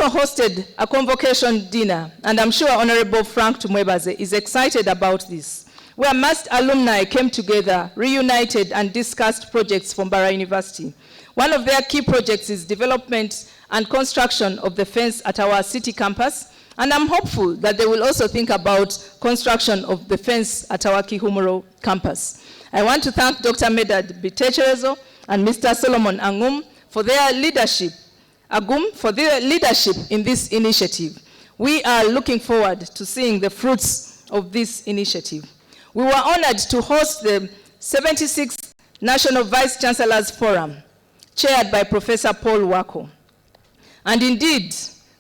also hosted a convocation dinner, and I'm sure Honorable Frank Tumwebaze is excited about this, where MAST alumni came together, reunited, and discussed projects from Mbarara University. One of their key projects is development and construction of the fence at our city campus, and I'm hopeful that they will also think about construction of the fence at our Kihumuro campus. I want to thank Dr. Medad Bitecherezo and Mr. Solomon Angum for their leadership in this initiative. We are looking forward to seeing the fruits of this initiative. We were honored to host the 76th National Vice Chancellors Forum, chaired by Professor Paul Wako. And indeed,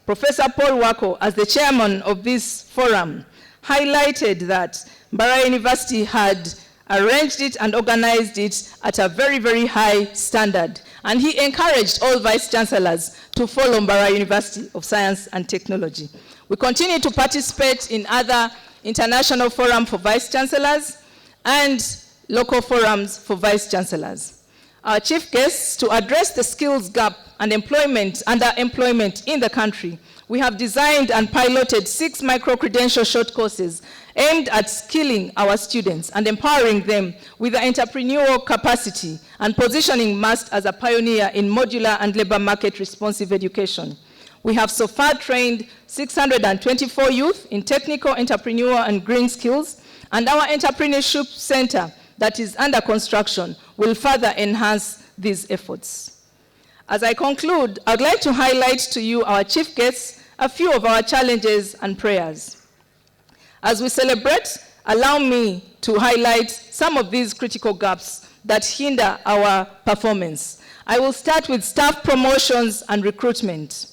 Professor Paul Wako, as the chairman of this forum, highlighted that Mbarara University had arranged it and organized it at a very, very high standard. And he encouraged all vice chancellors to follow Mbarara University of Science and Technology. We continue to participate in other international forums for vice chancellors and local forums for vice chancellors. Our chief guests, to address the skills gap and underemployment in the country, we have designed and piloted 6 micro-credential short courses aimed at skilling our students and empowering them with the entrepreneurial capacity and positioning MAST as a pioneer in modular and labor market responsive education. We have so far trained 624 youth in technical, entrepreneurial, and green skills, and our entrepreneurship center that is under construction will further enhance these efforts. As I conclude, I'd like to highlight to you, our chief guests, a few of our challenges and prayers. As we celebrate, allow me to highlight some of these critical gaps that hinder our performance. I will start with staff promotions and recruitment.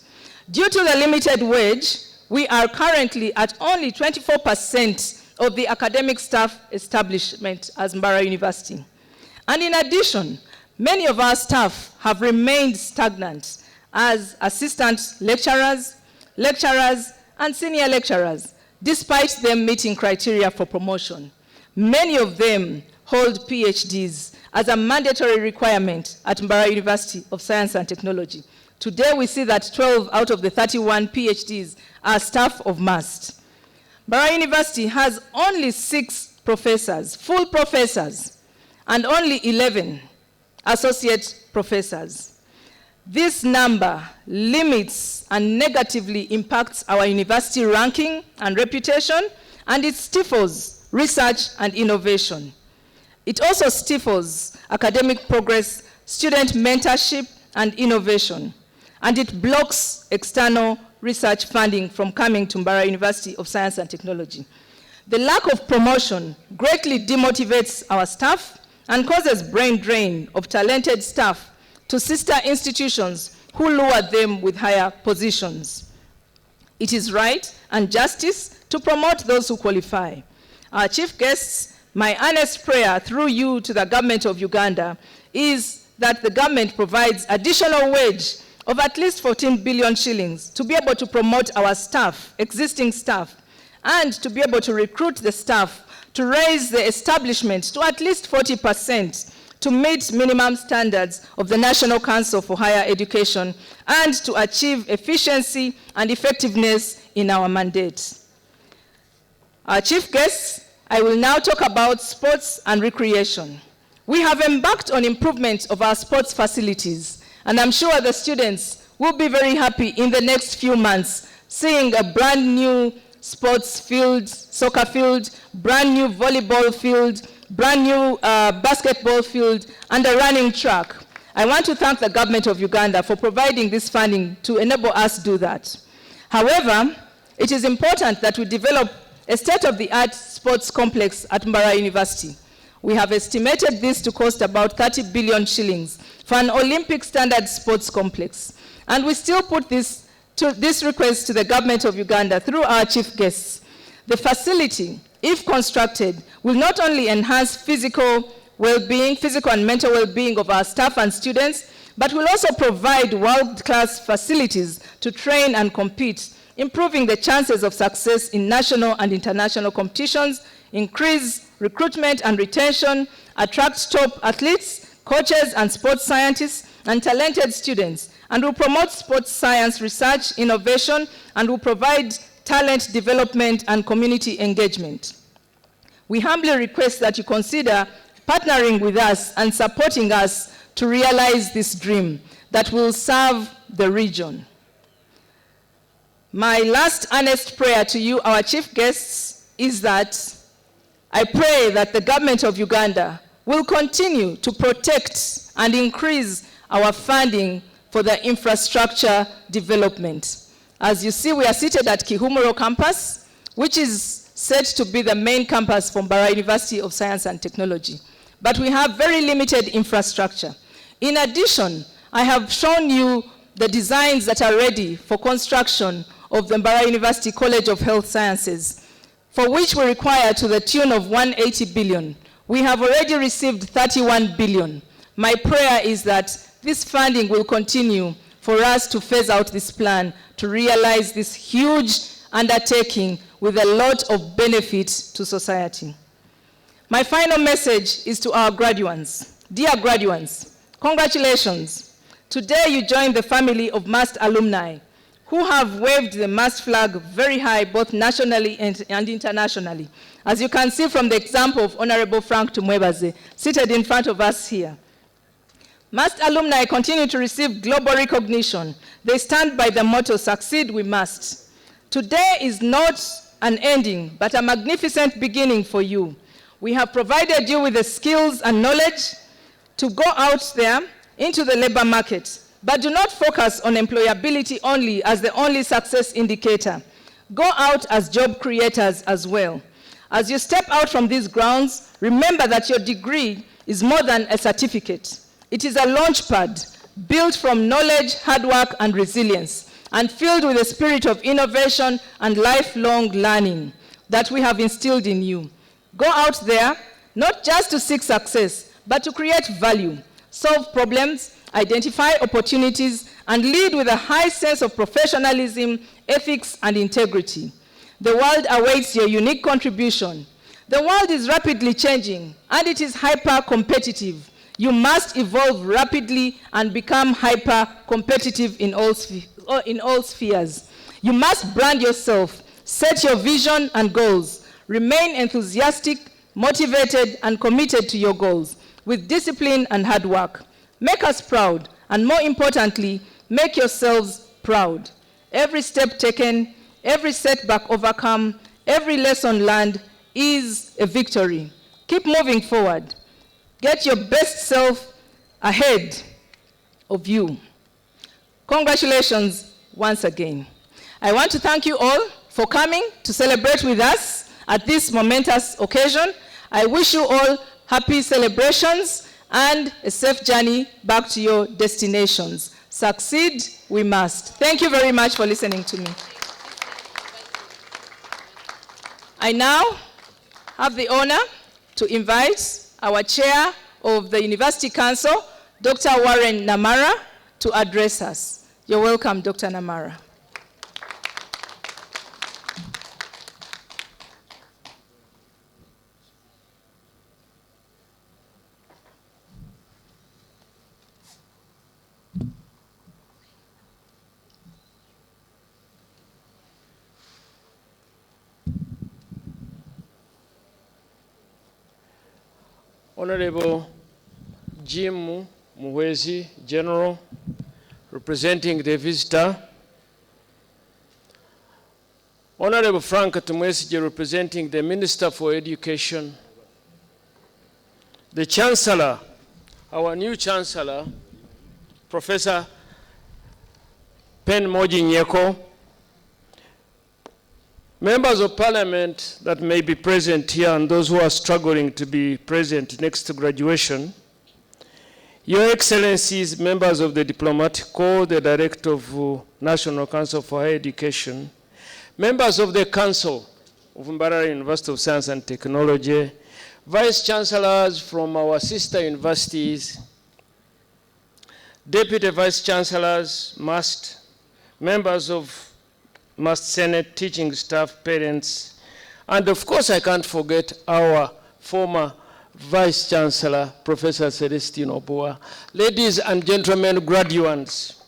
Due to the limited wage, we are currently at only 24% of the academic staff establishment as Mbarara University. And in addition, many of our staff have remained stagnant as assistant lecturers, and senior lecturers, despite them meeting criteria for promotion. Many of them hold PhDs as a mandatory requirement at Mbarara University of Science and Technology. Today, we see that 12 out of the 31 PhDs are staff of MAST. Mbarara University has only 6 professors, full professors, and only 11 associate professors. This number limits and negatively impacts our university ranking and reputation, and it stifles research and innovation. It also stifles academic progress, student mentorship, and innovation, and it blocks external research funding from coming to Mbarara University of Science and Technology. The lack of promotion greatly demotivates our staff and causes brain drain of talented staff to sister institutions who lure them with higher positions. It is right and justice to promote those who qualify. Our chief guests, my earnest prayer through you to the government of Uganda is that the government provides additional wage of at least 14 billion shillings to be able to promote our staff, existing staff, and to be able to recruit the staff to raise the establishment to at least 40% to meet minimum standards of the National Council for Higher Education and to achieve efficiency and effectiveness in our mandate. Our chief guests, I will now talk about sports and recreation. We have embarked on improvement of our sports facilities, and I'm sure the students will be very happy in the next few months seeing a brand new sports field, soccer field, brand new volleyball field, brand new basketball field, and a running track. I want to thank the government of Uganda for providing this funding to enable us to do that. However, it is important that we develop a state-of-the-art sports complex at Mbarara University. We have estimated this to cost about 30 billion shillings for an Olympic standard sports complex. And we still put this request to the government of Uganda through our chief guests. The facility, if constructed, will not only enhance physical well-being, physical and mental well-being of our staff and students, but will also provide world-class facilities to train and compete, improving the chances of success in national and international competitions, increase recruitment and retention, attract top athletes, coaches and sports scientists, and talented students, and will promote sports science research, innovation, and will provide talent development and community engagement. We humbly request that you consider partnering with us and supporting us to realize this dream that will serve the region. My last earnest prayer to you, our chief guests, is that I pray that the government of Uganda will continue to protect and increase our funding for the infrastructure development. As you see, we are seated at Kihumuro campus, which is said to be the main campus for Mbarara University of Science and Technology. But we have very limited infrastructure. In addition, I have shown you the designs that are ready for construction of the Mbarara University College of Health Sciences, for which we require to the tune of 180 billion. We have already received 31 billion. My prayer is that this funding will continue for us to phase out this plan to realize this huge undertaking with a lot of benefit to society. My final message is to our graduates. Dear graduates, congratulations. Today you join the family of MAST alumni who have waved the MAST flag very high both nationally and internationally. As you can see from the example of Honorable Frank Tumwebaze, seated in front of us here. MAST alumni continue to receive global recognition. They stand by the motto, succeed we must. Today is not an ending, but a magnificent beginning for you. We have provided you with the skills and knowledge to go out there into the labor market, but do not focus on employability only as the only success indicator. Go out as job creators as well. As you step out from these grounds, remember that your degree is more than a certificate. It is a launchpad built from knowledge, hard work, and resilience, and filled with a spirit of innovation and lifelong learning that we have instilled in you. Go out there, not just to seek success, but to create value, solve problems, identify opportunities, and lead with a high sense of professionalism, ethics, and integrity. The world awaits your unique contribution. The world is rapidly changing, and it is hyper-competitive. You must evolve rapidly and become hyper-competitive in all spheres. You must brand yourself, set your vision and goals, remain enthusiastic, motivated, and committed to your goals with discipline and hard work. Make us proud, and more importantly, make yourselves proud. Every step taken, every setback overcome, every lesson learned is a victory. Keep moving forward. Get your best self ahead of you. Congratulations once again. I want to thank you all for coming to celebrate with us at this momentous occasion. I wish you all happy celebrations and a safe journey back to your destinations. Succeed we must. Thank you very much for listening to me. I now have the honor to invite our chair of the University Council, Dr. Warren Namara, to address us. You're welcome, Dr. Namara. Honorable Jim Muhwezi, General, representing the visitor. Honorable Frank Tumwebaze, representing the Minister for Education. The Chancellor, our new Chancellor, Professor Pen-Mogi Nyeko. Members of Parliament that may be present here and those who are struggling to be present next to graduation, Your Excellencies, members of the Diplomatic Corps, the Director of National Council for Higher Education, members of the Council of Mbarara University of Science and Technology, Vice Chancellors from our sister universities, Deputy Vice Chancellors, MAST, members of MAST Senate, teaching staff, parents, and of course I can't forget our former Vice Chancellor, Professor Celestine Oboa. Ladies and gentlemen, graduates,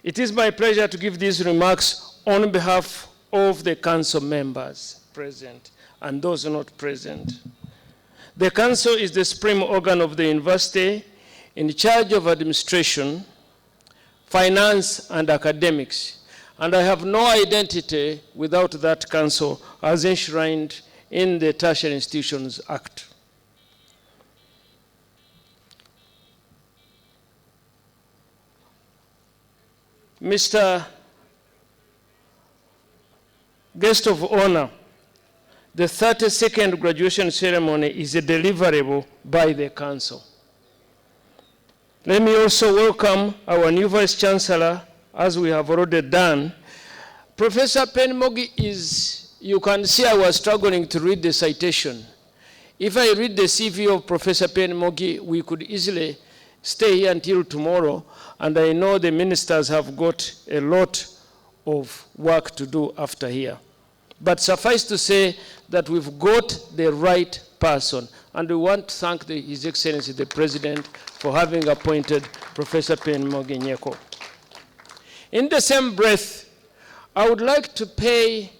It is my pleasure to give these remarks on behalf of the council members present and those not present. The council is the supreme organ of the university in charge of administration, finance, and academics. And I have no identity without that council as enshrined in the Tertiary Institutions Act. Mr. Guest of Honor, the 32nd graduation ceremony is a deliverable by the council. Let me also welcome our new Vice Chancellor, as we have already done. Professor Pen-Mogi is, you can see I was struggling to read the citation. If I read the CV of Professor Pen-Mogi, we could easily stay here until tomorrow, and I know the ministers have got a lot of work to do after here. But suffice to say that we've got the right person, and we want to thank His Excellency the President for having appointed Professor Pen-Mogi Nyeko. In the same breath, I would like to pay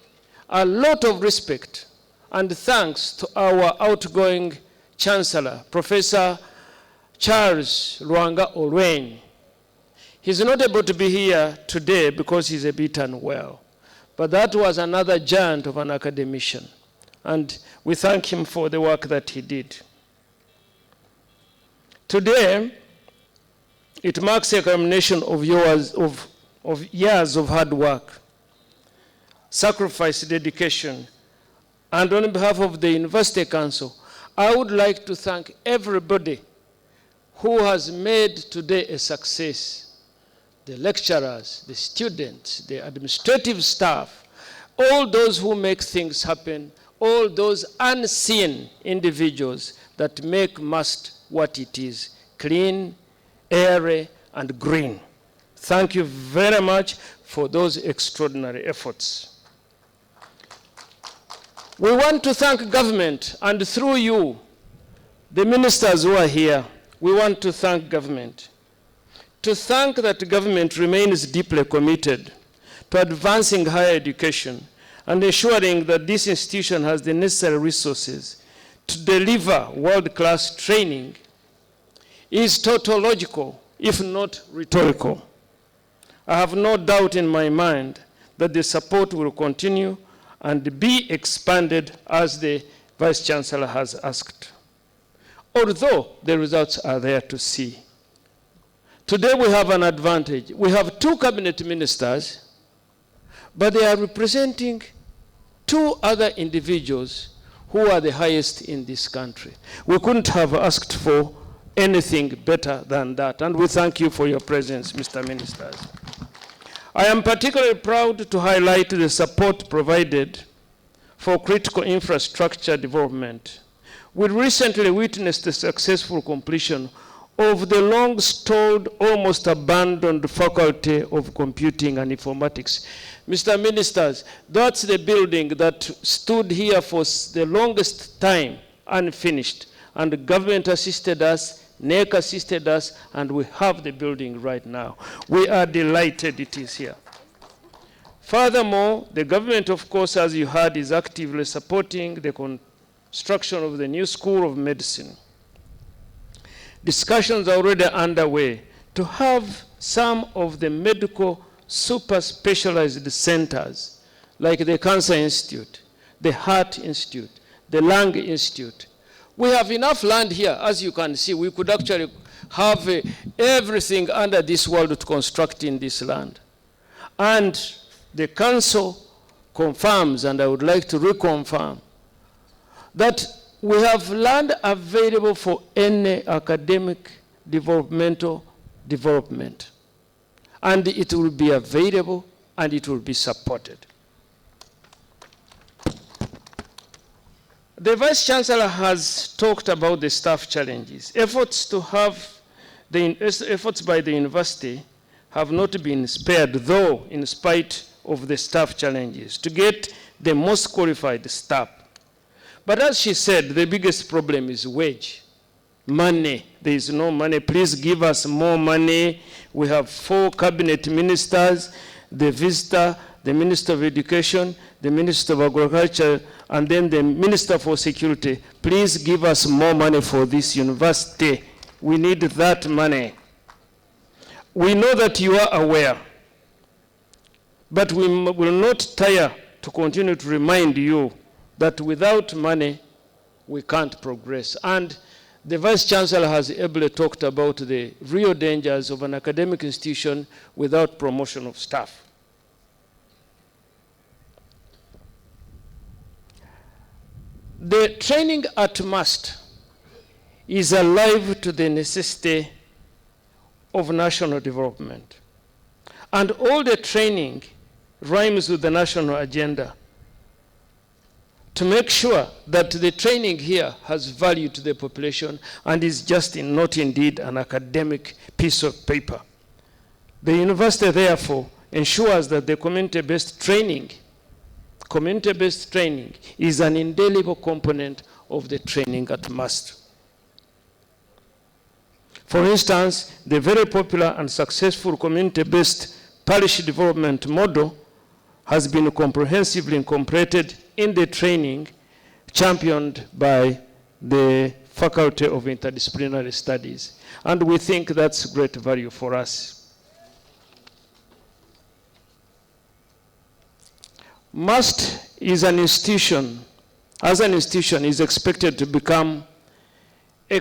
a lot of respect and thanks to our outgoing Chancellor, Professor Charles Lwanga Olwen. He's not able to be here today because he's a bit unwell. But that was another giant of an academician. And we thank him for the work that he did. Today, it marks a culmination of years of hard work, sacrifice, dedication. And on behalf of the University Council, I would like to thank everybody who has made today a success. The lecturers, the students, the administrative staff, all those who make things happen, all those unseen individuals that make Must what it is, clean, airy, and green. Thank you very much for those extraordinary efforts. We want to thank government, and through you, the ministers who are here, we want to thank government. To thank that government remains deeply committed to advancing higher education and ensuring that this institution has the necessary resources to deliver world-class training is tautological, if not rhetorical. I have no doubt in my mind that the support will continue and be expanded as the Vice Chancellor has asked. Although the results are there to see. Today we have an advantage. We have two cabinet ministers, but they are representing two other individuals who are the highest in this country. We couldn't have asked for anything better than that, and we thank you for your presence, Mr. Ministers. I am particularly proud to highlight the support provided for critical infrastructure development. We recently witnessed the successful completion of the long-stalled, almost abandoned Faculty of Computing and Informatics. Mr. Ministers, that's the building that stood here for the longest time unfinished, and the government assisted us, NEC assisted us, and we have the building right now. We are delighted it is here. Furthermore, the government, of course, as you heard, is actively supporting the construction of the new School of Medicine. Discussions are already underway to have some of the medical super specialized centers like the Cancer Institute, the Heart Institute, the Lung Institute. We have enough land here, as you can see. We could actually have everything under this world to construct in this land. And the council confirms, and I would like to reconfirm, that we have land available for any academic developmental development. And it will be available and it will be supported. The Vice Chancellor has talked about the staff challenges. Efforts by the university have not been spared, though, in spite of the staff challenges, to get the most qualified staff. But as she said, the biggest problem is wage. money. There is no money. Please give us more money. We have 4 cabinet ministers, the visitor, the Minister of Education, the Minister of Agriculture, and then the Minister for Security. Please give us more money for this university. We need that money. We know that you are aware, but we will not tire to continue to remind you that without money, we can't progress. And the Vice Chancellor has ably talked about the real dangers of an academic institution without promotion of staff. The training at MUST is alive to the necessity of national development. And all the training rhymes with the national agenda to make sure that the training here has value to the population and is just not indeed an academic piece of paper. The university, therefore, ensures that the community-based training is an indelible component of the training at MUST. For instance, the very popular and successful community-based parish development model has been comprehensively incorporated in the training championed by the Faculty of Interdisciplinary Studies. And we think that's great value for us. MUST is an institution, as an institution, is expected to become a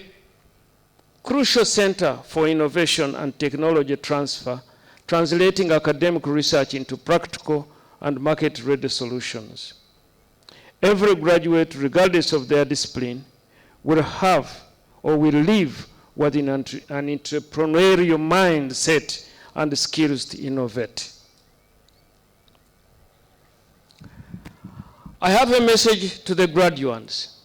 crucial center for innovation and technology transfer, translating academic research into practical and market-ready solutions. Every graduate, regardless of their discipline, will have or will live within an entrepreneurial mindset and skills to innovate. I have a message to the graduates.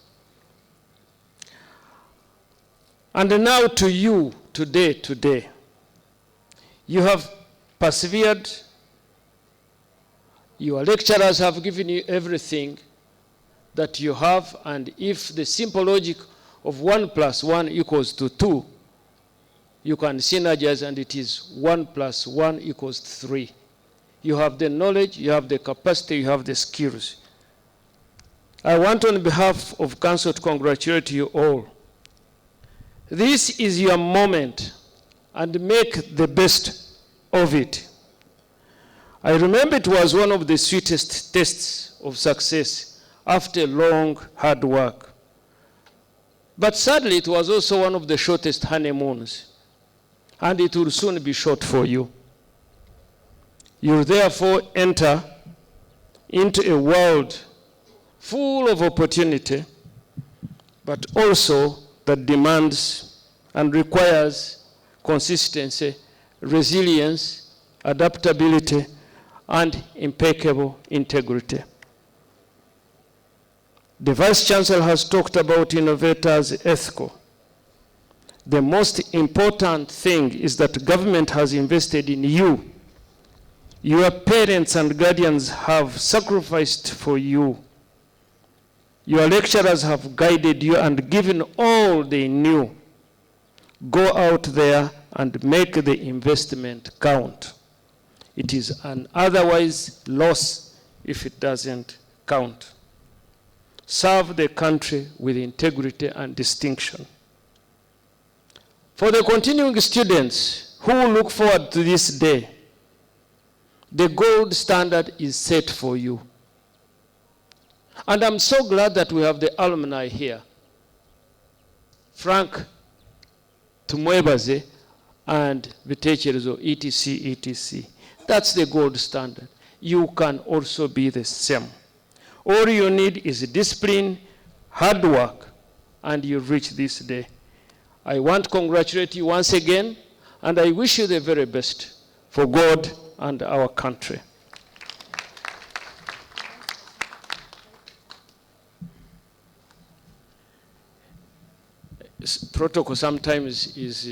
And now to you today. You have persevered. Your lecturers have given you everything that you have, and if the simple logic of 1 + 1 = 2, you can synergize, and it is 1 + 1 = 3. You have the knowledge, you have the capacity, you have the skills. I want on behalf of Council to congratulate you all. This is your moment, and make the best of it. I remember it was one of the sweetest tests of success after long, hard work. But sadly, it was also one of the shortest honeymoons, and it will soon be short for you. You'll therefore enter into a world full of opportunity, but also that demands and requires consistency, resilience, adaptability, and impeccable integrity. The Vice Chancellor has talked about innovators ethical. The most important thing is that government has invested in you. Your parents and guardians have sacrificed for you. Your lecturers have guided you and given all they knew. Go out there and make the investment count. It is an otherwise loss if it doesn't count. Serve the country with integrity and distinction. For the continuing students who look forward to this day, the gold standard is set for you. And I'm so glad that we have the alumni here. Frank Tumwebaze and Vitecherezo, etc. That's the gold standard. You can also be the same. All you need is discipline, hard work, and you reach this day. I want to congratulate you once again, and I wish you the very best for God and our country. Protocol sometimes is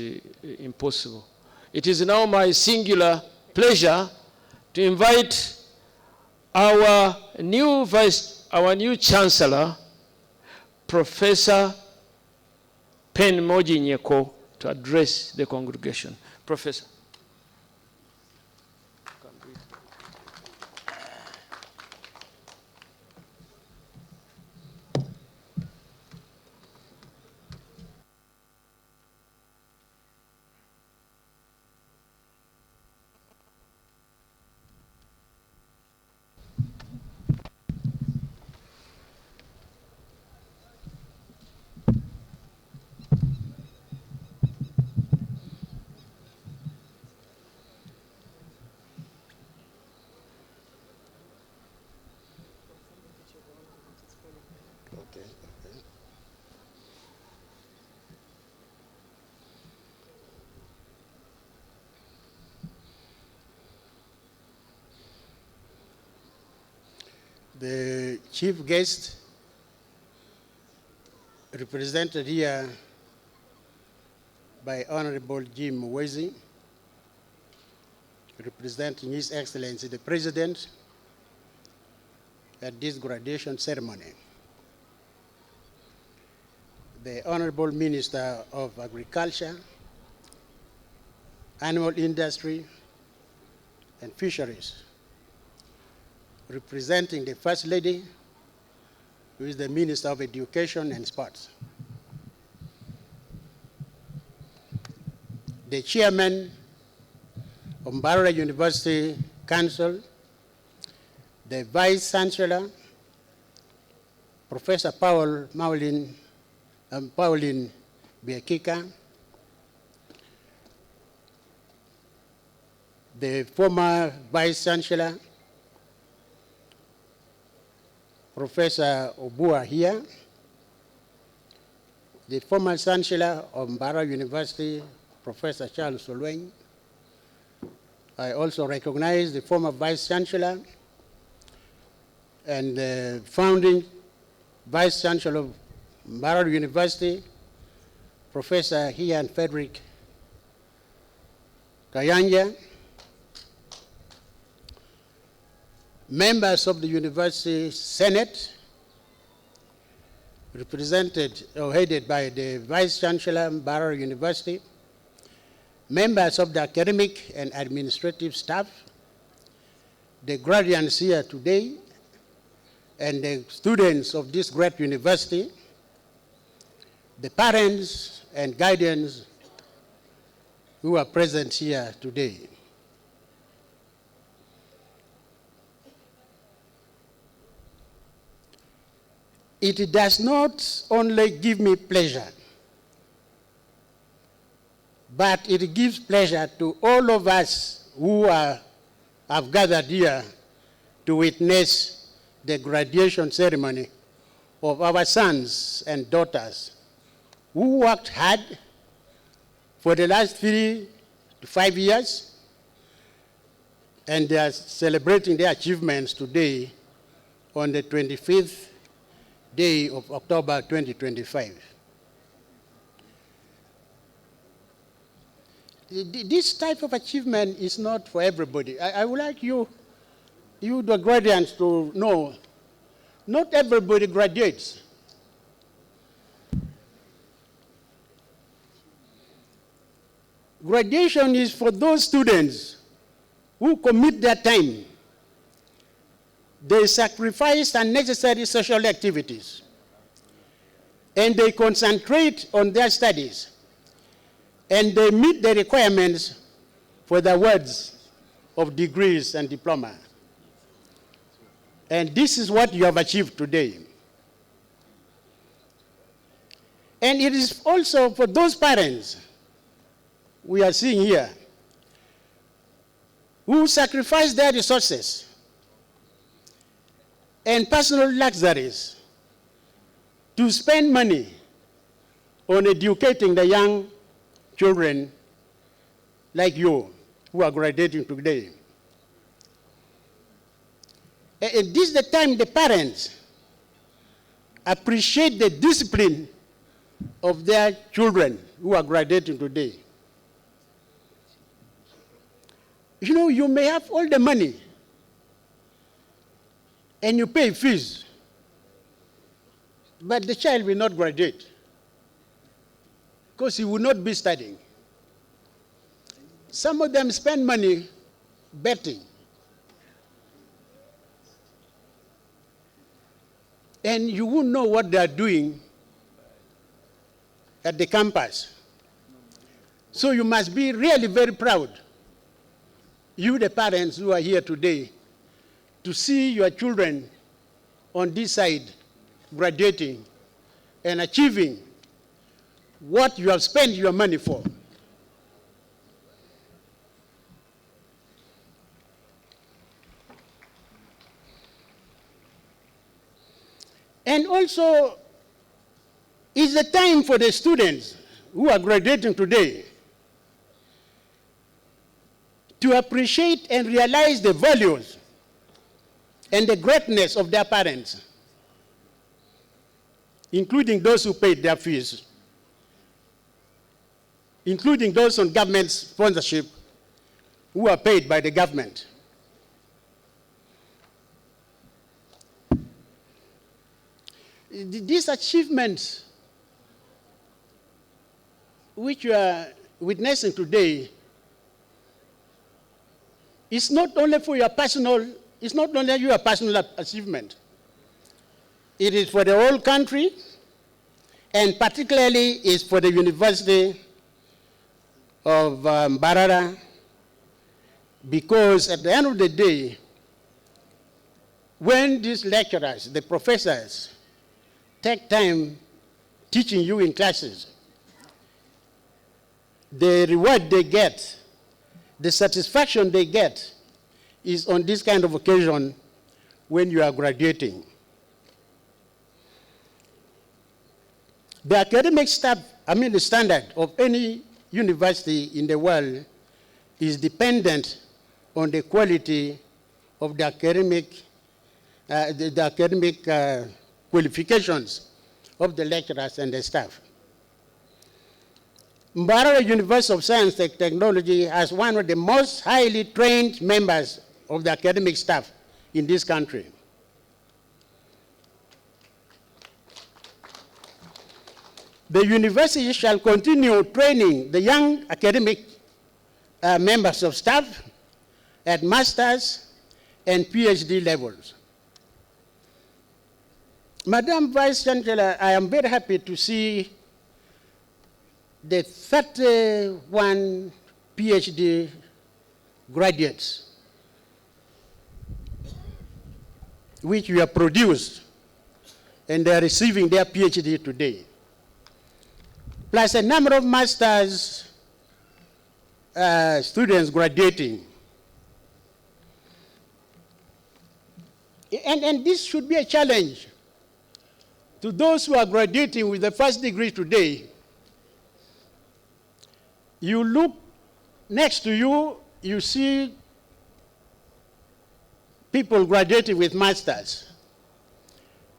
impossible. It is now my singular pleasure to invite our new Chancellor, Professor Pen-Mogi Nyeko to address the congregation. Professor. The chief guest represented here by Honorable Jim Mwezi, representing His Excellency the President at this graduation ceremony. The Honorable Minister of Agriculture, Animal Industry, and Fisheries, representing the First Lady, who is the Minister of Education and Sports. The Chairman of Mbarara University Council, the Vice Chancellor, Professor Pauline Biakika, the former Vice Chancellor, Professor Obua here, the former Chancellor of Mbarara University, Professor Charles Solweng. I also recognize the former Vice Chancellor and the founding Vice Chancellor of Mbarara University, Professor Ian Frederick Kayanja, members of the University Senate, represented or headed by the Vice Chancellor of Mbarara University, members of the academic and administrative staff, the graduates here today, and the students of this great university, the parents and guardians who are present here today. It does not only give me pleasure, but it gives pleasure to all of us who have gathered here to witness the graduation ceremony of our sons and daughters who worked hard for the last 3 to 5 years, and they are celebrating their achievements today on the 25th day of October 2025. This type of achievement is not for everybody. I would like you the graduates to know, not everybody graduates. Graduation is for those students who commit their time. They sacrifice unnecessary social activities, and they concentrate on their studies, and they meet the requirements for the awards of degrees and diploma. And this is what you have achieved today. And it is also for those parents we are seeing here who sacrifice their resources and personal luxuries to spend money on educating the young children like you who are graduating today. And this is the time the parents appreciate the discipline of their children who are graduating today. You know, you may have all the money and you pay fees, but the child will not graduate. because he will not be studying. Some of them spend money betting. And you won't know what they are doing at the campus. So you must be really very proud, you the parents who are here today, to see your children on this side graduating and achieving what you have spent your money for. And also, it's the time for the students who are graduating today to appreciate and realize the values and the greatness of their parents, including those who paid their fees, including those on government sponsorship who are paid by the government. These achievements which you are witnessing today is not only for your personal, it's not only your personal achievement. It is for the whole country, and particularly is for the University of Mbarara, because at the end of the day, when these lecturers, the professors, take time teaching you in classes, the reward they get, the satisfaction they get is on this kind of occasion when you are graduating. The academic staff, the standard of any university in the world is dependent on the quality of the academic qualifications of the lecturers and the staff. Mbarara University of Science and Technology has one of the most highly trained members of the academic staff in this country. The university shall continue training the young academic members of staff at master's and PhD levels. Madam Vice Chancellor, I am very happy to see the 31 PhD graduates which we have produced, and they are receiving their PhD today, plus a number of master's students graduating. And this should be a challenge to those who are graduating with the first degree today. You look next to you, you see people graduating with masters.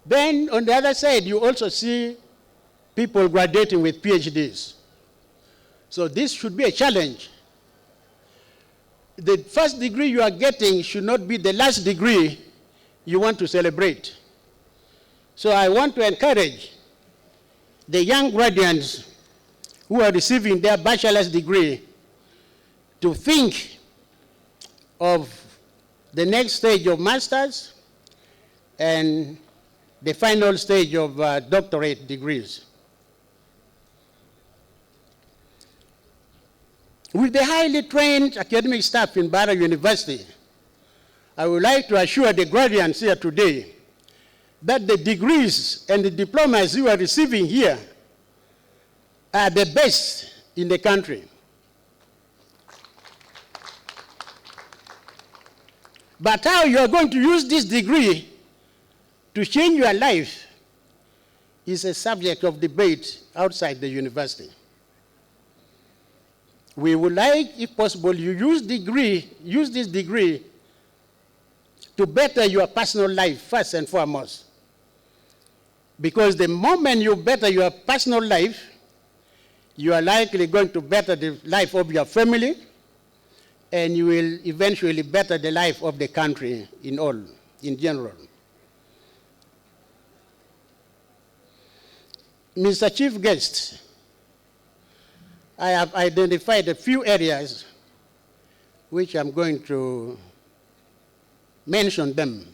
Then on the other side, you also see people graduating with PhDs. So this should be a challenge. The first degree you are getting should not be the last degree you want to celebrate. So I want to encourage the young graduates who are receiving their bachelor's degree to think of the next stage of master's and the final stage of doctorate degrees. With the highly trained academic staff in Mbarara University, I would like to assure the graduates here today that the degrees and the diplomas you are receiving here are the best in the country. But how you are going to use this degree to change your life is a subject of debate outside the university. We would like, if possible, you use this degree to better your personal life first and foremost. Because the moment you better your personal life, you are likely going to better the life of your family, and you will eventually better the life of the country in general. Mr. Chief Guest, I have identified a few areas which I'm going to mention them.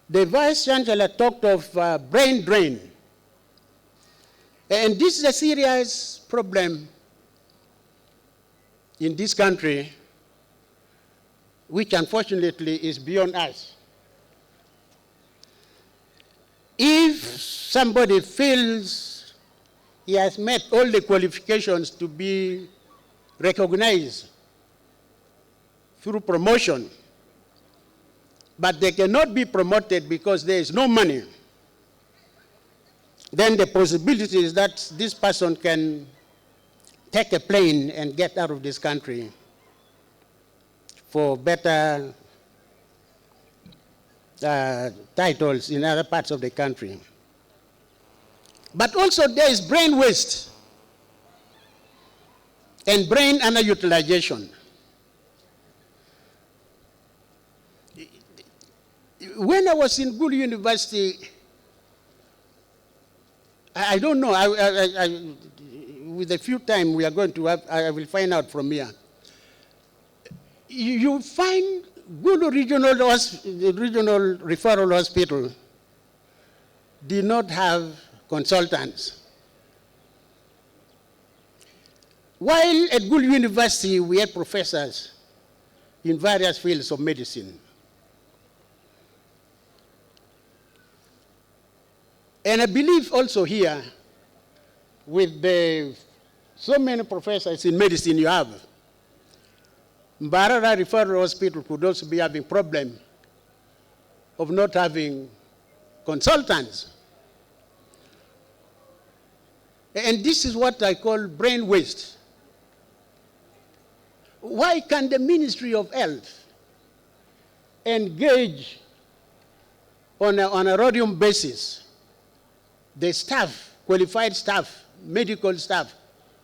The Vice Chancellor talked of brain drain. And this is a serious problem in this country, which unfortunately is beyond us. If somebody feels he has met all the qualifications to be recognized through promotion, but they cannot be promoted because there is no money, then the possibility is that this person can take a plane and get out of this country for better titles in other parts of the country. But also there is brain waste and brain underutilization. When I was in Gulu University, I don't know, with a few time we are going to have, I will find out from here. You find Gulu Regional Referral Hospital did not have consultants. While at Gulu University we had professors in various fields of medicine. And I believe also here, with so many professors in medicine you have, Mbarara Referral Hospital could also be having problem of not having consultants. And this is what I call brain waste. Why can the Ministry of Health engage on a radium basis the staff, qualified staff, medical staff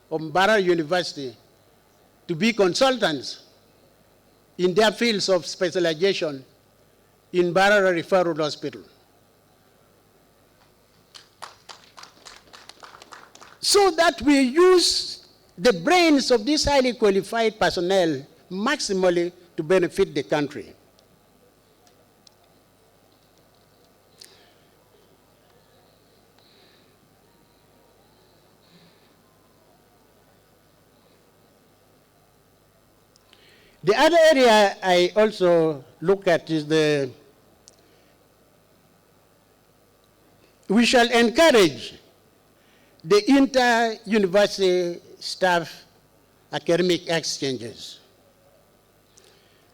of Mbarara University to be consultants in their fields of specialization in Mbarara Referral Hospital? So that we use the brains of these highly qualified personnel maximally to benefit the country. The other area I also look at is we shall encourage the inter-university staff academic exchanges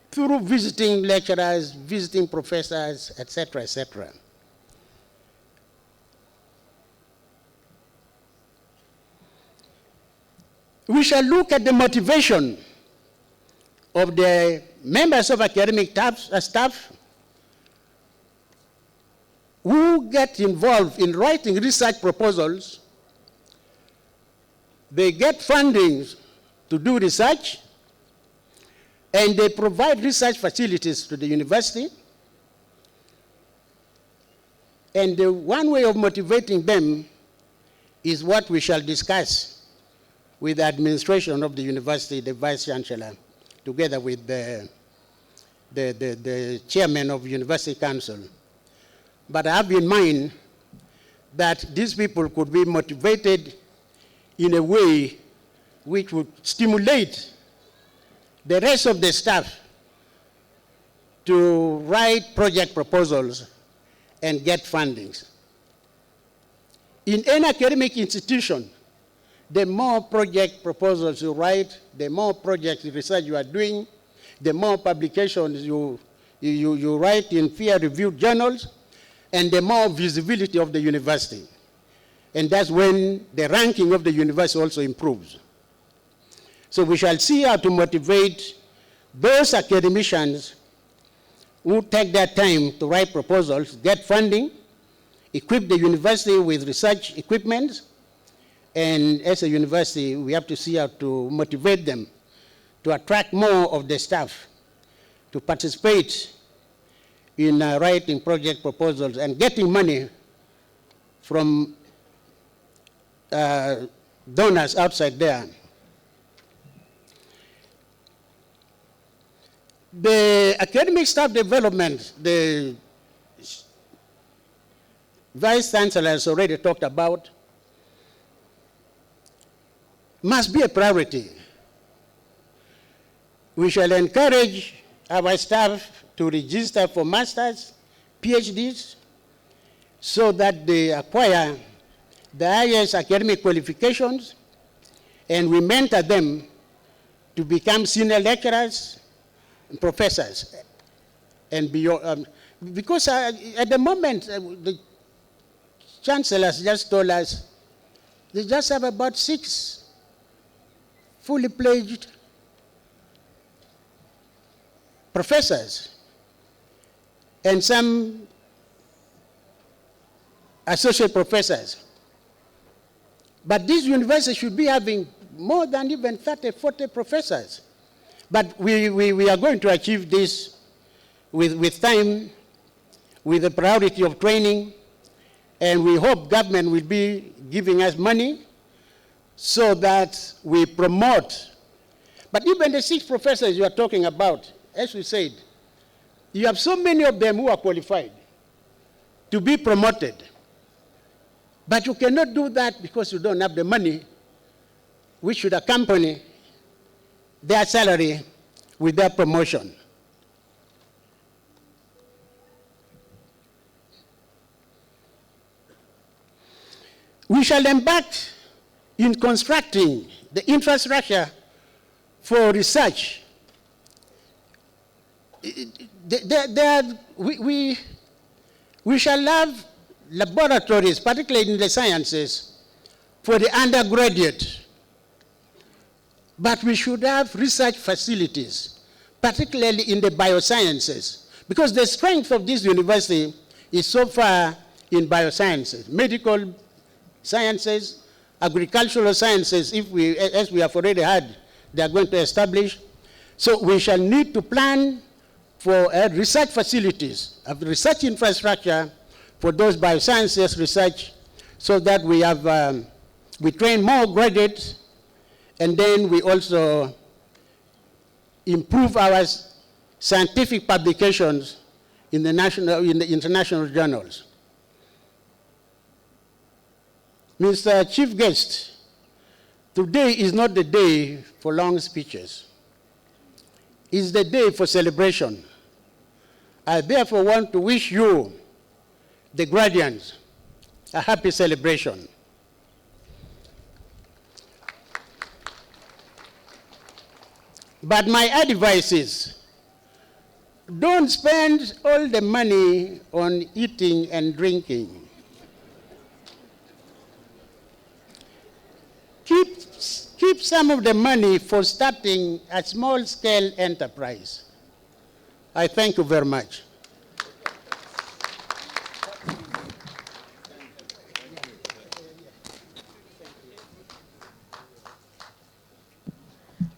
through visiting lecturers, visiting professors, etc., etc. We shall look at the motivation of the members of academic staff who get involved in writing research proposals. They get funding to do research, and they provide research facilities to the university. And the one way of motivating them is what we shall discuss with the administration of the university, the Vice Chancellor, together with the chairman of University Council. But I have in mind that these people could be motivated in a way which would stimulate the rest of the staff to write project proposals and get fundings. In any academic institution, the more project proposals you write, the more project research you are doing, the more publications you write in peer-reviewed journals, and the more visibility of the university. And that's when the ranking of the university also improves. So we shall see how to motivate those academicians who take their time to write proposals, get funding, equip the university with research equipment, and as a university, we have to see how to motivate them to attract more of the staff to participate in writing project proposals and getting money from donors outside there. The academic staff development, the Vice Chancellor has already talked about, must be a priority. We shall encourage our staff to register for masters, PhDs, so that they acquire the highest academic qualifications, and we mentor them to become senior lecturers and professors. And beyond, because at the moment, the Chancellor has just told us they just have about 6 fully pledged professors and some associate professors. But this university should be having more than even 30, 40 professors. But we are going to achieve this with time, with the priority of training, and we hope government will be giving us money so that we promote. But even the 6 professors you are talking about, as we said, you have so many of them who are qualified to be promoted. But you cannot do that because you don't have the money which should accompany their salary with their promotion. We shall embark in constructing the infrastructure for research. We shall have laboratories, particularly in the sciences, for the undergraduate. But we should have research facilities, particularly in the biosciences, because the strength of this university is so far in biosciences, medical sciences, agricultural sciences, as we have already had, they are going to establish. So we shall need to plan for research facilities, a research infrastructure for those biosciences research, so that we train more graduates, and then we also improve our scientific publications in the international journals. Mr. Chief Guest, today is not the day for long speeches. It's the day for celebration. I therefore want to wish you, the graduates, a happy celebration. But my advice is, don't spend all the money on eating and drinking. Keep some of the money for starting a small-scale enterprise. I thank you very much.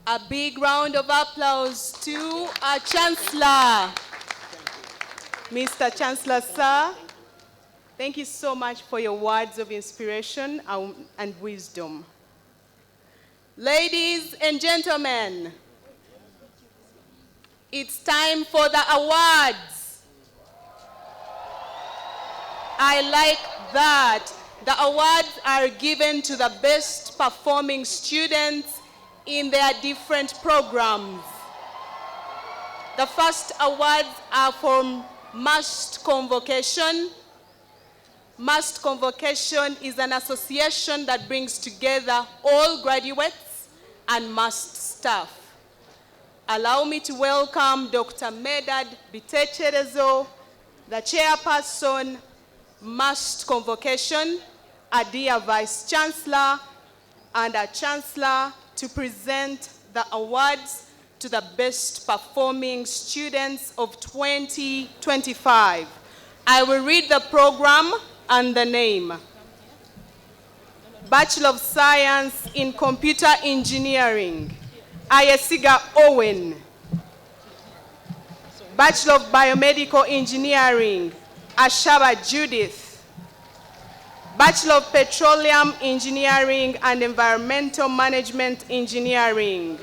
A big round of applause to our Chancellor. Mr. Chancellor, sir, thank you so much for your words of inspiration and wisdom. Ladies and gentlemen, it's time for the awards. I like that. The awards are given to the best performing students in their different programs. The first awards are from Must Convocation. Must Convocation is an association that brings together all graduates and Must staff. Allow me to welcome Dr. Medad Bitecherezo, the chairperson, Must Convocation, our dear Vice Chancellor, and our Chancellor, to present the awards to the best performing students of 2025. I will read the program and the name. Bachelor of Science in Computer Engineering, Ayesiga Owen. Bachelor of Biomedical Engineering, Ashaba Judith. Bachelor of Petroleum Engineering and Environmental Management Engineering.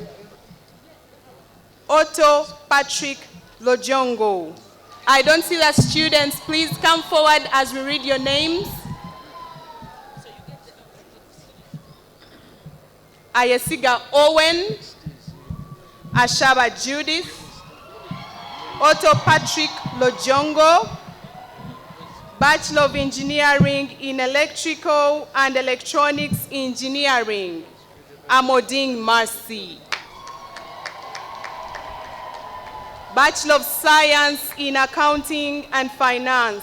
Otto Patrick Lojongo. I don't see the students. Please come forward as we read your names. Ayesiga Owen, Ashaba Judith, Otto Patrick Lojongo, Bachelor of Engineering in Electrical and Electronics Engineering, Amoding Marcy. Bachelor of Science in Accounting and Finance,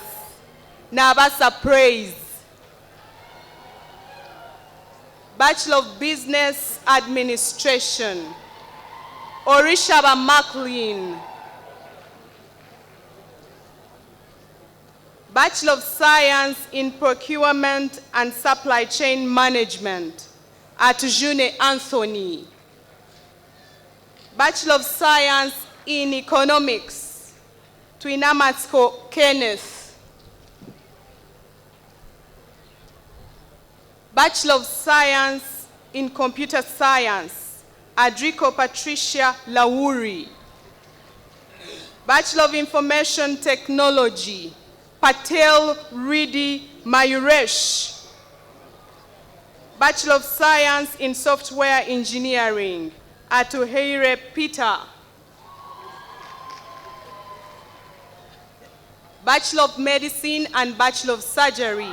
Nabasa Praise. Bachelor of Business Administration, Orishaba Maclean. Bachelor of Science in Procurement and Supply Chain Management, Atujune Anthony. Bachelor of Science in Economics, Twinamatsko Kenneth. Bachelor of Science in Computer Science, Adrico Patricia Lawuri. Bachelor of Information Technology, Patel Ridi Mayuresh. Bachelor of Science in Software Engineering, Atuheire Peter. Bachelor of Medicine and Bachelor of Surgery,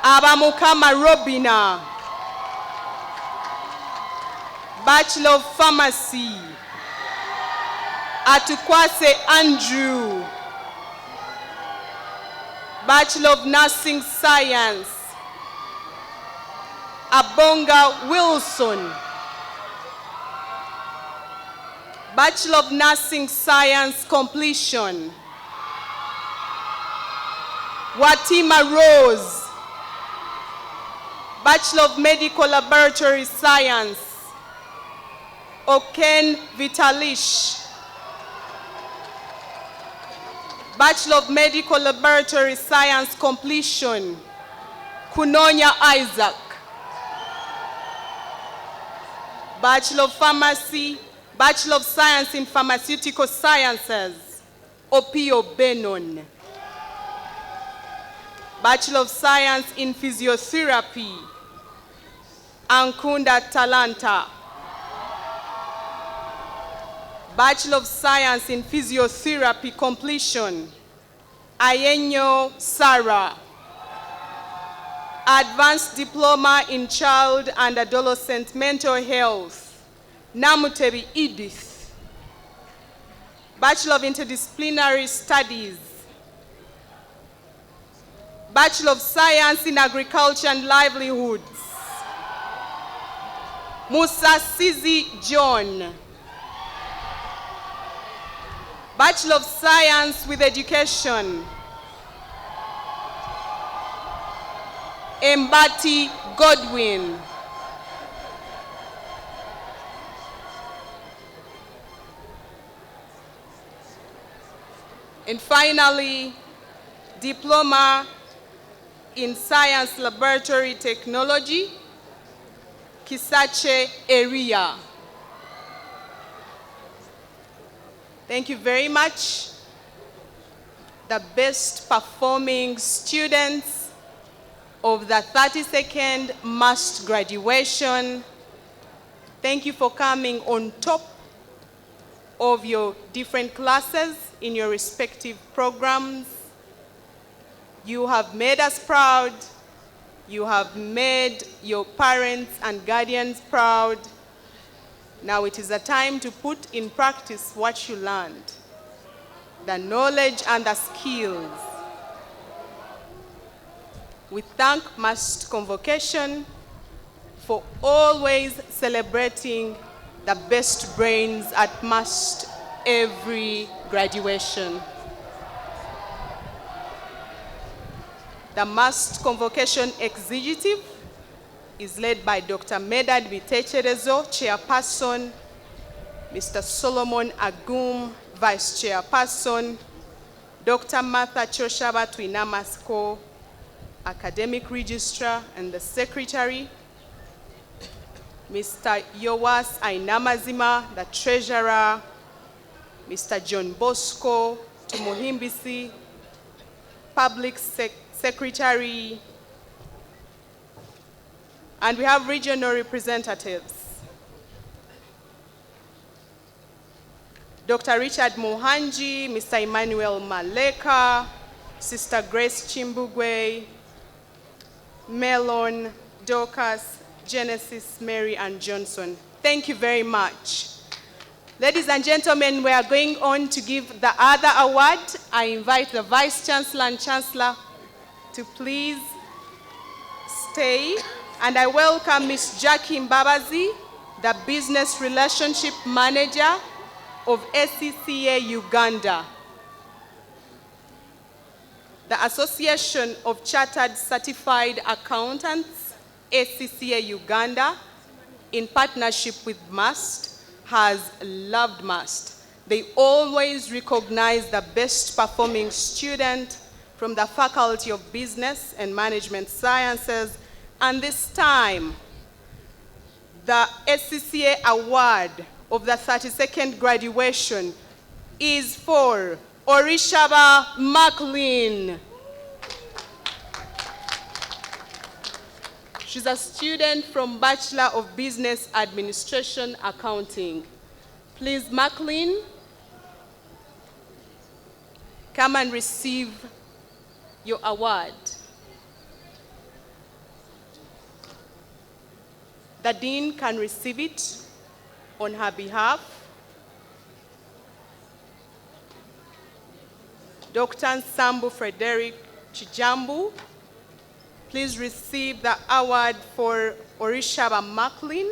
Abamukama Robina. Bachelor of Pharmacy, Atukwase Andrew. Bachelor of Nursing Science, Abonga Wilson. Bachelor of Nursing Science completion, Watima Rose. Bachelor of Medical Laboratory Science, Oken Vitalish. Bachelor of Medical Laboratory Science completion, Kunonya Isaac. Bachelor of Pharmacy, Bachelor of Science in Pharmaceutical Sciences, Opio Benon. Bachelor of Science in Physiotherapy, Ankunda Talanta. Bachelor of Science in Physiotherapy completion, Ayenyo Sarah. Advanced Diploma in Child and Adolescent Mental Health, Namutebi Edith. Bachelor of Interdisciplinary Studies. Bachelor of Science in Agriculture and Livelihoods, Musa Sizi John. Bachelor of Science with Education, Mbati Godwin. And finally, Diploma in Science Laboratory Technology, Kisache Area. Thank you very much. The best performing students of the 32nd MAST graduation, thank you for coming on top of your different classes in your respective programs. You have made us proud. You have made your parents and guardians proud. Now it is a time to put in practice what you learned, the knowledge and the skills. We thank MAST Convocation for always celebrating the best brains at MAST every graduation. The MAST Convocation Executive is led by Dr. Medad Bitecherezo, Chairperson, Mr. Solomon Agum, Vice Chairperson, Dr. Martha Choshaba Twinamasko, Academic Registrar and the Secretary, Mr. Yowas Ainamazima, the Treasurer, Mr. John Bosco Tumuhimbisi, Public Secretary, and we have regional representatives. Dr. Richard Mohanji, Mr. Emmanuel Maleka, Sister Grace Chimbugwe, Melon, Dorcas, Genesis, Mary, and Johnson. Thank you very much. Ladies and gentlemen, we are going on to give the other award. I invite the Vice Chancellor and Chancellor to please stay. And I welcome Ms. Jackie Mbabazi, the Business Relationship Manager of ACCA Uganda. The Association of Chartered Certified Accountants, ACCA Uganda, in partnership with MAST, has loved MAST. They always recognize the best performing student from the Faculty of Business and Management Sciences, and this time, the ACCA Award of the 32nd graduation is for Orishaba McLean. She's a student from Bachelor of Business Administration Accounting. Please, McLean, come and receive your award. The Dean can receive it on her behalf. Dr. Nsambu Frederick Chijambu, please receive the award for Orishaba McLean,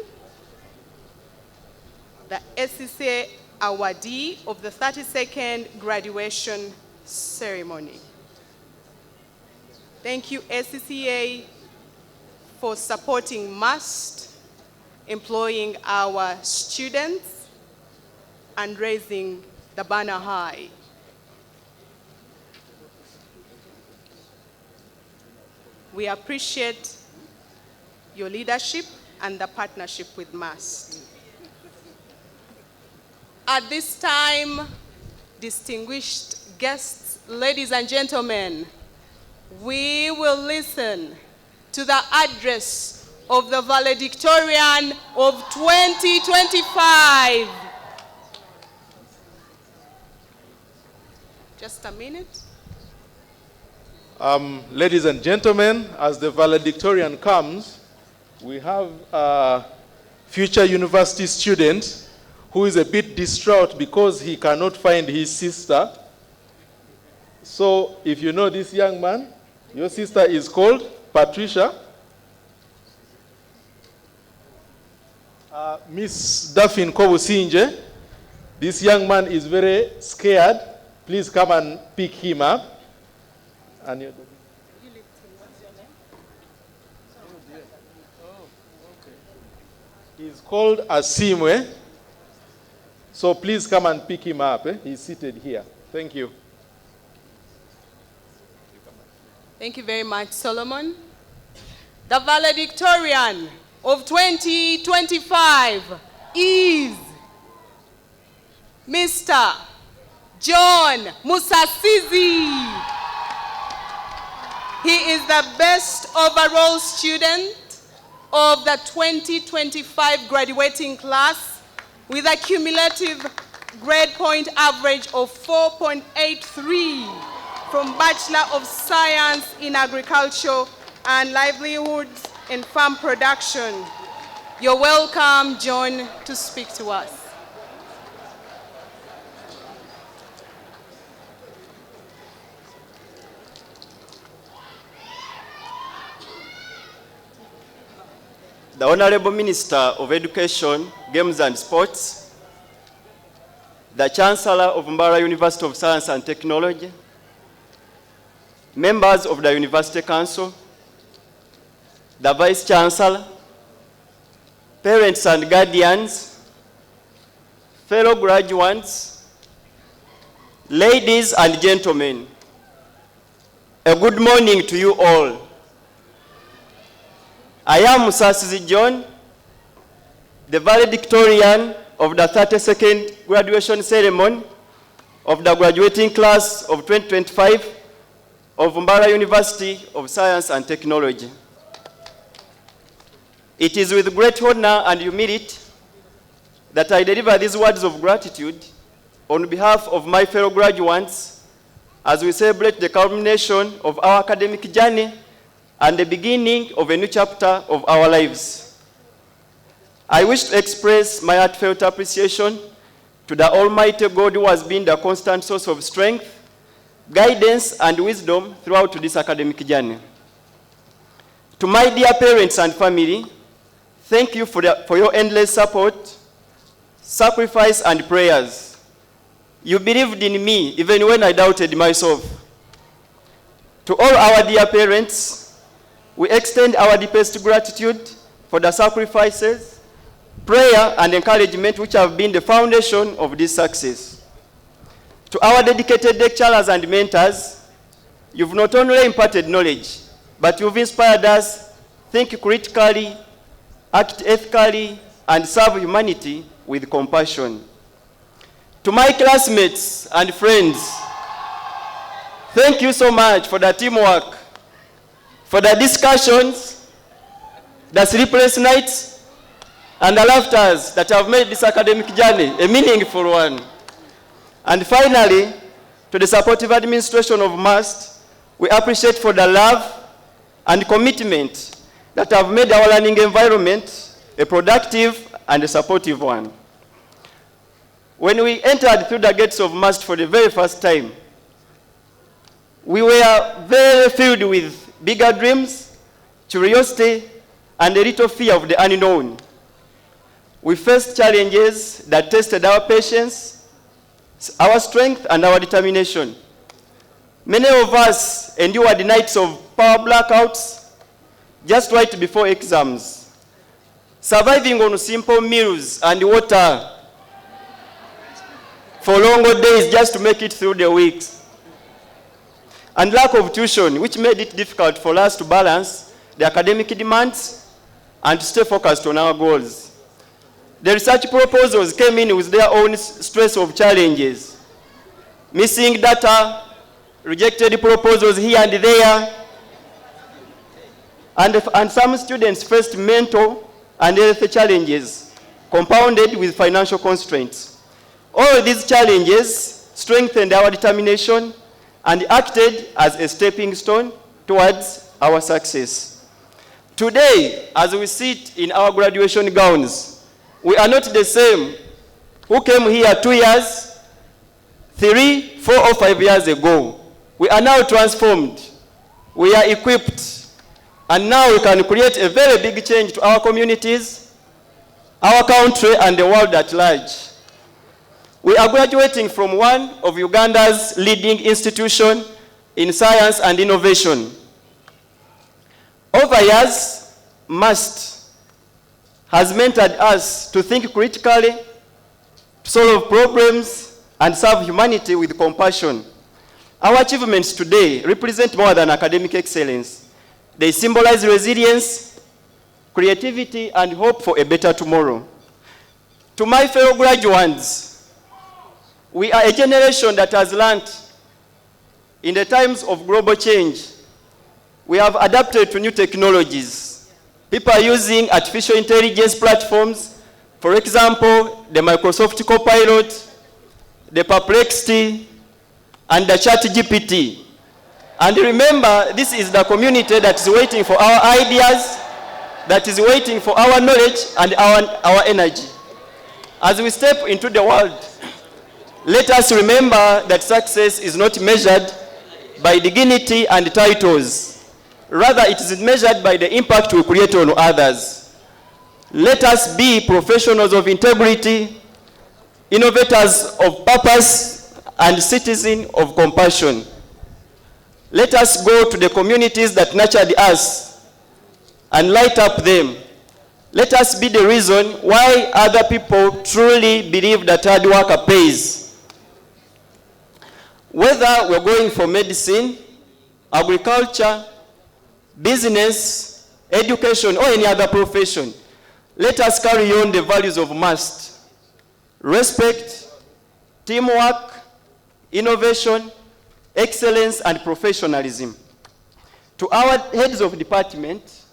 the ACCA awardee of the 32nd graduation ceremony. Thank you, ACCA, for supporting MAST, employing our students, and raising the banner high. We appreciate your leadership and the partnership with MAST. At this time, distinguished guests, ladies and gentlemen, we will listen to the address of the valedictorian of 2025. Just a minute. Ladies and gentlemen, as the valedictorian comes, we have a future university student who is a bit distraught because he cannot find his sister. So if you know this young man, your sister is called Patricia. Miss Daphne Kobusinje, this young man is very scared. Please come and pick him up. And you he's called Asimwe. So please come and pick him up. He's seated here. Thank you. Thank you very much, Solomon. The valedictorian of 2025 is Mr. John Musasizi. He is the best overall student of the 2025 graduating class with a cumulative grade point average of 4.83 from Bachelor of Science in Agriculture and Livelihoods and Farm Production. You're welcome, John, to speak to us. The Honorable Minister of Education, Games and Sports, the Chancellor of Mbarara University of Science and Technology, members of the University Council, the Vice Chancellor, parents and guardians, fellow graduates, ladies and gentlemen, a good morning to you all. I am Musasizi John, the valedictorian of the 32nd graduation ceremony of the graduating class of 2025 of Mbarara University of Science and Technology. It is with great honor and humility that I deliver these words of gratitude on behalf of my fellow graduates as we celebrate the culmination of our academic journey and the beginning of a new chapter of our lives. I wish to express my heartfelt appreciation to the Almighty God who has been the constant source of strength, guidance, and wisdom throughout this academic journey. To my dear parents and family, thank you for your endless support, sacrifice, and prayers. You believed in me even when I doubted myself. To all our dear parents, we extend our deepest gratitude for the sacrifices, prayer, and encouragement which have been the foundation of this success. To our dedicated lecturers and mentors, you've not only imparted knowledge, but you've inspired us to think critically, act ethically, and serve humanity with compassion. To my classmates and friends, thank you so much for the teamwork, for the discussions, the sleepless nights, and the laughters that have made this academic journey a meaningful one. And finally, to the supportive administration of MUST, we appreciate for the love and commitment that have made our learning environment a productive and a supportive one. When we entered through the gates of MUST for the very first time, we were very filled with bigger dreams, curiosity, and a little fear of the unknown. We faced challenges that tested our patience, our strength, and our determination. Many of us endured nights of power blackouts just right before exams, surviving on simple meals and water for longer days just to make it through the weeks. And lack of tuition, which made it difficult for us to balance the academic demands and to stay focused on our goals. The research proposals came in with their own stress of challenges. Missing data, rejected proposals here and there, and some students faced mental and health challenges, compounded with financial constraints. All these challenges strengthened our determination and acted as a stepping stone towards our success. Today, as we sit in our graduation gowns, we are not the same who came here 2 years, 3, 4, or 5 years ago. We are now transformed. We are equipped. And now we can create a very big change to our communities, our country, and the world at large. We are graduating from one of Uganda's leading institutions in science and innovation. Over years, MUST has mentored us to think critically, to solve problems, and serve humanity with compassion. Our achievements today represent more than academic excellence. They symbolize resilience, creativity, and hope for a better tomorrow. To my fellow graduates, we are a generation that has learned in the times of global change. We have adapted to new technologies. People are using artificial intelligence platforms, for example, the Microsoft Copilot, the Perplexity, and the ChatGPT. And remember, this is the community that is waiting for our ideas, that is waiting for our knowledge and our energy. As we step into the world, let us remember that success is not measured by dignity and titles. Rather, it is measured by the impact we create on others. Let us be professionals of integrity, innovators of purpose, and citizens of compassion. Let us go to the communities that nurtured us and light up them. Let us be the reason why other people truly believe that hard work pays. Whether we're going for medicine, agriculture, business, education, or any other profession, let us carry on the values of must, respect, teamwork, innovation, excellence, and professionalism. To our heads of department,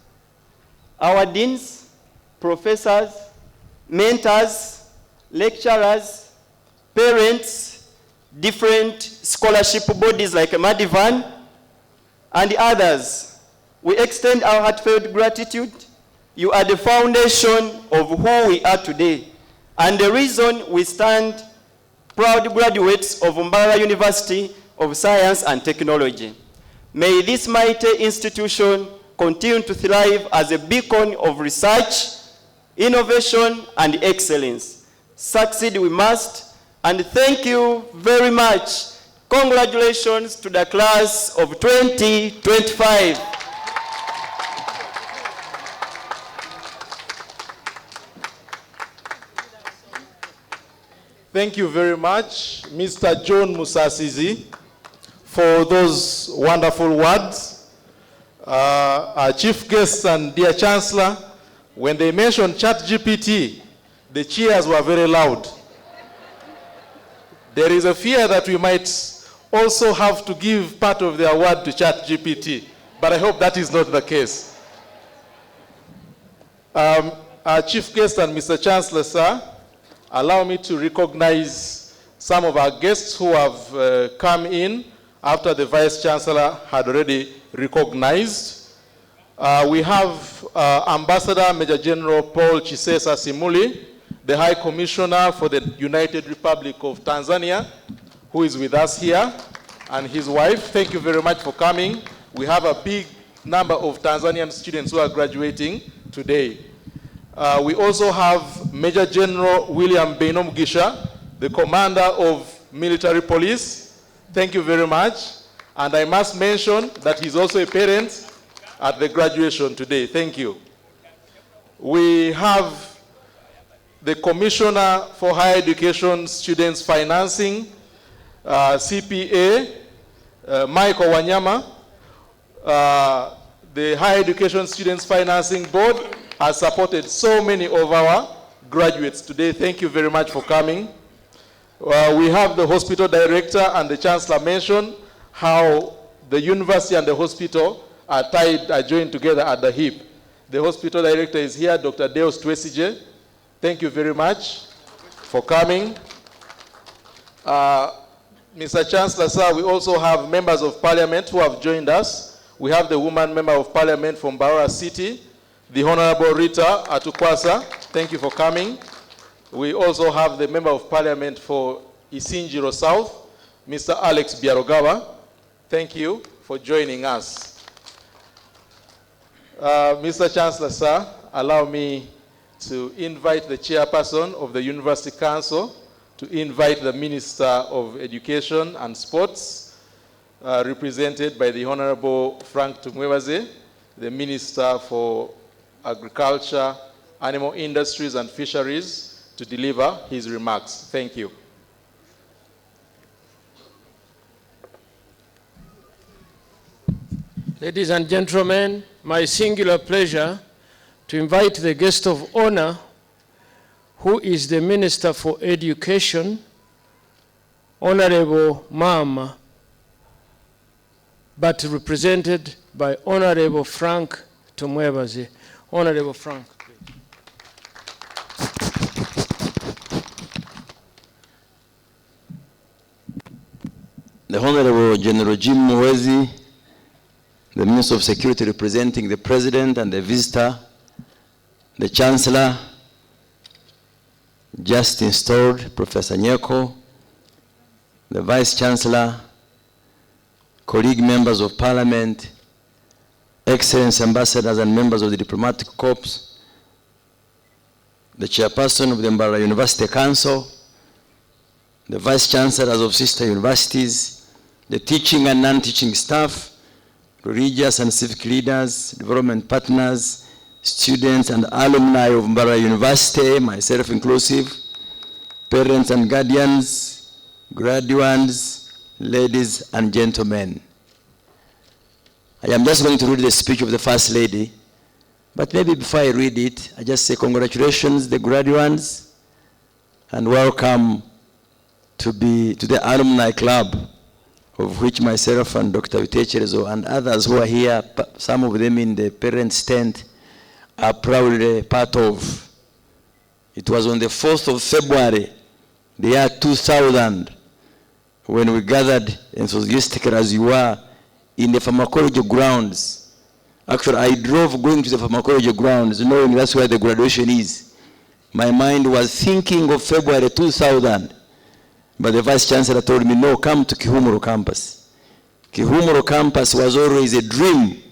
our deans, professors, mentors, lecturers, parents, different scholarship bodies like Madivan, and others, we extend our heartfelt gratitude. You are the foundation of who we are today, and the reason we stand proud graduates of Mbarara University of Science and Technology. May this mighty institution continue to thrive as a beacon of research, innovation, and excellence. Succeed we must, and thank you very much. Congratulations to the class of 2025. Thank you very much, Mr. John Musasizi, for those wonderful words. Our chief guests and dear Chancellor, when they mentioned ChatGPT, the cheers were very loud. There is a fear that we might also have to give part of the award to ChatGPT, but I hope that is not the case. Our chief guest and Mr. Chancellor, sir, allow me to recognize some of our guests who have come in after the Vice Chancellor had already recognized. We have Ambassador Major General Paul Chisesa Simuli, the High Commissioner for the United Republic of Tanzania, who is with us here, and his wife. Thank you very much for coming. We have a big number of Tanzanian students who are graduating today. We also have Major General William Beno Mugisha, the Commander of Military Police. Thank you very much. And I must mention that he's also a parent at the graduation today. Thank you. We have the Commissioner for Higher Education Students Financing, CPA, Michael Wanyama. The Higher Education Students Financing Board has supported so many of our graduates today. Thank you very much for coming. We have the hospital director, and the Chancellor mentioned how the university and the hospital are joined together at the hip. The hospital director is here, Dr. Deus Twesije. Thank you very much for coming. Mr. Chancellor, sir, we also have members of parliament who have joined us. We have the woman member of parliament from Mbarara City, the Honorable Rita Atukwasa. Thank you for coming. We also have the member of parliament for Isinjiro South, Mr. Alex Biarogawa. Thank you for joining us. Mr. Chancellor, sir, allow me to invite the chairperson of the University Council to invite the Minister of Education and Sports, represented by the Honorable Frank Tumwebaze, the Minister for Agriculture, Animal Industries and Fisheries, to deliver his remarks. Thank you. Ladies and gentlemen, my singular pleasure to invite the guest of honor, who is the Minister for Education, Honorable Mama, but represented by Honorable Frank Tumwebaze. Honorable Frank. The Honorable General Jim Muhwezi, the Minister of Security representing the President and the Visitor, the Chancellor, just installed Professor Nyeko, the Vice Chancellor, colleague members of Parliament, Excellency ambassadors and members of the diplomatic corps, the chairperson of the Mbarara University Council, the vice chancellors of sister universities, the teaching and non-teaching staff, religious and civic leaders, development partners, students and alumni of Mbarara University, myself inclusive, parents and guardians, graduates, ladies and gentlemen. I am just going to read the speech of the First Lady, But maybe before I read it, I just say congratulations, the graduates, and welcome to the alumni club, of which myself and Dr. Utecherezo and others who are here, some of them in the parents' tent, are proudly part of. It was on the 4th of February, the year 2000, when we gathered enthusiastically as you were in the pharmacology grounds. Actually, I drove going to the pharmacology grounds, knowing that's where the graduation is. My mind was thinking of February 2000, but the Vice Chancellor told me, no, come to Kihumuro campus. Kihumuro campus was always a dream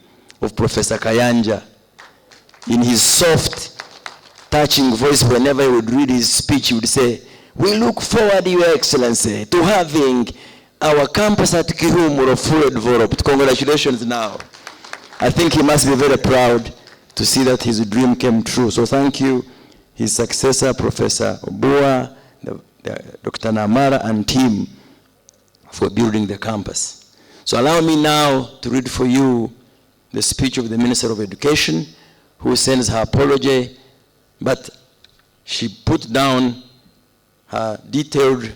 of Professor Kayanja. In his soft, touching voice, whenever he would read his speech, he would say, we look forward, Your Excellency, to having our campus at Kihumuro fully developed. Congratulations now. I think he must be very proud to see that his dream came true. So thank you, his successor, Professor Obua, Dr. Namara, and team for building the campus. So allow me now to read for you the speech of the Minister of Education, who sends her apology, but she put down her detailed,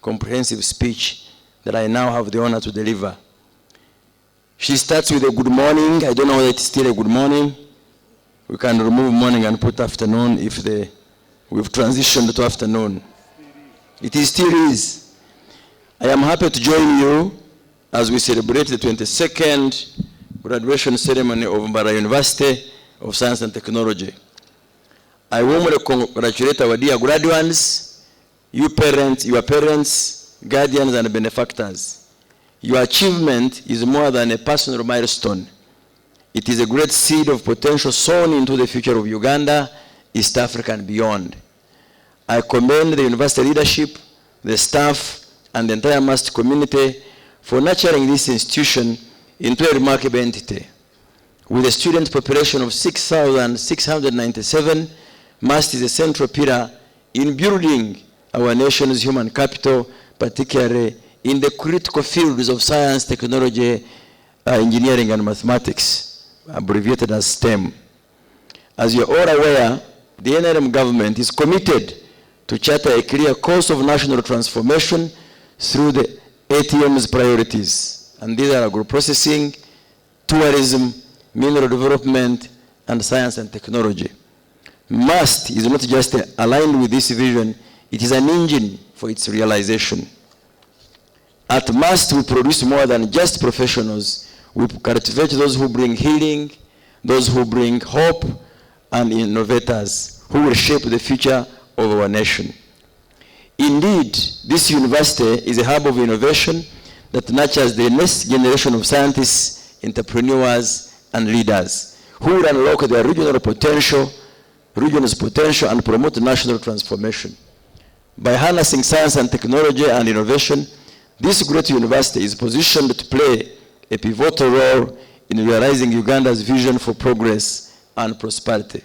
comprehensive speech that I now have the honor to deliver. She starts with a good morning. I don't know whether it's still a good morning. We can remove morning and put afternoon if we've transitioned to afternoon. It still is. I am happy to join you as we celebrate the 22nd graduation ceremony of Mbarara University of Science and Technology. I warmly congratulate our dear graduates, you parents, your parents, guardians, and benefactors. Your achievement is more than a personal milestone. It is a great seed of potential sown into the future of Uganda, East Africa, and beyond. I commend the university leadership, the staff, and the entire MAST community for nurturing this institution into a remarkable entity. With a student population of 6,697, MAST is a central pillar in building our nation's human capital, particularly in the critical fields of science, technology, engineering, and mathematics, abbreviated as STEM. As you're all aware, the NRM government is committed to charter a clear course of national transformation through the ATM's priorities. And these are agro-processing, tourism, mineral development, and science and technology. MAST is not just aligned with this vision, it is an engine for its realization. At MAST, we produce more than just professionals. We cultivate those who bring healing, those who bring hope, and innovators who will shape the future of our nation. Indeed, this university is a hub of innovation that nurtures the next generation of scientists, entrepreneurs, and leaders who will unlock their region's potential and promote national transformation. By harnessing science and technology and innovation, this great university is positioned to play a pivotal role in realizing Uganda's vision for progress and prosperity.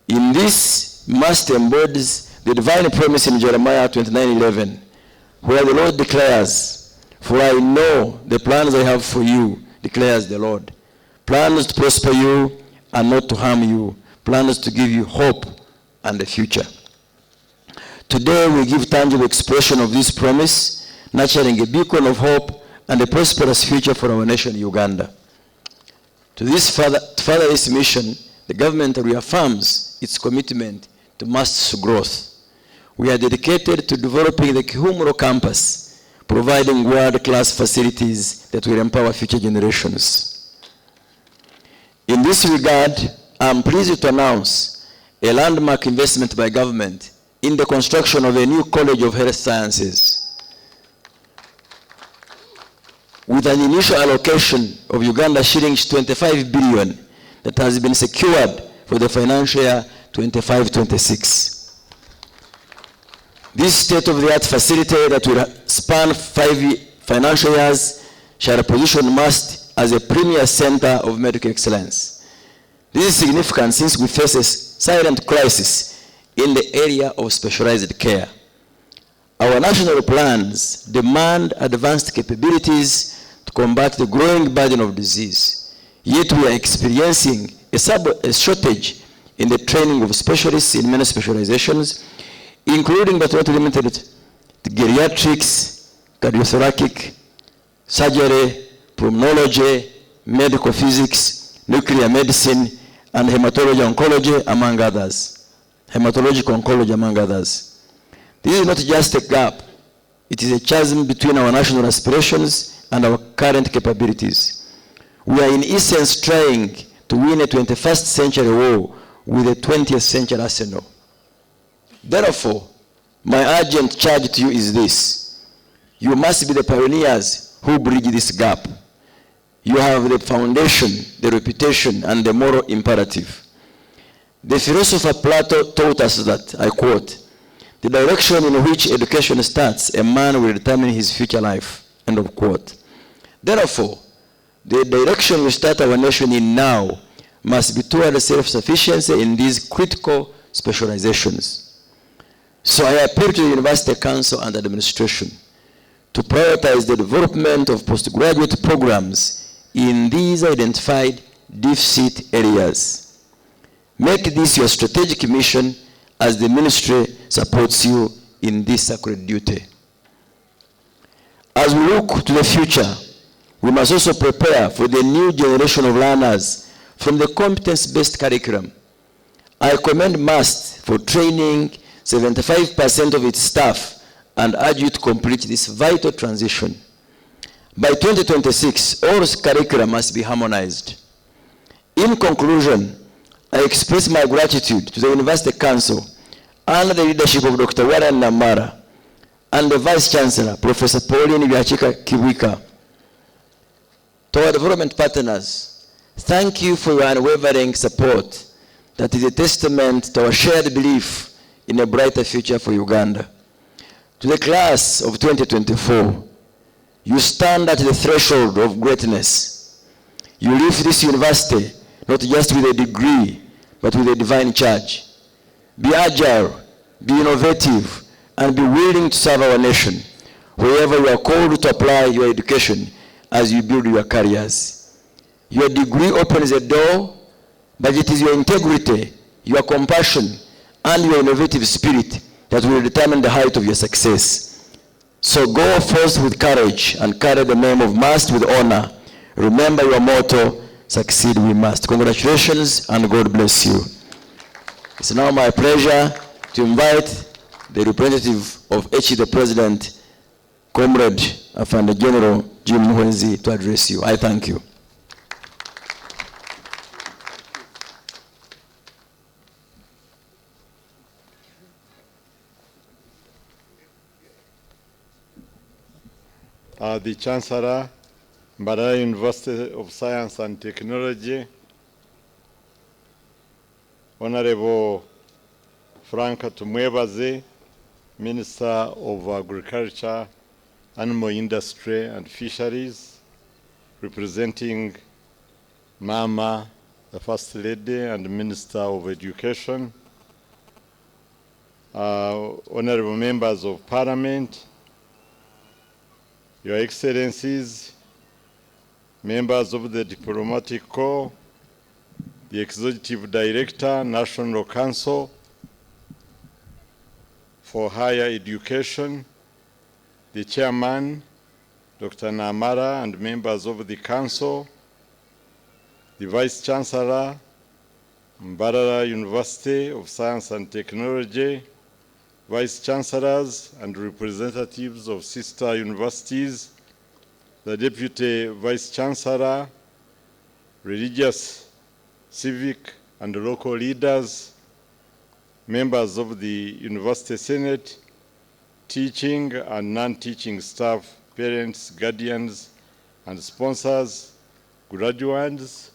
In this, MAST embodies the divine promise in Jeremiah 29:11, where the Lord declares, "For I know the plans I have for you, declares the Lord. Plans to prosper you and not to harm you, plans to give you hope and a future." Today we give tangible expression of this promise, nurturing a beacon of hope and a prosperous future for our nation, Uganda. To further this mission, the government reaffirms its commitment to MAST's growth. We are dedicated to developing the Kihumuro campus, providing world-class facilities that will empower future generations. In this regard, I am pleased to announce a landmark investment by government in the construction of a new College of Health Sciences, with an initial allocation of Uganda shillings 25 billion that has been secured for the financial year 25-26. This state-of-the-art facility that will span 5 financial years shall position MAST as a premier center of medical excellence. This is significant since we face a silent crisis in the area of specialized care. Our national plans demand advanced capabilities to combat the growing burden of disease. Yet we are experiencing a shortage in the training of specialists in many specializations, including but not limited to geriatrics, cardiothoracic, surgery, pulmonology, medical physics, nuclear medicine, and hematology oncology, among others. Hematological oncology, among others. This is not just a gap. It is a chasm between our national aspirations and our current capabilities. We are in essence trying to win a 21st century war with a 20th century arsenal. Therefore, my urgent charge to you is this. You must be the pioneers who bridge this gap. You have the foundation, the reputation, and the moral imperative. The philosopher Plato taught us that, I quote, "The direction in which education starts, a man will determine his future life," end of quote. Therefore, the direction we start our nation in now must be toward self-sufficiency in these critical specializations. So I appeal to the University Council and administration to prioritize the development of postgraduate programs in these identified deficit areas. Make this your strategic mission as the ministry supports you in this sacred duty. As we look to the future, we must also prepare for the new generation of learners from the competence-based curriculum. I commend MAST for training 75% of its staff and urge you to complete this vital transition. By 2026, all curricula must be harmonized. In conclusion, I express my gratitude to the University Council under the leadership of Dr. Warren Namara and the Vice Chancellor, Professor Pauline Kiwika. To our development partners, thank you for your unwavering support that is a testament to our shared belief in a brighter future for Uganda. To the class of 2024, you stand at the threshold of greatness. You leave this university not just with a degree, but with a divine charge. Be agile, be innovative, and be willing to serve our nation wherever you are called to apply your education as you build your careers. Your degree opens a door, but it is your integrity, your compassion, and your innovative spirit that will determine the height of your success. So go forth with courage and carry the name of MAST with honor. Remember your motto, succeed we must. Congratulations and God bless you. It's now my pleasure to invite the representative of HE, the President, Comrade Afande General Jim Muhwezi, to address you. I thank you. The Chancellor, Mbarara University of Science and Technology, Honorable Franka Tumwebaze, Minister of Agriculture, Animal Industry and Fisheries, representing Mama, the First Lady and Minister of Education, honorable members of Parliament, Your Excellencies, members of the Diplomatic Corps, the Executive Director, National Council for Higher Education, the Chairman, Dr. Namara, and members of the Council, the Vice Chancellor, Mbarara University of Science and Technology, Vice Chancellors and representatives of sister universities, the Deputy Vice Chancellor, religious, civic, and local leaders, members of the University Senate, teaching and non-teaching staff, parents, guardians, and sponsors, graduates,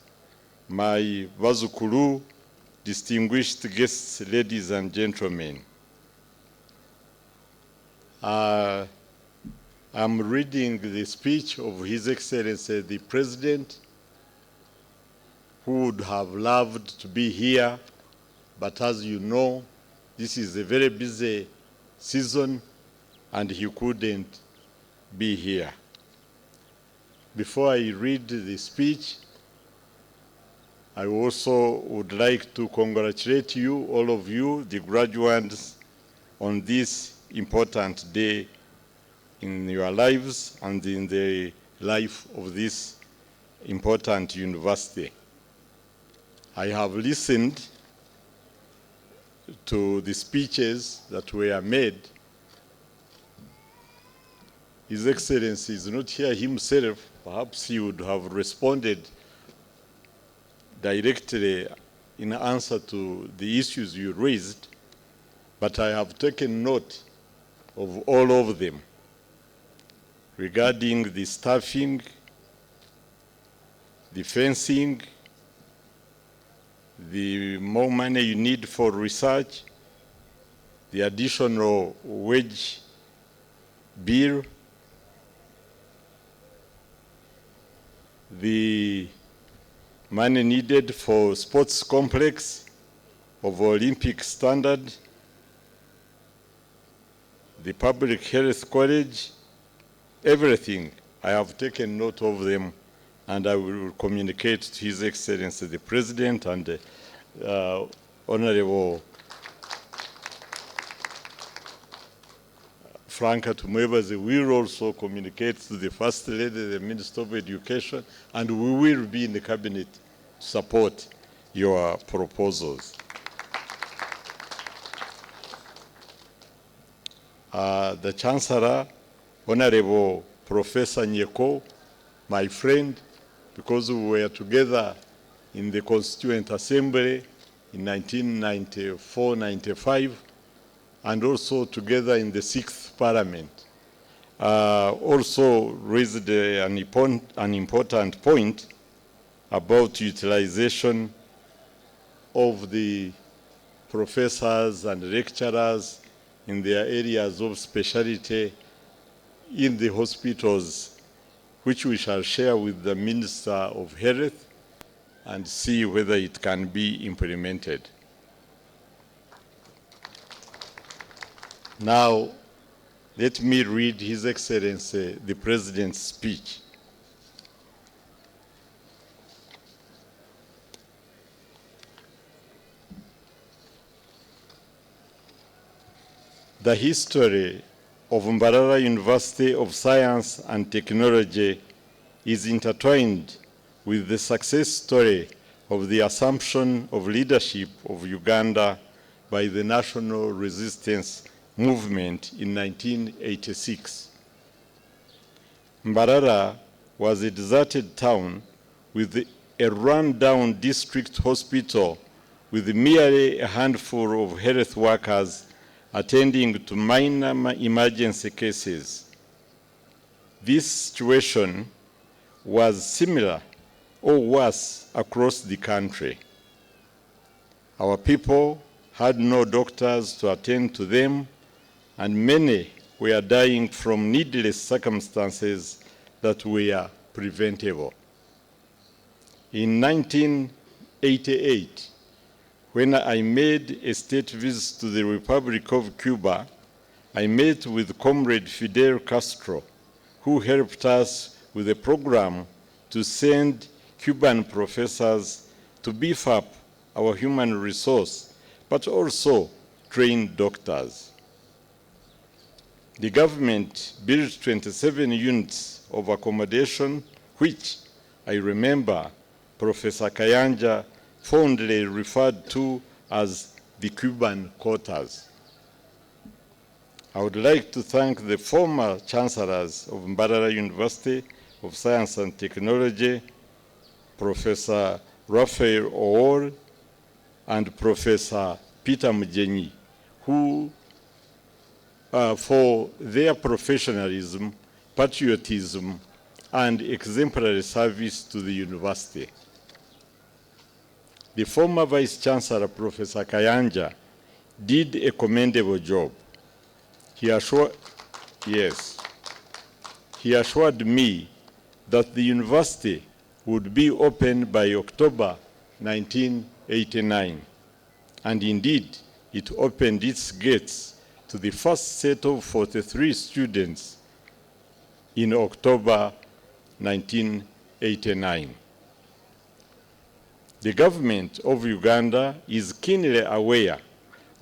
my Vazukulu, distinguished guests, ladies and gentlemen. I'm reading the speech of His Excellency the President, who would have loved to be here, but as you know, this is a very busy season and he couldn't be here. Before I read the speech, I also would like to congratulate you, all of you, the graduates, on this important day in your lives and in the life of this important university. I have listened to the speeches that were made. His Excellency is not here himself. Perhaps he would have responded directly in answer to the issues you raised, but I have taken note of all of them regarding the staffing, the fencing, the more money you need for research, the additional wage bill, the money needed for sports complex of Olympic standard, the public health college, everything. I have taken note of them, and I will communicate to His Excellency the President and Honorable Franca Tumwebaze will also communicate to the First Lady, the Minister of Education, and we will be in the Cabinet to support your proposals. The Chancellor, Honorable Professor Nyeko, my friend, because we were together in the Constituent Assembly in 1994-95, and also together in the 6th Parliament, also raised an important point about utilization of the professors and lecturers in their areas of specialty in the hospitals, which we shall share with the Minister of Health and see whether it can be implemented. Now, let me read His Excellency, the President's speech. The history of Mbarara University of Science and Technology is intertwined with the success story of the assumption of leadership of Uganda by the National Resistance Movement in 1986. Mbarara was a deserted town with a run-down district hospital with merely a handful of health workers attending to minor emergency cases. This situation was similar or worse across the country. Our people had no doctors to attend to them, and many were dying from needless circumstances that were preventable. In 1988, when I made a state visit to the Republic of Cuba, I met with Comrade Fidel Castro, who helped us with a program to send Cuban professors to beef up our human resource, but also train doctors. The government built 27 units of accommodation, which I remember Professor Kayanja fondly referred to as the Cuban quarters. I would like to thank the former chancellors of Mbarara University of Science and Technology, Professor Raphael Oor and Professor Peter Mujenyi, who for their professionalism, patriotism, and exemplary service to the university. The former Vice Chancellor, Professor Kayanja, did a commendable job. He assured me that the university would be open by October 1989. And indeed, it opened its gates to the first set of 43 students in October 1989. The government of Uganda is keenly aware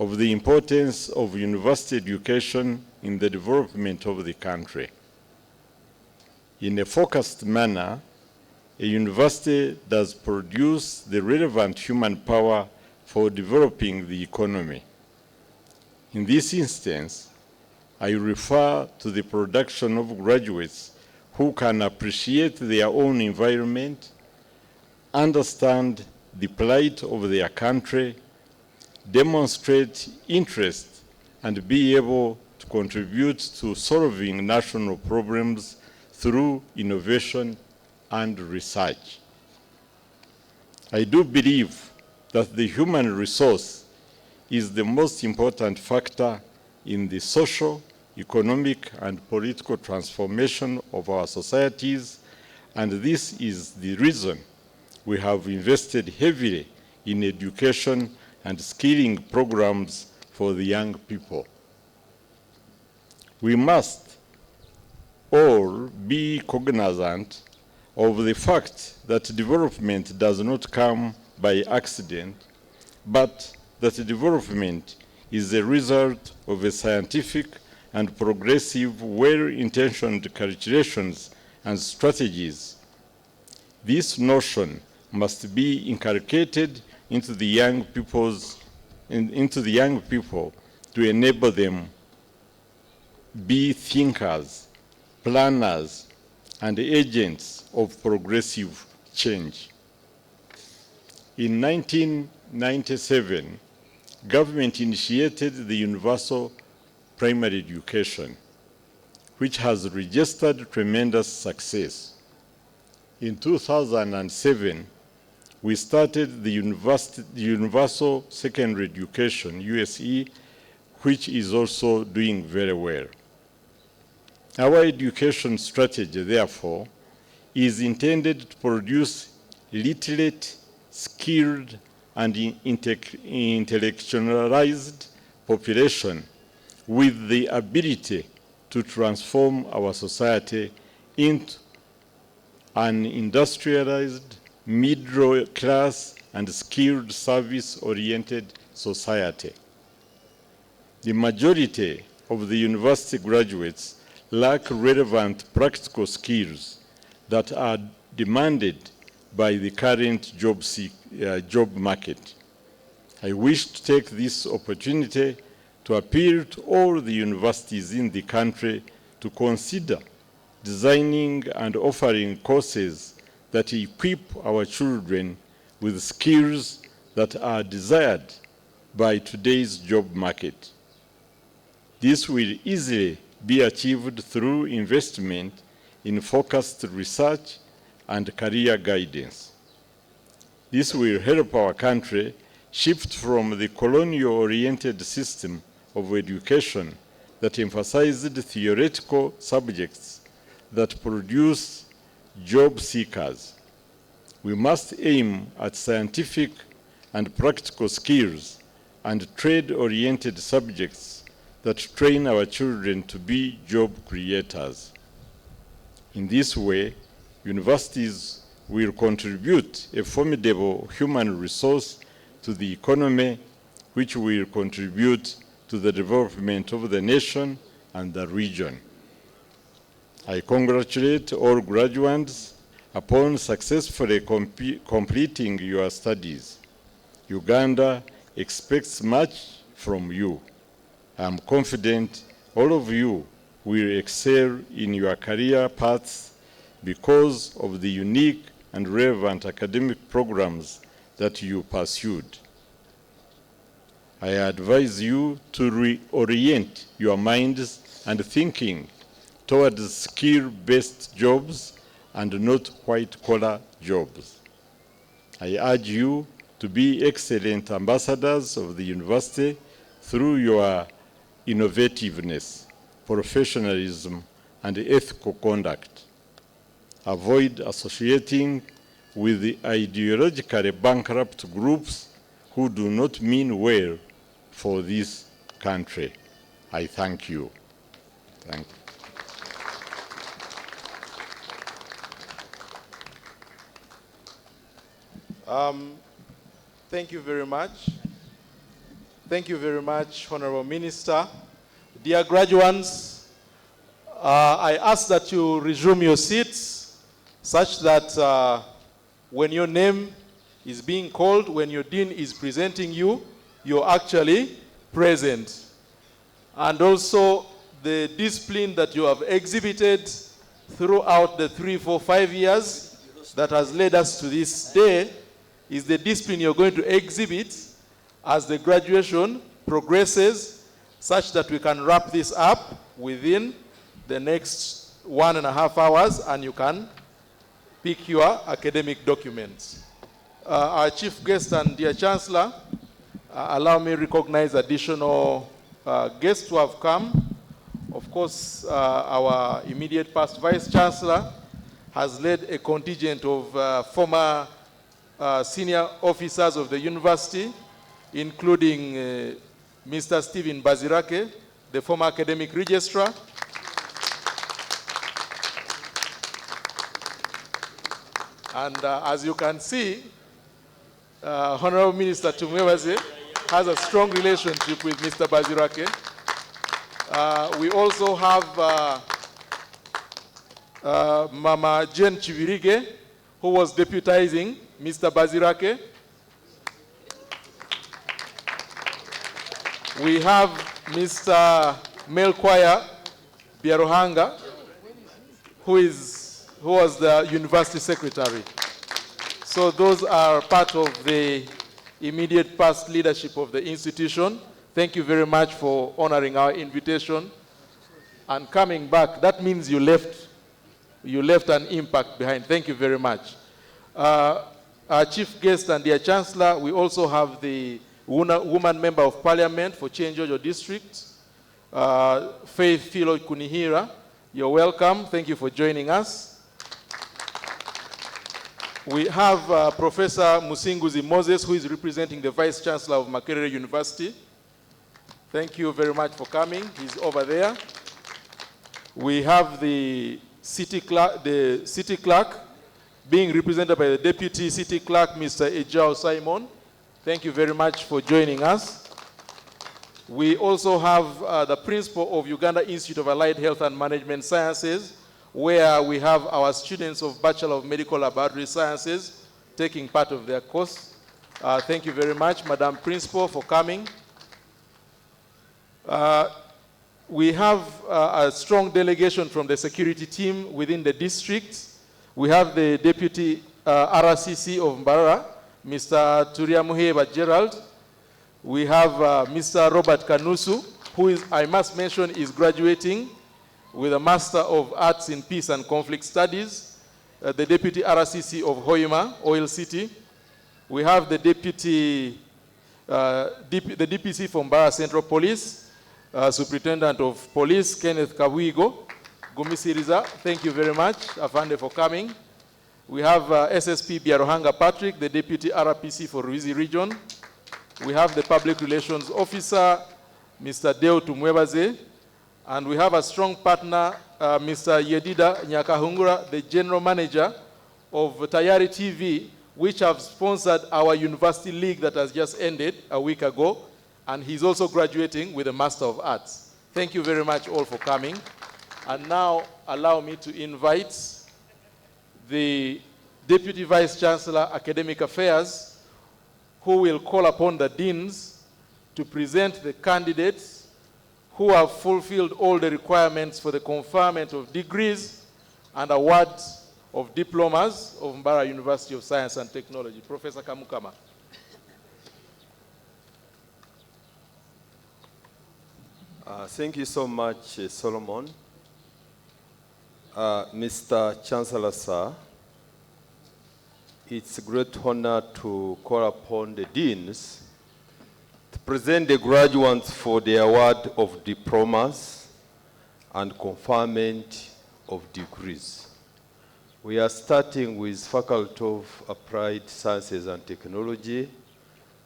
of the importance of university education in the development of the country. In a focused manner, a university does produce the relevant human power for developing the economy. In this instance, I refer to the production of graduates who can appreciate their own environment, understand the plight of their country, demonstrate interest, and be able to contribute to solving national problems through innovation and research. I do believe that the human resource is the most important factor in the social, economic, and political transformation of our societies, and this is the reason we have invested heavily in education and skilling programs for the young people. We must all be cognizant of the fact that development does not come by accident, but that development is the result of a scientific and progressive, well-intentioned calculations and strategies. This notion must be inculcated into the young people to enable them be thinkers, planners, and agents of progressive change. In 1997, government initiated the universal primary education, which has registered tremendous success. In 2007, we started the Universal Secondary Education, USE, which is also doing very well. Our education strategy, therefore, is intended to produce literate, skilled, and intellectualized population with the ability to transform our society into an industrialized, middle class, and skilled service-oriented society. The majority of the university graduates lack relevant practical skills that are demanded by the current job market. I wish to take this opportunity to appeal to all the universities in the country to consider designing and offering courses that equip our children with skills that are desired by today's job market. This will easily be achieved through investment in focused research and career guidance. This will help our country shift from the colonial-oriented system of education that emphasized theoretical subjects that produce job seekers. We must aim at scientific and practical skills and trade-oriented subjects that train our children to be job creators. In this way, universities will contribute a formidable human resource to the economy, which will contribute to the development of the nation and the region. I congratulate all graduates upon successfully completing your studies. Uganda expects much from you. I am confident all of you will excel in your career paths because of the unique and relevant academic programs that you pursued. I advise you to reorient your minds and thinking towards skill-based jobs and not white-collar jobs. I urge you to be excellent ambassadors of the university through your innovativeness, professionalism, and ethical conduct. Avoid associating with the ideologically bankrupt groups who do not mean well for this country. I thank you. Thank you. Thank you very much. Thank you very much, Honorable Minister. Dear graduates, I ask that you resume your seats such that when your name is being called, when your dean is presenting you, you're actually present. And also the discipline that you have exhibited throughout the 3, 4, 5 years that has led us to this day is the discipline you're going to exhibit as the graduation progresses, such that we can wrap this up within the next 1.5 hours and you can pick your academic documents. Our chief guest and dear Chancellor, allow me to recognize additional guests who have come. Of course, our immediate past Vice Chancellor has led a contingent of former senior officers of the university, including Mr. Stephen Bazirake, the former academic registrar, and as you can see, Honorable Minister Tumwebaze has a strong relationship with Mr. Bazirake. We also have Mama Jane Chivirige, who was deputizing Mr. Bazirake. We have Mr. Melkwaya Biarohanga, who was the university secretary. So those are part of the immediate past leadership of the institution. Thank you very much for honoring our invitation and coming back. That means you left an impact behind. Thank you very much. Our chief guest and dear Chancellor, we also have the woman member of parliament for Chenjojo district, Faith Philo Kunihira. You're welcome. Thank you for joining us. We have Professor Musinguzi Moses, who is representing the Vice Chancellor of Makerere University. Thank you very much for coming. He's over there. We have the city clerk being represented by the Deputy City Clerk, Mr. Ejao Simon. Thank you very much for joining us. We also have the principal of Uganda Institute of Allied Health and Management Sciences, where we have our students of Bachelor of Medical Laboratory Sciences taking part of their course. Thank you very much, Madam Principal, for coming. We have a strong delegation from the security team within the district. We have the Deputy RCC of Mbarara, Mr. Turiamuheba Gerald. We have Mr. Robert Kanusu, who is, I must mention, is graduating with a Master of Arts in Peace and Conflict Studies, the Deputy RCC of Hoima, Oil City. We have the Deputy, the DPC from Mbarara Central Police, Superintendent of Police, Kenneth Kabuigo, Gumisiriza. Thank you very much, Afande, for coming. We have SSP Biarohanga Patrick, the Deputy RPC for Ruizi Region. We have the Public Relations Officer, Mr. Deo Tumwebaze. And we have a strong partner, Mr. Yedida Nyakahungura, the General Manager of Tayari TV, which have sponsored our University League that has just ended a week ago. And he's also graduating with a Master of Arts. Thank you very much all for coming. And now allow me to invite the Deputy Vice Chancellor, Academic Affairs, who will call upon the deans to present the candidates who have fulfilled all the requirements for the conferment of degrees and awards of diplomas of Mbarara University of Science and Technology. Professor Kamukama. Thank you so much, Solomon. Mr. Chancellor, sir, it's a great honor to call upon the deans to present the graduates for the award of diplomas and conferment of degrees. We are starting with Faculty of Applied Sciences and Technology,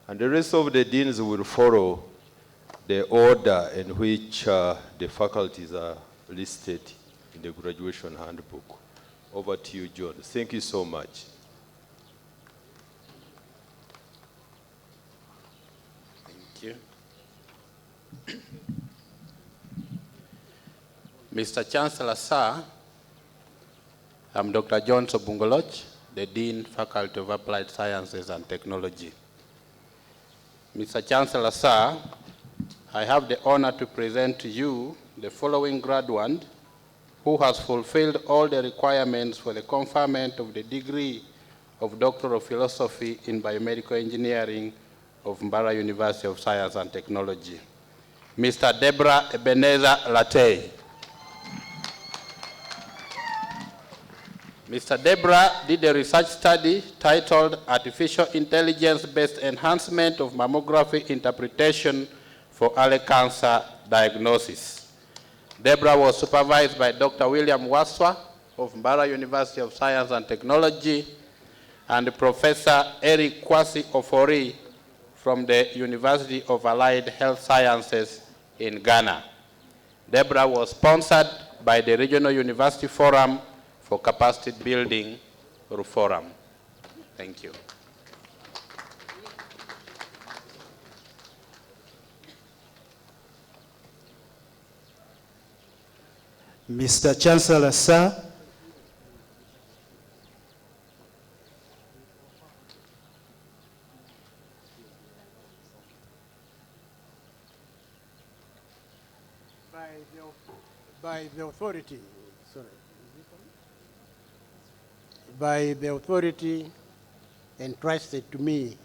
and the rest of the deans will follow the order in which the faculties are listed in the graduation handbook. Over to you, John. Thank you so much. Thank you. Mr. Chancellor, sir, I'm Dr. John Sobungoloch, the Dean, Faculty of Applied Sciences and Technology. Mr. Chancellor, sir, I have the honor to present to you the following graduate who has fulfilled all the requirements for the conferment of the degree of Doctor of Philosophy in Biomedical Engineering of Mbarara University of Science and Technology. Mr. Deborah Ebenezer Latey. Mr. Deborah did a research study titled Artificial Intelligence-Based Enhancement of Mammography Interpretation for Early Cancer Diagnosis. Deborah was supervised by Dr. William Waswa of Mbarara University of Science and Technology and Professor Eric Kwasi Ofori from the University of Allied Health Sciences in Ghana. Deborah was sponsored by the Regional University Forum for Capacity Building Forum. Thank you. Mr. Chancellor, sir, by the authority, by the authority entrusted to me,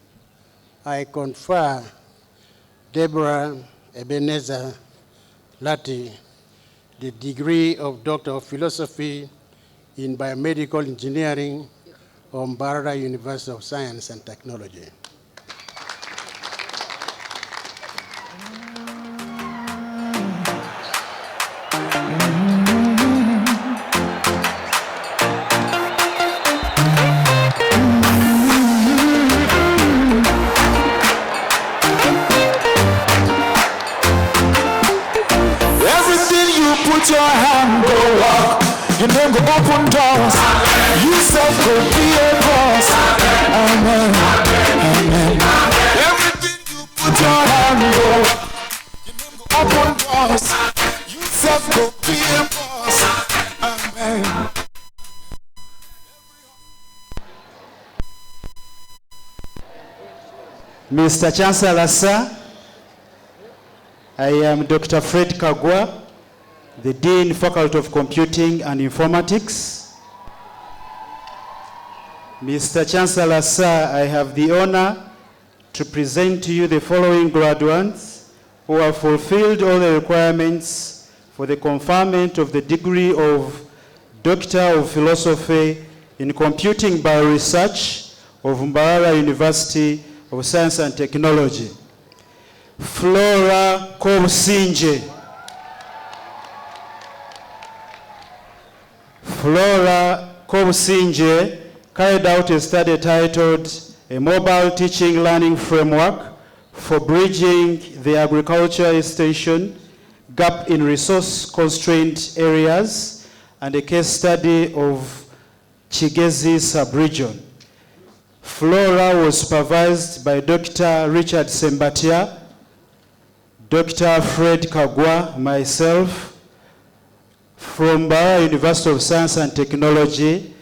I confer Deborah Ebenezer Latey the degree of Doctor of Philosophy in Biomedical Engineering from Mbarara University of Science and Technology. Put your hand, go walk. Your name go open doors. You self go be a boss. Amen. Amen. Everything you put your hand, go. Your name go open doors. You self go be a boss. Amen. Mr. Chancellor, sir, I am Dr. Fred Kagwa, the Dean, Faculty of Computing and Informatics. Mr. Chancellor, sir, I have the honor to present to you the following graduates who have fulfilled all the requirements for the conferment of the degree of Doctor of Philosophy in Computing by Research of Mbarara University of Science and Technology. Flora Kobusinje. Flora Kobusinje carried out a study titled A Mobile Teaching Learning Framework for Bridging the Agriculture Station Gap in Resource-Constrained Areas and a case study of Chigezi sub-region. Flora was supervised by Dr. Richard Sembatia, Dr. Fred Kagwa, myself, from Mbarara University of Science and Technology,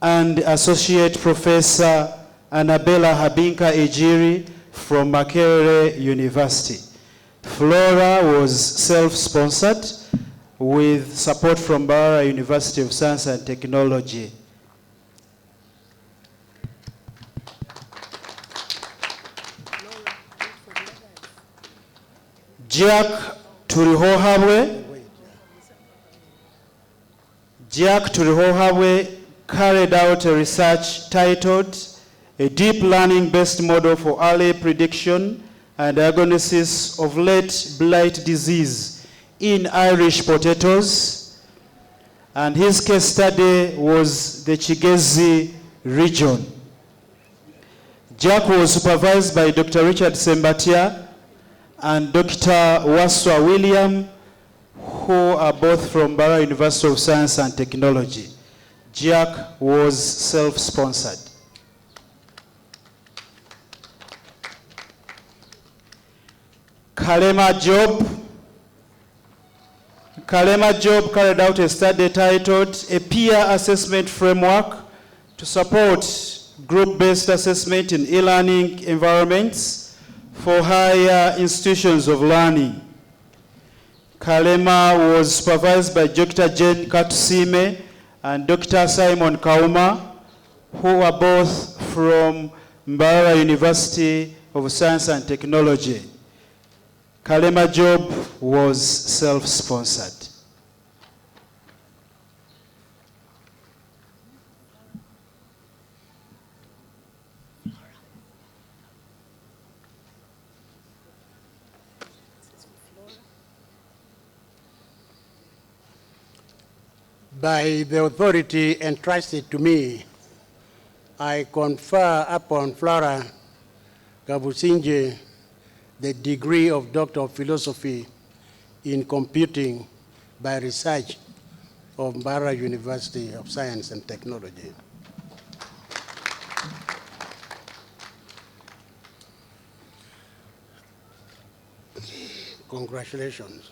and Associate Professor Annabella Habinka Ejiri from Makerere University. Flora was self-sponsored with support from Mbarara University of Science and Technology. Jack Turihohabwe carried out a research titled A Deep Learning-Based Model for Early Prediction and Diagnosis of Late Blight Disease in Irish Potatoes, and his case study was the Chigezi region. Jack was supervised by Dr. Richard Sembatia and Dr. Waswa William, who are both from Mbarara University of Science and Technology. Jack was self-sponsored. Kalema Job carried out a study titled A Peer Assessment Framework to Support Group-Based Assessment in E-Learning Environments for Higher Institutions of Learning. Kalema was supervised by Dr. Jane Katusime and Dr. Simon Kauma, who are both from Mbarara University of Science and Technology. Kalema Job was self-sponsored. By the authority entrusted to me, I confer upon Flora Gabusinje the degree of Doctor of Philosophy in Computing by Research of Mbarara University of Science and Technology. Congratulations.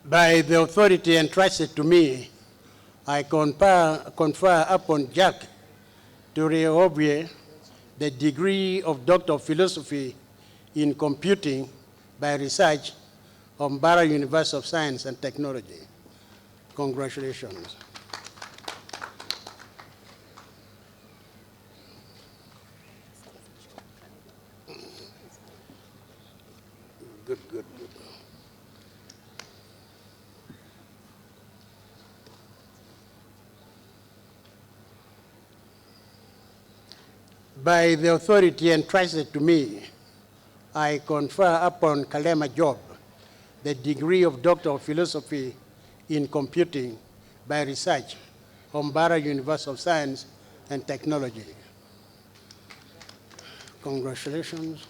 By the authority entrusted to me, I confer upon Jack Tureobie the degree of Doctor of Philosophy in Computing by Research of Mbarara University of Science and Technology. Congratulations. Good, good, good. By the authority entrusted to me, I confer upon Kalema Job the degree of Doctor of Philosophy in Computing by Research from Mbarara University of Science and Technology. Congratulations.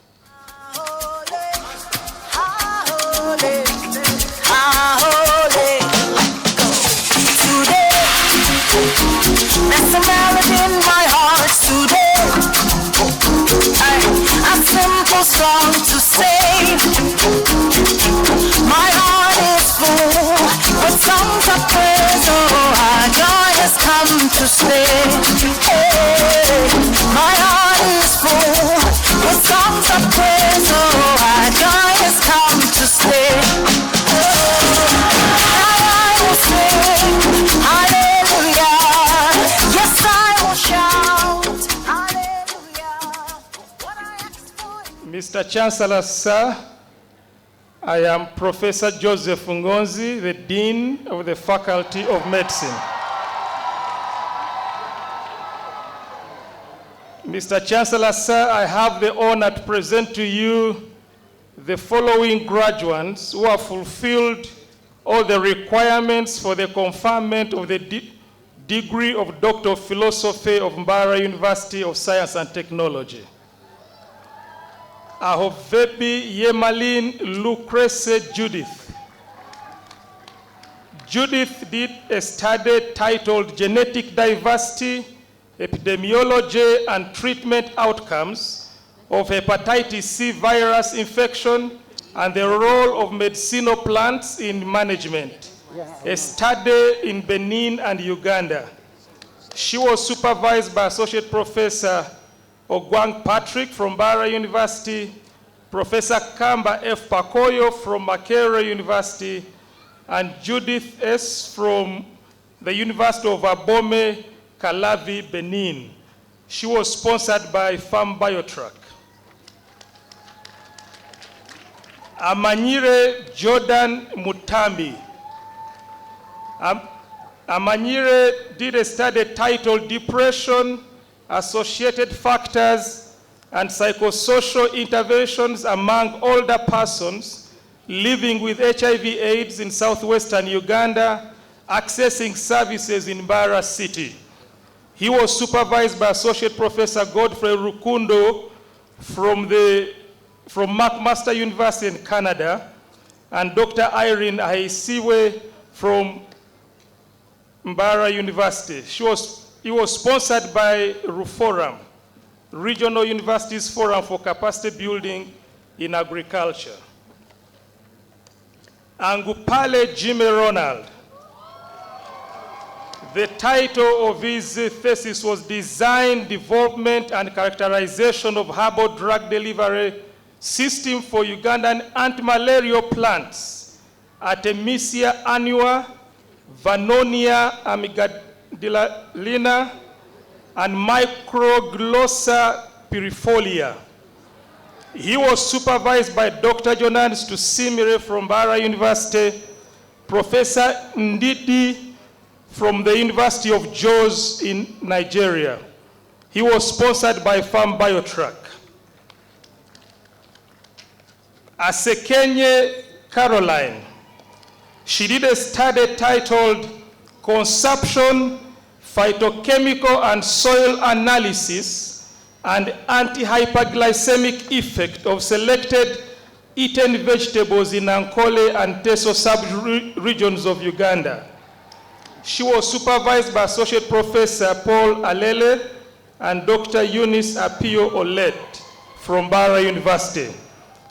Today, that's a melody in my heart today. A simple song to say. My heart is full with songs of praise. Oh, our joy has come to stay. Hey, my heart is full with songs of praise. Oh, our joy has come to stay. Now I will sing hallelujah. Yes, I will shout hallelujah. What I ask for. Mr. Chancellor, sir, I am Professor Joseph Ngonzi, the Dean of the Faculty of Medicine. Mr. Chancellor, sir, I have the honor to present to you the following graduates who have fulfilled all the requirements for the conferment of the degree of Doctor of Philosophy of Mbarara University of Science and Technology. Ahovebi Yemalin Lucrece Judith. Judith did a study titled Genetic Diversity, Epidemiology and Treatment Outcomes of Hepatitis C virus infection and the role of medicinal plants in management, a study in Benin and Uganda. She was supervised by Associate Professor Ogwang Patrick from Mbarara University, Professor Kamba F. Pakoyo from Makerere University, and Judith S. from the University of Abome, Calavi, Benin. She was sponsored by Farm Biotrack. Amanyire Jordan Mutambi. Amanyire did a study titled Depression, Associated Factors, and Psychosocial Interventions Among Older Persons Living with HIV/AIDS in Southwestern Uganda, Accessing Services in Mbarara City. He was supervised by Associate Professor Godfrey Rukundo from the from McMaster University in Canada, and Dr. Irene Aisiwe from Mbarara University. He was sponsored by RUFORUM, Regional Universities Forum for Capacity Building in Agriculture. Angupale Jimmy Ronald. The title of his thesis was Design, Development, and Characterization of Herbal Drug Delivery System for Ugandan Antimalarial Plants, Artemisia annua, Vannonia amygdalina, and Microglossa pirifolia. He was supervised by Dr. Jonas Tusimire from Mbarara University, Professor Ndidi from the University of Jos in Nigeria. He was sponsored by Farm Biotrack. Asekenye Caroline. She did a study titled Consumption, Phytochemical and Soil Analysis and Anti-Hyperglycemic Effect of Selected Eaten Vegetables in Ankole and Teso sub-regions of Uganda. She was supervised by Associate Professor Paul Alele and Dr. Eunice Apio Olet from Mbarara University.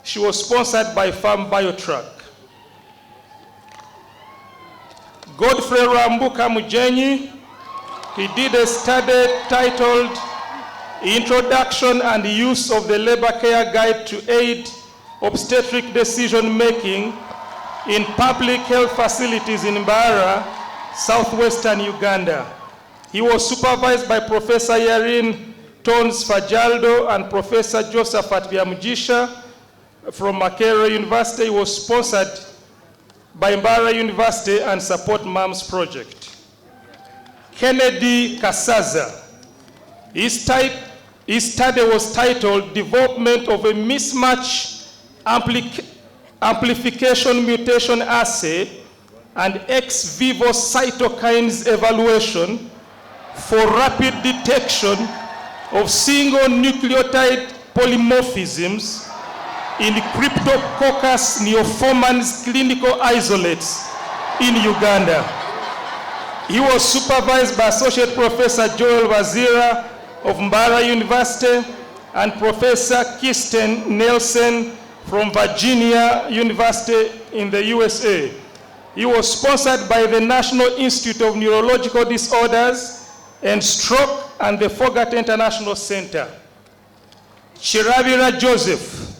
She was sponsored by Farm Biotrack. Godfrey Rambuka Mujenyi, he did a study titled Introduction and Use of the Labor Care Guide to Aid Obstetric Decision Making in Public Health Facilities in Mbarara, southwestern Uganda. He was supervised by Professor Yarin Tons Fajaldo and Professor Josephat Byamujisha from Makerere University. He was sponsored by Mbarara University and Support Moms Project. Kennedy Kasaza. His study was titled Development of a Mismatch Amplification Mutation Assay and ex vivo cytokines evaluation for rapid detection of single nucleotide polymorphisms in Cryptococcus neoformans clinical isolates in Uganda. He was supervised by Associate Professor Joel Wazira of Mbarara University and Professor Kirsten Nelson from Virginia University in the USA. He was sponsored by the National Institute of Neurological Disorders and Stroke and the Fogart International Center. Chirabira Joseph.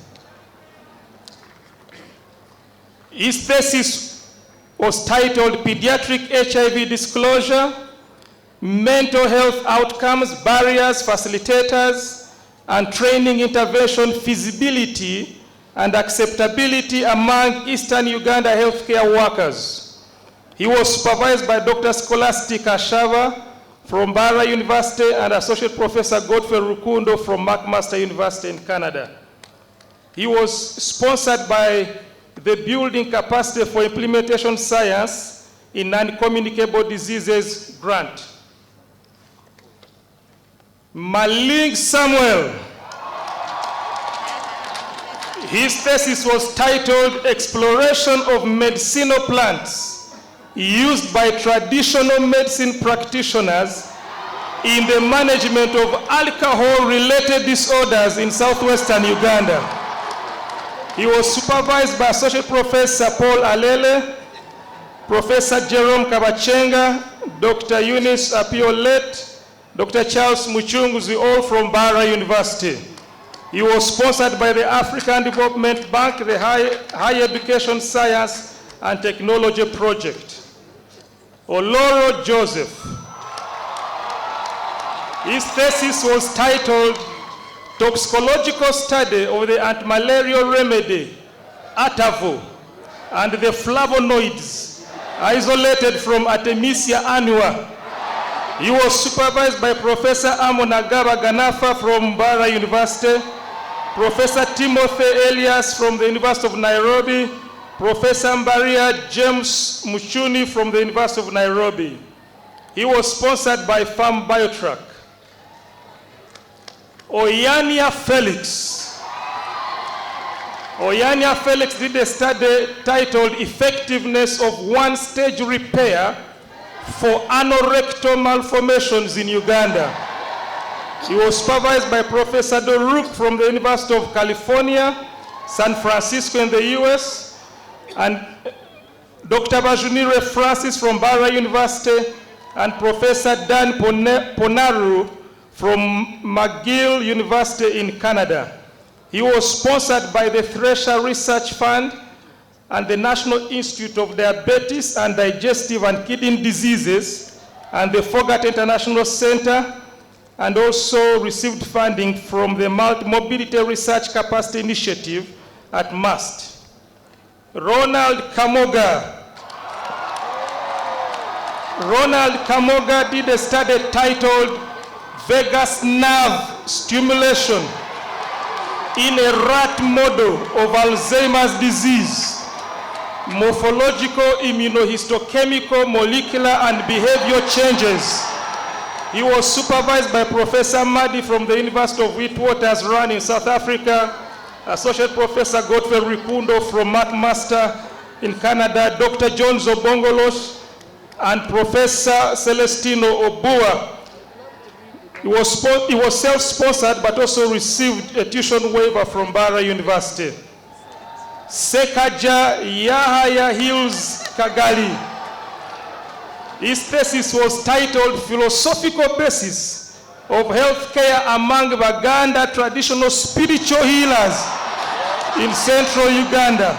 His thesis was titled Pediatric HIV Disclosure, Mental Health Outcomes, Barriers, Facilitators, and Training Intervention Feasibility and Acceptability among Eastern Uganda healthcare workers. He was supervised by Dr. Scholastica Shava from Mbarara University and Associate Professor Godfrey Rukundo from McMaster University in Canada. He was sponsored by the Building Capacity for Implementation Science in Non-Communicable Diseases grant. Maling Samuel. His thesis was titled Exploration of Medicinal Plants Used by Traditional Medicine Practitioners in the Management of Alcohol-Related Disorders in Southwestern Uganda. He was supervised by Associate Professor Paul Alele, Professor Jerome Kabachenga, Dr. Eunice Apiolet, Dr. Charles Muchunguzi, all from Mbarara University. He was sponsored by the African Development Bank, the Higher Education Science and Technology Project. Oloro Joseph. His thesis was titled Toxicological Study of the Antimalarial Remedy, Atavo, and the flavonoids isolated from Artemisia annua. He was supervised by Professor Amonagaba Ganafa from Mbarara University, Professor Timothy Elias from the University of Nairobi, Professor Mbaria James Muchuni from the University of Nairobi. He was sponsored by Farm Biotrack. Oyania Felix. Oyanya Felix did a study titled Effectiveness of One-Stage Repair for Anorectal Malformations in Uganda. He was supervised by Professor Doruk from the University of California, San Francisco in the US, and Dr. Bajunire Francis from Mbarara University, and Professor Dan Ponaru from McGill University in Canada. He was sponsored by the Thresher Research Fund and the National Institute of Diabetes and Digestive and Kidney Diseases and the Fogat International Center, and also received funding from the Mobility Research Capacity Initiative at MUST. Ronald Kamoga did a study titled Vagus Nerve Stimulation in a rat model of Alzheimer's disease, morphological, immunohistochemical, molecular, and behavior changes. He was supervised by Professor Madi from the University of Witwatersrand in South Africa, Associate Professor Godfrey Rikundo from McMaster in Canada, Dr. John Zobongolos, and Professor Celestino Obua. He was self-sponsored but also received a tuition waiver from Mbarara University. Sekaja Yahaya Hills Kagali. His thesis was titled Philosophical Basis of Healthcare Among Baganda Traditional Spiritual Healers in Central Uganda.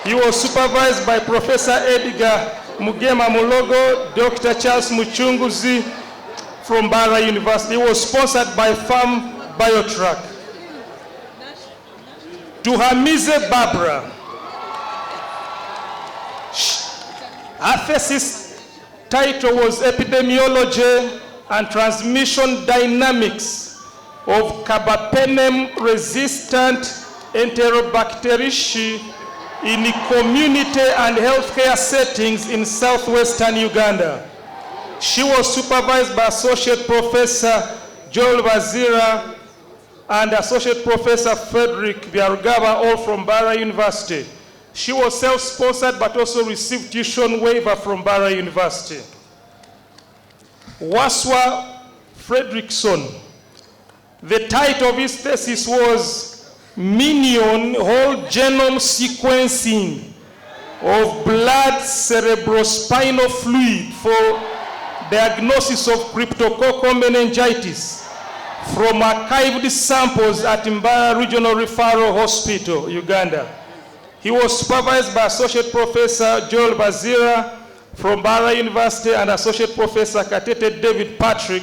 He was supervised by Professor Edgar Mugema Mulogo, Dr. Charles Muchunguzi from Mbarara University. He was sponsored by Farm Biotrack. Duhamize Barbara. Her thesis title was Epidemiology and Transmission Dynamics of Carbapenem-resistant Enterobacteriaceae in community and healthcare settings in southwestern Uganda. She was supervised by Associate Professor Joel Bazira and Associate Professor Frederick Biarugaba, all from Mbarara University. She was self-sponsored but also received tuition waiver from Mbarara University. Waswa Fredrickson. The title of his thesis was Minion Whole Genome Sequencing of Blood Cerebrospinal Fluid for Diagnosis of Cryptococcal Meningitis from archived samples at Mbarara Regional Referral Hospital, Uganda. He was supervised by Associate Professor Joel Bazira from Mbarara University and Associate Professor Katete David Patrick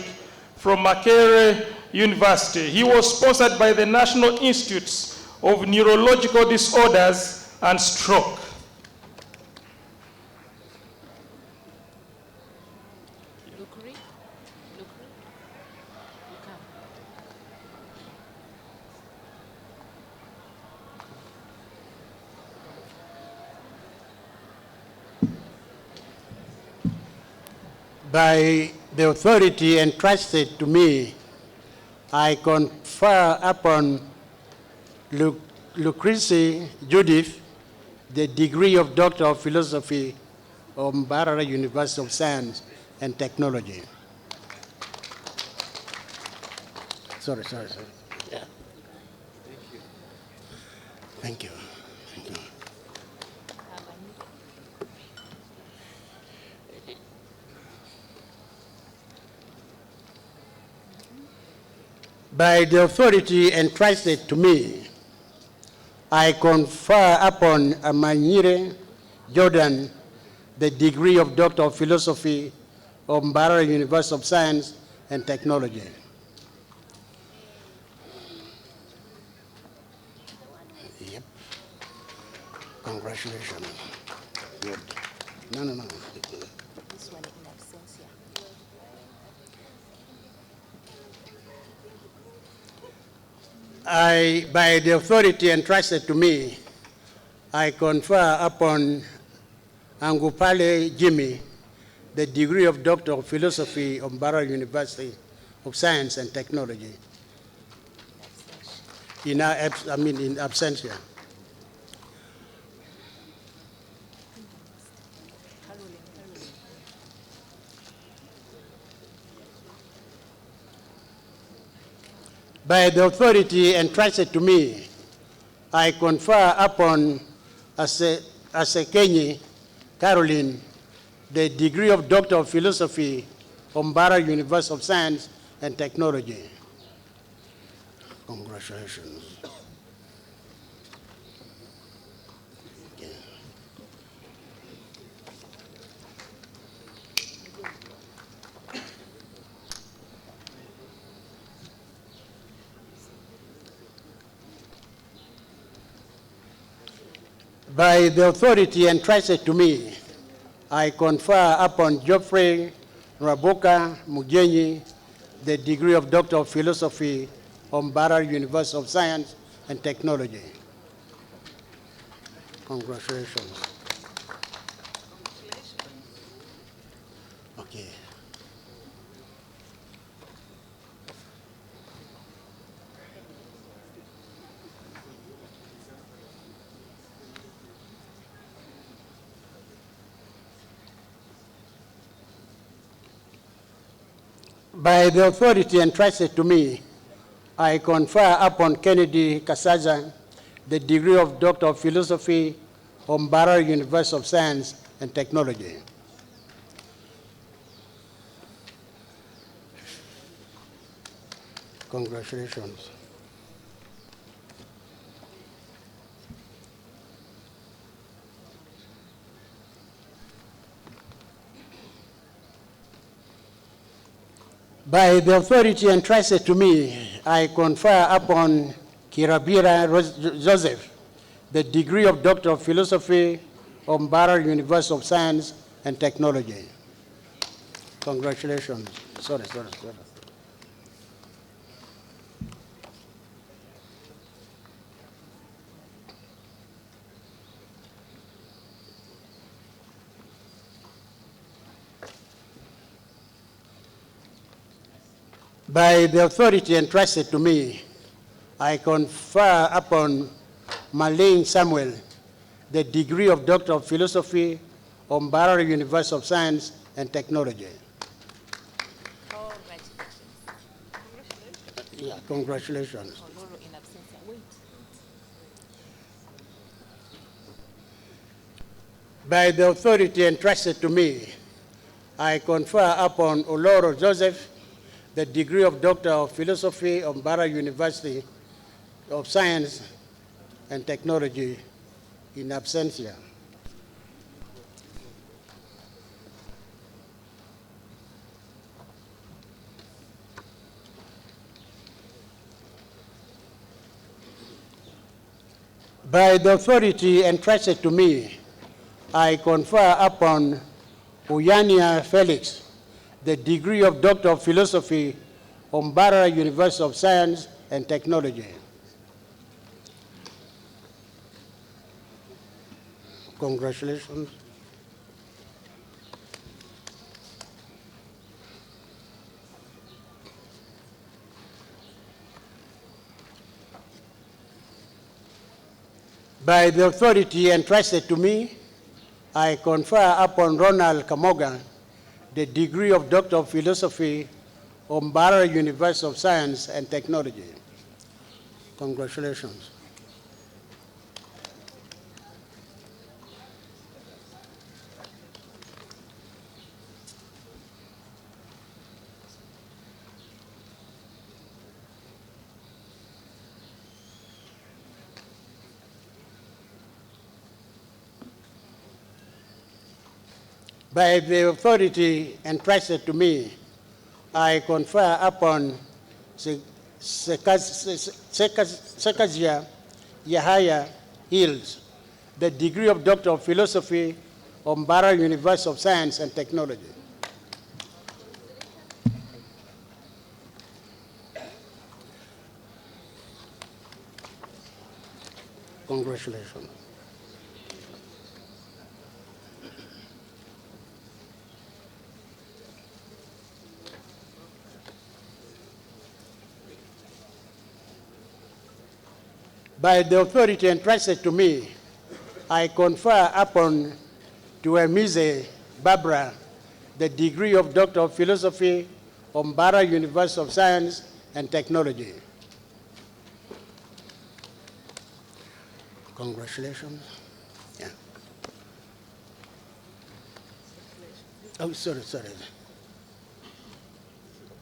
from Makerere University. He was sponsored by the National Institutes of Neurological Disorders and Stroke. By the authority entrusted to me, I confer upon Lucrece Judith the degree of Doctor of Philosophy of Mbarara University of Science and Technology. Sorry. Yeah. Thank you. By the authority entrusted to me, I confer upon Amanyire Jordan the degree of Doctor of Philosophy of Mbarara University of Science and Technology. Yep. Congratulations. Good. No. This one in absentia. By the authority entrusted to me, I confer upon Angupale Jimmy the degree of Doctor of Philosophy of Mbarara University of Science and Technology. In absentia. By the authority entrusted to me, I confer upon Asekenyi Caroline the degree of Doctor of Philosophy from Mbarara University of Science and Technology. Congratulations. By the authority entrusted to me, I confer upon Geoffrey Raboka Mugenyi the degree of Doctor of Philosophy from Mbarara University of Science and Technology. Congratulations. Okay. By the authority entrusted to me, I confer upon Kennedy Kasaza the degree of Doctor of Philosophy from Mbarara University of Science and Technology. Congratulations. By the authority entrusted to me, I confer upon Kirabira Joseph the degree of Doctor of Philosophy from Mbarara University of Science and Technology. Congratulations. Sorry. By the authority entrusted to me, I confer upon Marlene Samuel the degree of Doctor of Philosophy from Mbarara University of Science and Technology. Yeah, congratulations. By the authority entrusted to me, I confer upon Oloro Joseph the degree of Doctor of Philosophy of Mbarara University of Science and Technology in absentia. By the authority entrusted to me, I confer upon Uyania Felix the degree of Doctor of Philosophy from Mbarara University of Science and Technology. Congratulations. By the authority entrusted to me, I confer upon Ronald Kamoga the degree of Doctor of Philosophy from Mbarara University of Science and Technology. Congratulations. By the authority entrusted to me, I confer upon Sekazia Yahaya Hills the degree of Doctor of Philosophy from Mbarara University of Science and Technology. Congratulations. By the authority entrusted to me, I confer upon Tuemize Barbara the degree of Doctor of Philosophy from Mbarara University of Science and Technology. Congratulations. Yeah. Oh, sorry.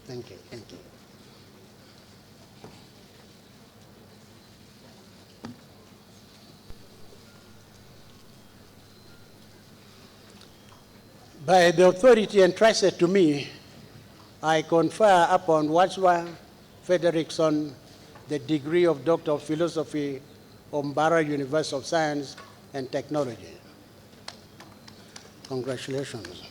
Thank you. By the authority entrusted to me, I confer upon Wadsworth Frederickson the degree of Doctor of Philosophy of Mbarara University of Science and Technology. Congratulations.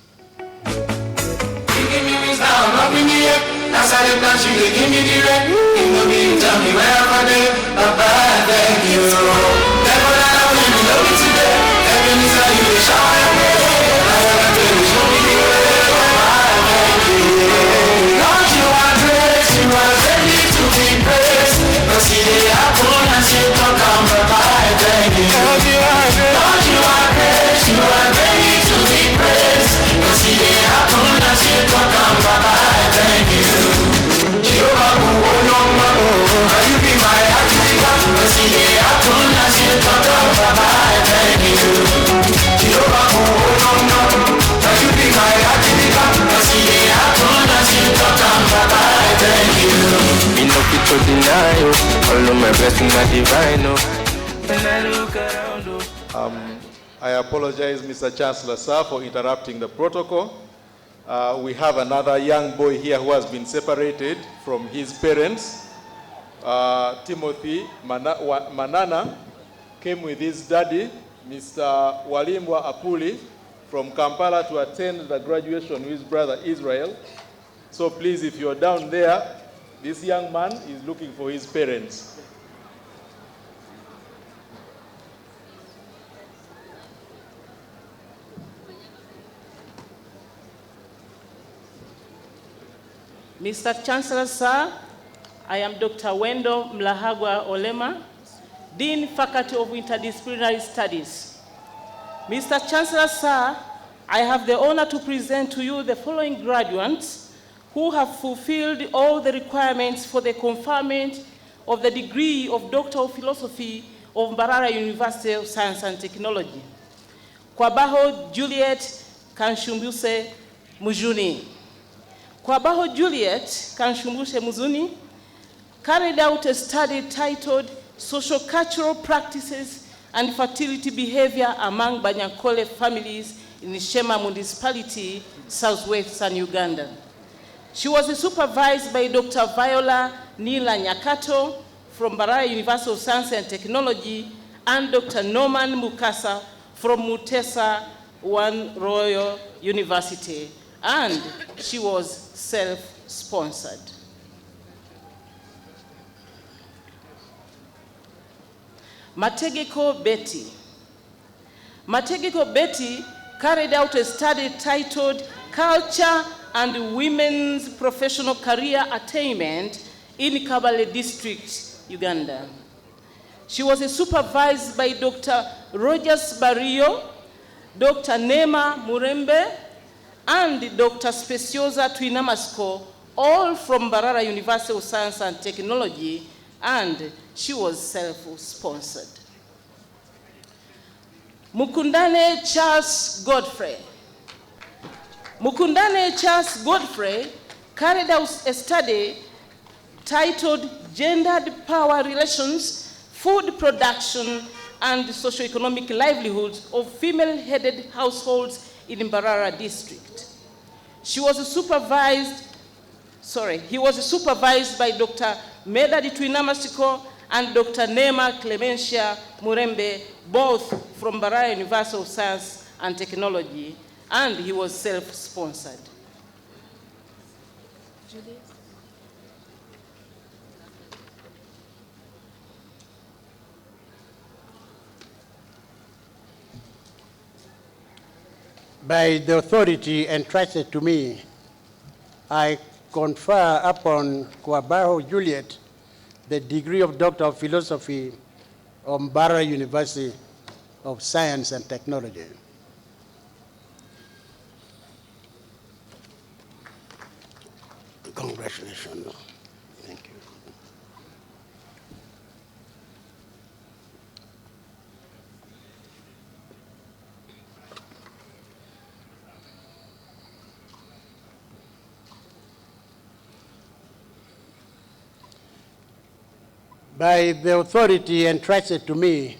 I apologize, Mr. Chancellor, sir, for interrupting the protocol. We have another young boy here who has been separated from his parents. Timothy Manana came with his daddy, Mr. Walimbwa Apuli, from Kampala to attend the graduation with his brother Israel. So please, if you're down there, this young man is looking for his parents. Mr. Chancellor, sir, I am Dr. Wendo Mlahagwa Olema, Dean, Faculty of Interdisciplinary Studies. Mr. Chancellor, sir, I have the honor to present to you the following graduates who have fulfilled all the requirements for the conferment of the degree of Doctor of Philosophy of Mbarara University of Science and Technology. Kwabaho Juliet Kanshumbuse Mujuni. Kwabaho Juliet Kanshumbuse Muzuni carried out a study titled Social-Cultural Practices and Fertility Behavior Among Banyankole Families in Shema Municipality, southwestern Uganda. She was supervised by Dr. Viola Nila Nyakato from Mbarara University of Science and Technology and Dr. Norman Mukasa from Mutesa One Royal University, and she was self-sponsored. Mategeko Betty. Mategeko Betty carried out a study titled Culture and Women's Professional Career Attainment in Kabale District, Uganda. She was supervised by Dr. Rogers Barrio, Dr. Nema Murembe, and Dr. Speciosa Twinamasko, all from Mbarara University of Science and Technology, and she was self-sponsored. Mukundane Charles Godfrey. Mukundane Charles Godfrey carried out a study titled Gendered Power Relations, Food Production, and Socioeconomic Livelihoods of Female-Headed Households in Mbarara District. He was supervised by Dr. Medadi Twinamasiko and Dr. Nema Clemencia Murembe, both from Mbarara University of Science and Technology, and he was self-sponsored. By the authority entrusted to me, I confer upon Kwabaho Juliet the degree of Doctor of Philosophy of Mbarara University of Science and Technology. Congratulations. Thank you. By the authority entrusted to me,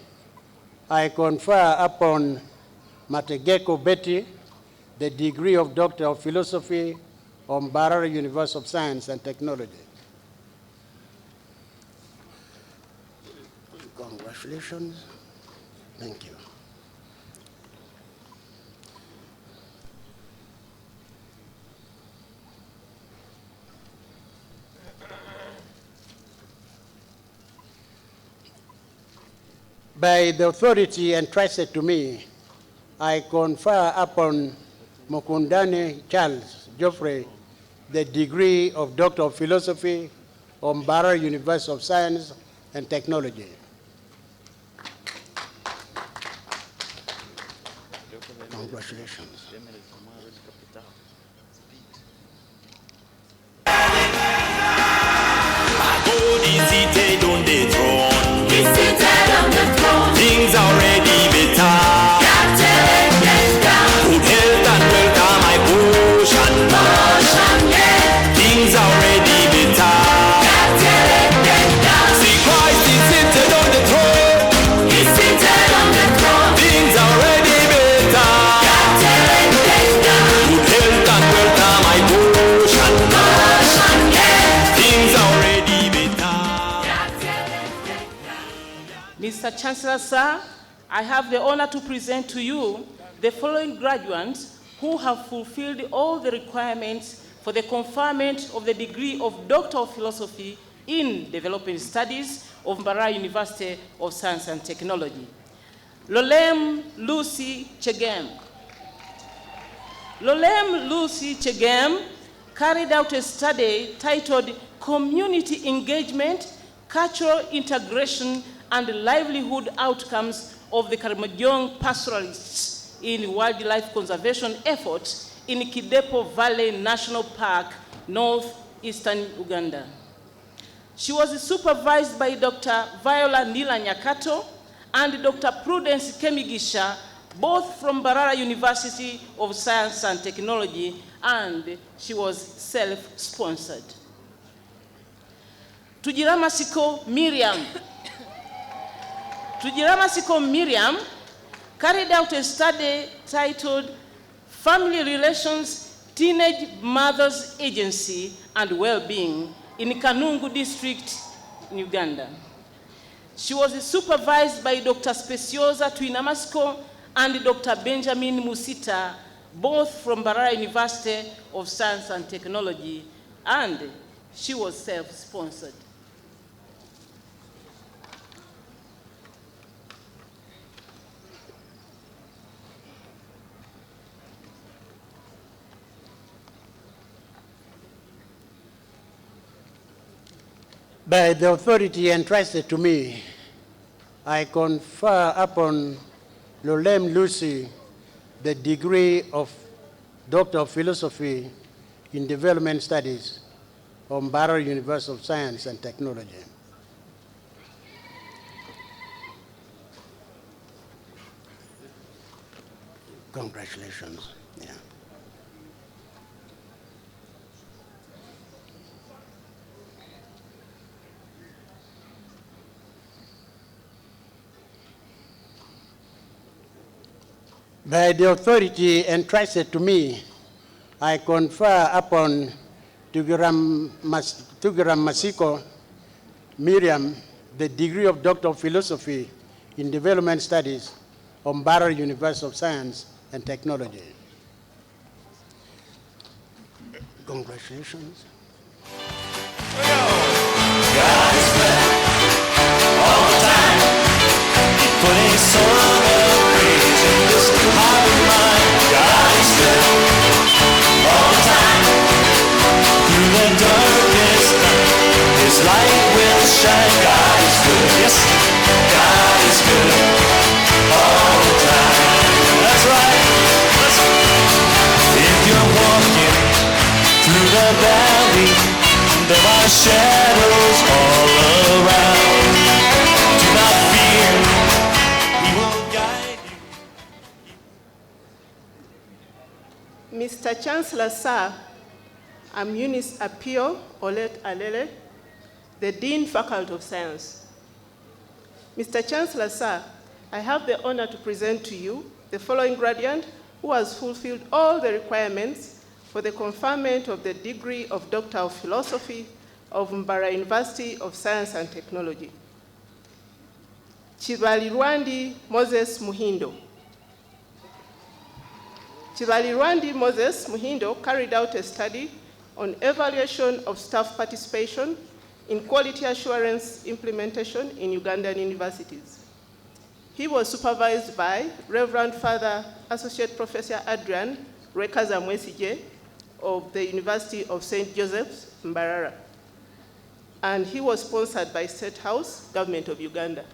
I confer upon Mategeko Betty the degree of Doctor of Philosophy of Mbarara University of Science and Technology. Congratulations. Thank you. By the authority entrusted to me, I confer upon Mukundane Charles Geoffrey the degree of Doctor of Philosophy of Mbarara University of Science and Technology. Congratulations. Things already better. Good health and welcome my potion. Things already better. See Christ is seated on the throne. He's seated on the throne. Things already better. Good health and welcome my potion. Things already better. Mr. Chancellor, sir, I have the honor to present to you the following graduates who have fulfilled all the requirements for the conferment of the degree of Doctor of Philosophy in Development Studies of Mbarara University of Science and Technology. Lolem Lucy Chegem. Lolem Lucy Chegem carried out a study titled Community Engagement, Cultural Integration, and Livelihood Outcomes of the Karamojong Pastoralists in Wildlife Conservation Efforts in Kidepo Valley National Park, northeastern Uganda. She was supervised by Dr. Viola Nila Nyakato and Dr. Prudence Kemigisha, both from Mbarara University of Science and Technology, and she was self-sponsored. Tujiramasiko Miriam. Tujiramasiko Miriam carried out a study titled Family Relations, Teenage Mothers Agency and Well-Being in Kanungu District in Uganda. She was supervised by Dr. Speciosa Twinamasiko and Dr. Benjamin Musita, both from Mbarara University of Science and Technology, and she was self-sponsored. By the authority entrusted to me, I confer upon Lolem Lucy the degree of Doctor of Philosophy in Development Studies of Mbarara University of Science and Technology. Congratulations. Yeah. By the authority entrusted to me, I confer upon Tugiram Masiko Miriam the degree of Doctor of Philosophy in Development Studies of Mbarara University of Science and Technology. Congratulations. God is good all the time. Putting song of praise in this heart of mine. God is good all the time. Through the darkest night, His light will shine. God is good. Yes, God is good all the time. That's right. If you're walking through the valley, there are shadows all around. Do not fear, He will guide you. Mr. Chancellor, sir, I'm Eunice Apio Olet Alele, the Dean Faculty of Science. Mr. Chancellor, sir, I have the honor to present to you the following graduate who has fulfilled all the requirements for the conferment of the degree of Doctor of Philosophy of Mbarara University of Science and Technology. Chibalirwandi Moses Muhindo. Chibalirwandi Moses Muhindo carried out a study on evaluation of staff participation in quality assurance implementation in Ugandan universities. He was supervised by Reverend Father Associate Professor Adrian Rekaza Mwesije of the University of St. Joseph's, Mbarara. And he was sponsored by State House, Government of Uganda.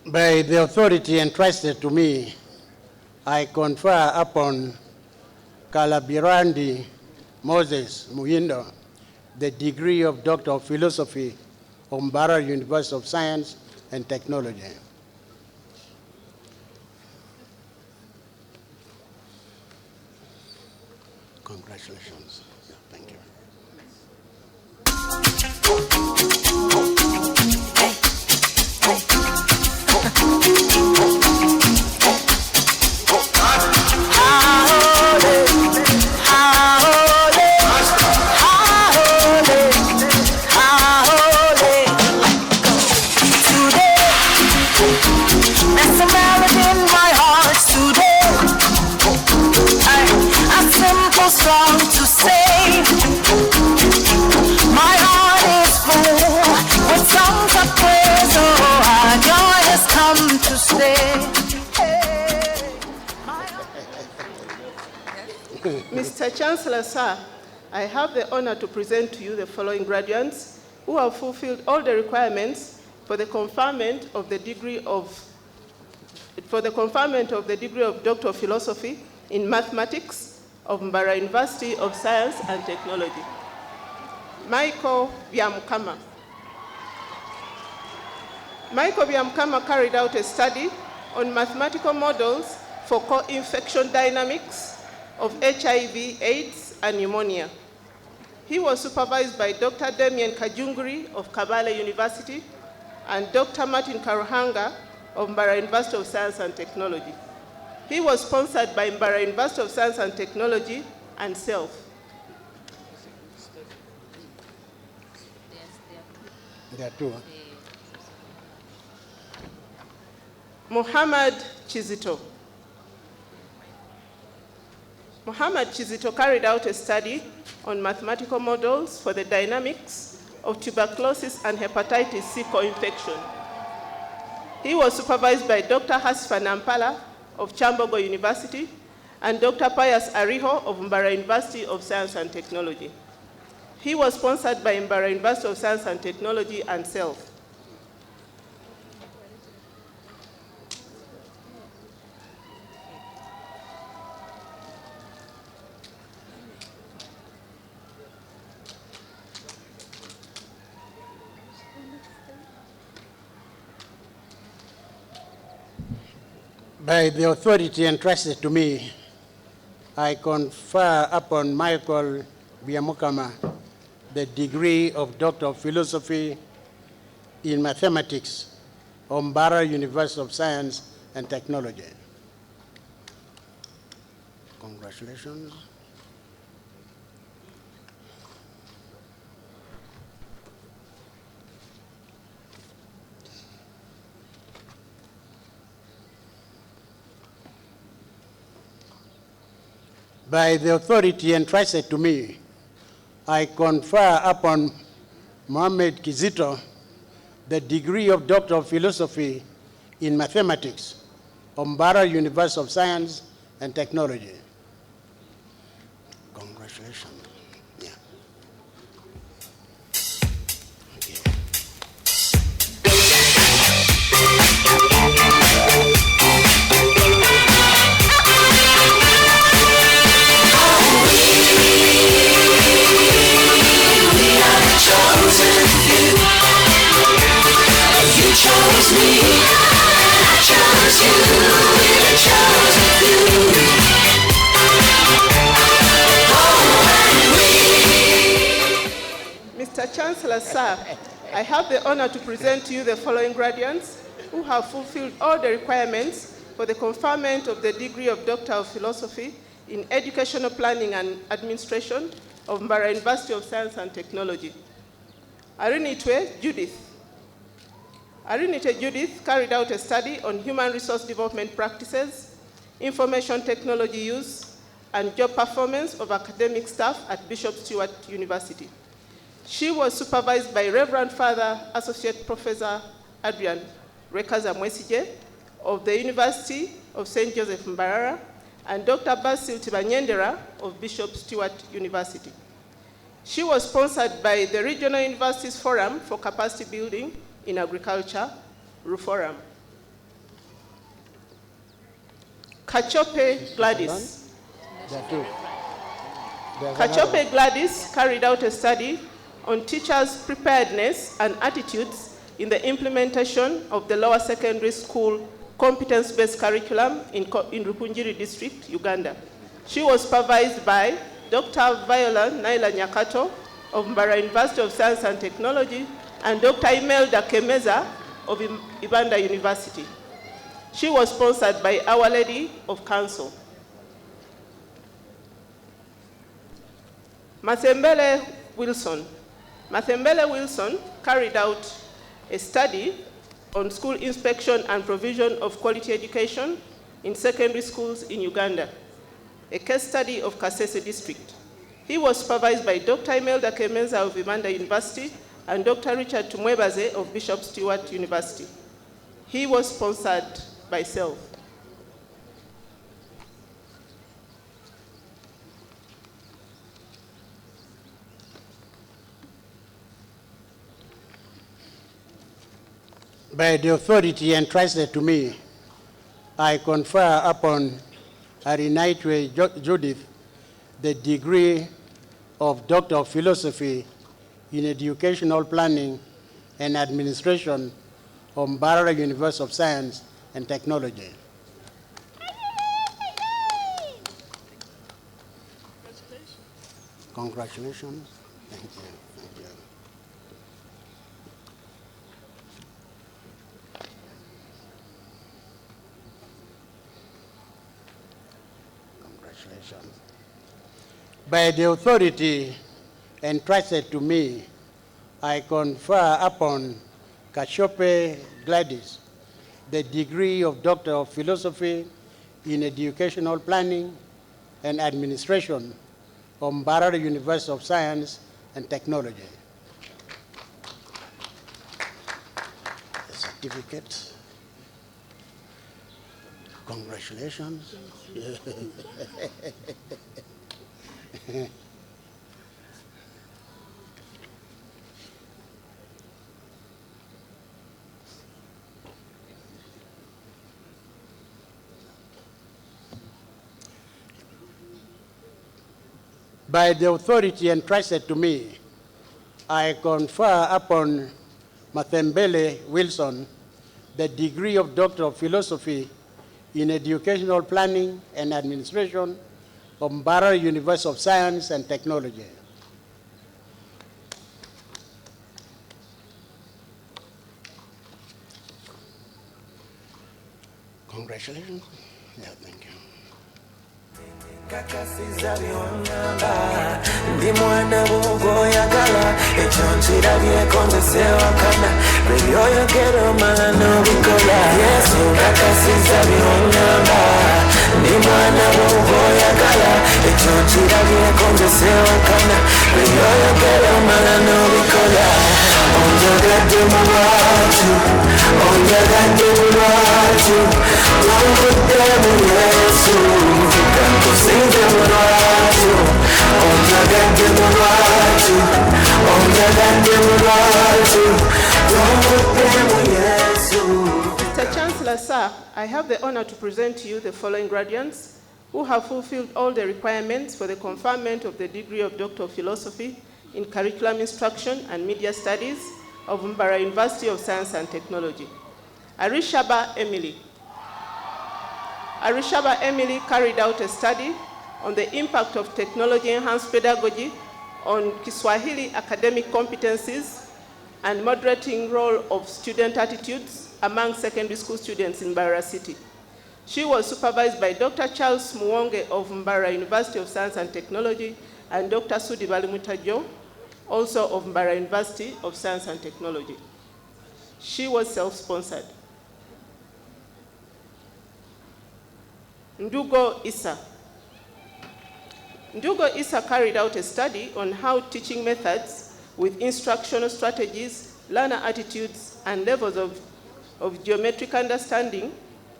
By the authority entrusted to me, I confer upon Kalabirandi Moses Muhindo the degree of Doctor of Philosophy from Mbarara University of Science and Technology. Congratulations. Thank you. Mr. Chancellor, sir, I have the honor to present to you the following graduates who have fulfilled all the requirements for the conferment of the degree of Doctor of Philosophy in Mathematics of Mbarara University of Science and Technology. Michael Byamukama. Michael Byamukama carried out a study on mathematical models for co-infection dynamics of HIV, AIDS, and pneumonia. He was supervised by Dr. Damien Kajunguri of Kabale University and Dr. Martin Karuhanga of Mbarara University of Science and Technology. He was sponsored by Mbarara University of Science and Technology and SELF. There are two. Muhammad Chizito. Muhammad Chizito carried out a study on mathematical models for the dynamics of tuberculosis and hepatitis C co-infection. He was supervised by Dr. Hasfa Nampala of Chambogo University and Dr. Pius Ariho of Mbarara University of Science and Technology. He was sponsored by Mbarara University of Science and Technology and SELF. By the authority entrusted to me, I confer upon Michael Byamukama the degree of Doctor of Philosophy in Mathematics from Mbarara University of Science and Technology. Congratulations. By the authority entrusted to me, I confer upon Mohammed Kizito the degree of Doctor of Philosophy in Mathematics from Mbarara University of Science and Technology. Congratulations. Yeah. Okay. me, I chose you, and I chose you. Mr. Chancellor, sir, I have the honor to present to you the following graduates who have fulfilled all the requirements for the conferment of the degree of Doctor of Philosophy in Educational Planning and Administration of Mbarara University of Science and Technology. Arinitwe Judith. Arinitwe Judith carried out a study on human resource development practices, information technology use, and job performance of academic staff at Bishop Stewart University. She was supervised by Reverend Father Associate Professor Adrian Rekaza Mwesije of the University of St. Joseph Mbarara and Dr. Basil Tibanyendera of Bishop Stewart University. She was sponsored by the Regional Universities Forum for Capacity Building in Agriculture, RUFORUM. Kachope Gladys. Kachope Gladys carried out a study on teachers' preparedness and attitudes in the implementation of the lower secondary school competence-based curriculum in Rupunjiri District, Uganda. She was supervised by Dr. Viola Naila Nyakato of Mbarara University of Science and Technology and Dr. Imelda Kemeza of Ibanda University. She was sponsored by Our Lady of Council. Mathembele Wilson. Mathembele Wilson carried out a study on school inspection and provision of quality education in secondary schools in Uganda, a case study of Kasese District. He was supervised by Dr. Imelda Kemeza of Ibanda University and Dr. Richard Tumwebaze of Bishop Stewart University. He was sponsored by SELF. By the authority entrusted to me, I confer upon Arinitwe Judith the degree of Doctor of Philosophy in Educational Planning and Administration of Mbarara University of Science and Technology. Congratulations. Thank you. Thank you. Congratulations. By the authority entrusted to me, I confer upon Kachope Gladys the degree of Doctor of Philosophy in Educational Planning and Administration of Mbarara University of Science and Technology. A certificate. Congratulations. By the authority entrusted to me, I confer upon Mathembele Wilson the degree of Doctor of Philosophy in Educational Planning and Administration of Mbarara University of Science and Technology. Congratulations. Yeah, thank you. Kakasiza byonnamba ndi mwana bw'oyagala ekyo nkirabyeko nze sewakana bwe byoyogera omala n'obikola Yesu kakasiza byonnamba ndi mwana bw'oyagala ekyo nkirabyeko nze sewakana bwe byoyogera omala n'obikola onjagadde mu lwatu onjagadde mu lwatu wangudde mu Yesu kankusinze mu lwatu onjagadde mu lwatu onjagadde mu lwatu wangudde mu Yesu. Mr. Chancellor, sir, I have the honor to present to you the following graduates who have fulfilled all the requirements for the conferment of the degree of Doctor of Philosophy in Curriculum Instruction and Media Studies of Mbarara University of Science and Technology. Arishaba Emily. Arishaba Emily carried out a study on the impact of technology-enhanced pedagogy on Kiswahili academic competencies and moderating role of student attitudes among secondary school students in Mbarara City. She was supervised by Dr. Charles Muwonge of Mbarara University of Science and Technology and Dr. Sudi Balimutajo, also of Mbarara University of Science and Technology. She was self-sponsored. Ndugo Issa. Ndugo Issa carried out a study on how teaching methods with instructional strategies, learner attitudes, and levels of geometric understanding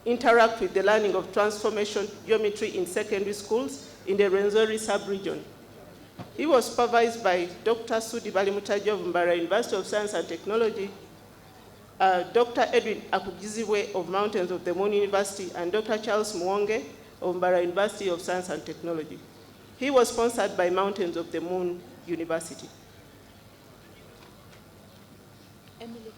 interact with the learning of transformation geometry in secondary schools in the Rwenzori sub-region. He was supervised by Dr. Sudi Balimutajo of Mbarara University of Science and Technology, Dr. Edwin Akugiziwe of Mountains of the Moon University, and Dr. Charles Muwonge of Mbarara University of Science and Technology. He was sponsored by Mountains of the Moon University. Emily.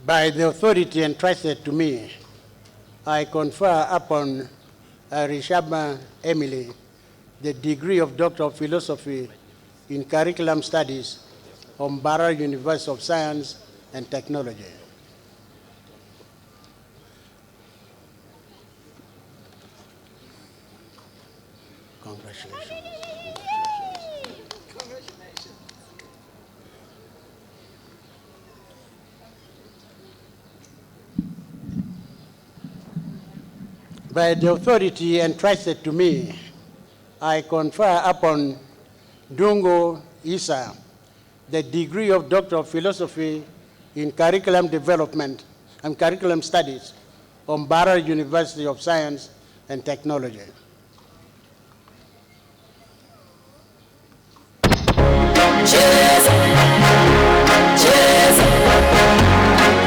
By the authority entrusted to me, I confer upon Arishaba Emily the degree of Doctor of Philosophy in Curriculum Studies from Mbarara University of Science and Technology. Congratulations. By the authority entrusted to me, I confer upon Dungo Issa the degree of Doctor of Philosophy in Curriculum Development and Curriculum Studies from Mbarara University of Science and Technology. Cheers, cheers,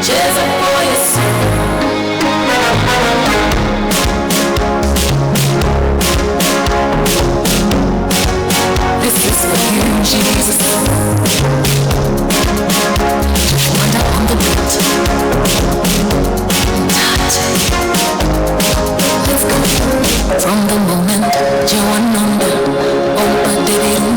cheers, boys. This is for you, Jesus. Wonder on the beat. Let's go. From the moment you are under, oh, baby,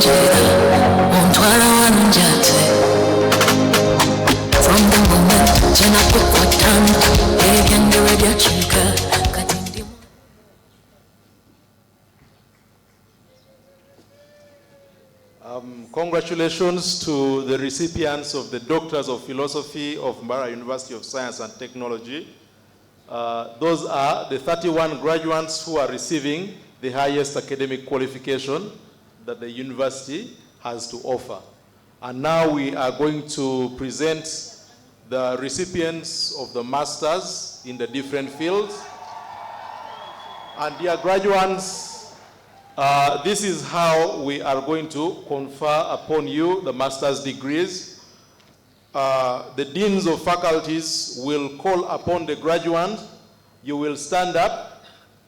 from the moment jana kukutana, baby, ready to chika. Congratulations to the recipients of the Doctors of Philosophy of Mbarara University of Science and Technology. Those are the 31 graduates who are receiving the highest academic qualification that the university has to offer. And now we are going to present the recipients of the masters in the different fields. And dear graduates, this is how we are going to confer upon you the master's degrees. The deans of faculties will call upon the graduate. You will stand up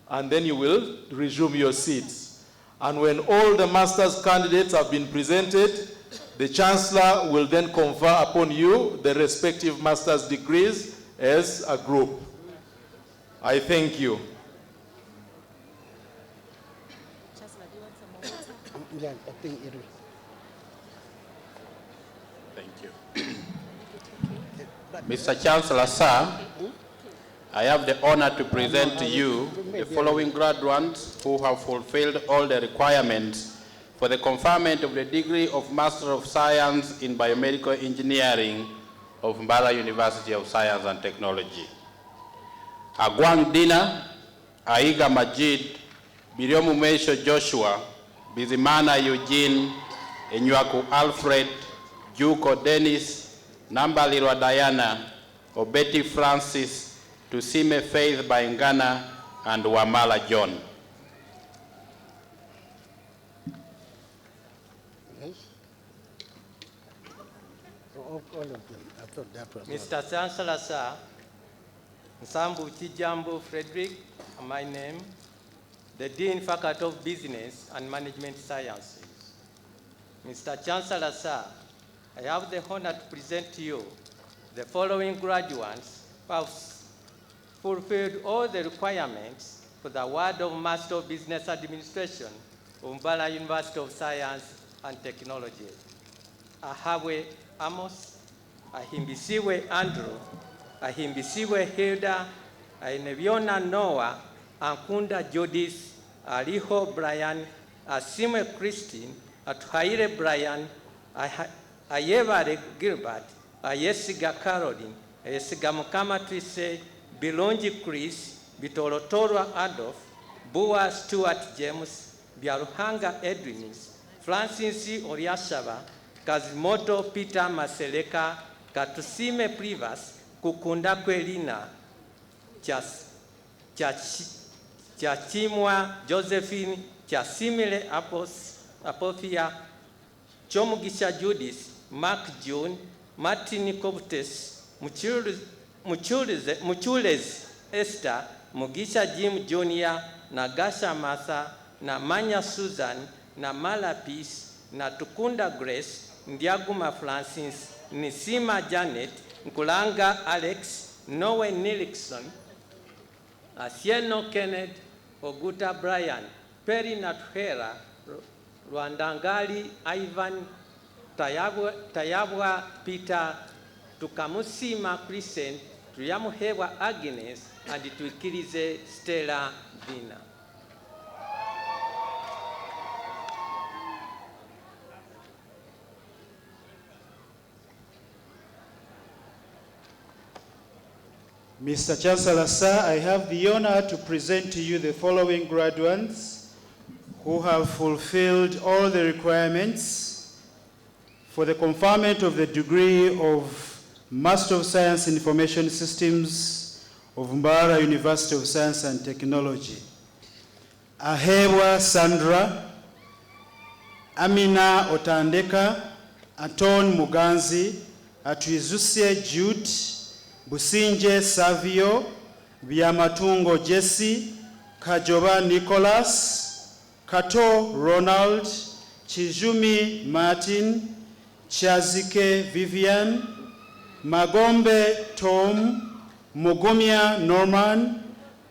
and then you will resume your seats. And when all the master's candidates have been presented, the Chancellor will then confer upon you the respective master's degrees as a group. I thank you. Yeah, I think it is. Thank you. Mr. Chancellor, sir, I have the honor to present to you the following graduates who have fulfilled all the requirements for the conferment of the degree of Master of Science in Biomedical Engineering of Mbarara University of Science and Technology. Agwang Dina, Aiga Majid, Biriomu Mesho Joshua, Bizimana Eugene, Enywaku Alfred, Juko Dennis, Nambalirwa Diana, Obeti Francis, Tusime Faith Baingana, and Wamala John. Yes? All of them. I thought that was Mr. Chancellor, sir, Nsambu Chijambu Frederick, my name. the Dean Faculty of Business and Management Sciences. Mr. Chancellor, sir, I have the honor to present to you the following graduates who have fulfilled all the requirements for the award of Master of Business Administration of Mbarara University of Science and Technology. Ahawe Amos, Ahimbisiwe Andrew, Ahimbisiwe Hilda, Aineviona Noah, Ankunda Judith, Aliho Brian, Asimwe Christine, Atuhaire Brian, Ayevare Gilbert, Ayesiga Caroline, Ayesiga Mukama Trise, Bilonji Chris, Bitorotorwa Adolf, Bua Stuart James, Biaruhanga Edwinis, Francis Oriashava, Kazimoto Peter Maseleka, Katusime Privas, Kukunda Kwelina, Chachimwa Josephine, Chasimile Apophia, Chomugisha Judith, Mark June, Martin Coptes, Muchules Esther, Mugisha Jim Jr., Nagasha Martha, na Manya Susan, na Mala Peace, na Tukunda Grace, Ndiaguma Francis, Nisima Janet, Nkulanga Alex, Noe Nilixon, Asieno Kenneth, Oguta Brian, Peri Natuhera, Rwandangali Ivan, Tayabwa Peter, Tukamusima Christian, Tuyamuhewa Agnes, and Tuikirize Stella Vina. Mr. Chancellor, sir, I have the honor to present to you the following graduates who have fulfilled all the requirements for the conferment of the degree of Master of Science in Information Systems of Mbarara University of Science and Technology. Ahewa Sandra, Amina Otandeka, Anton Muganzi, Atuizusie Jude, Businje Savio, Biamatungo Jesse, Kajoba Nicholas, Kato Ronald, Chijumi Martin, Chazike Vivian, Magombe Tom, Mugumia Norman,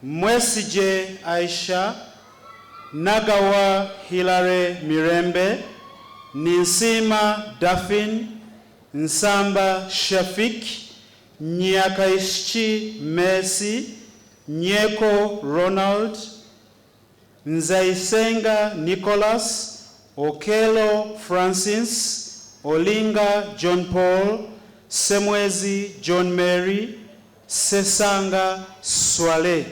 Mwesije Aisha, Nagawa Hilary Mirembe, Ninsima Daphne, Nsamba Shafik, Nyakaishchi Mercy, Nyeko Ronald, Nzaisenga Nicholas, Okelo Francis, Olinga John Paul, Semwezi John Mary, Sesanga Swale.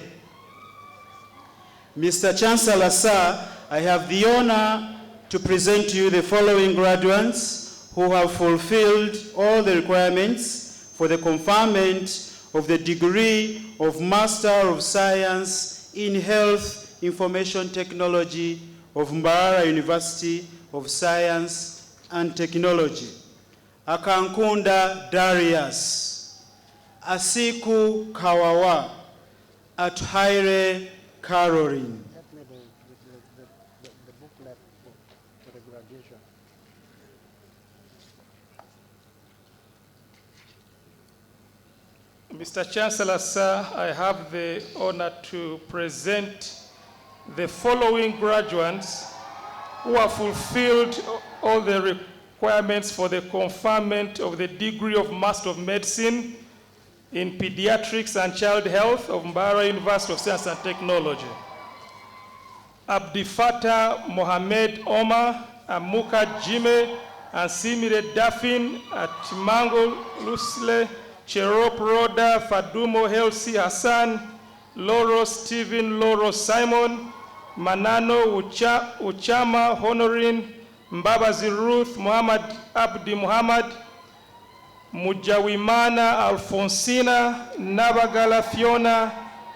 Mr. Chancellor, sir, I have the honor to present to you the following graduates who have fulfilled all the requirements for the conferment of the degree of Master of Science in Health Information Technology of Mbarara University of Science and Technology. Akankunda Darius, Asiku Kawawa, Atuhaire Caroline. The booklet for the graduation. Mr. Chancellor, sir, I have the honor to present the following graduates who have fulfilled all the requirements for the conferment of the degree of Master of Medicine in Pediatrics and Child Health of Mbarara University of Science and Technology. Abdifata Mohamed Omar, Amuka Jime, and Simire Daphne, Atimango Lusle, Cherop Roda, Fadumo Helsi Hassan, Loro Stephen, Loro Simon, Manano Uchama Honorin, Mbabazi Ruth, Muhammad Abdi Muhammad, Mujawimana Alfonsina, Nabagala Fiona,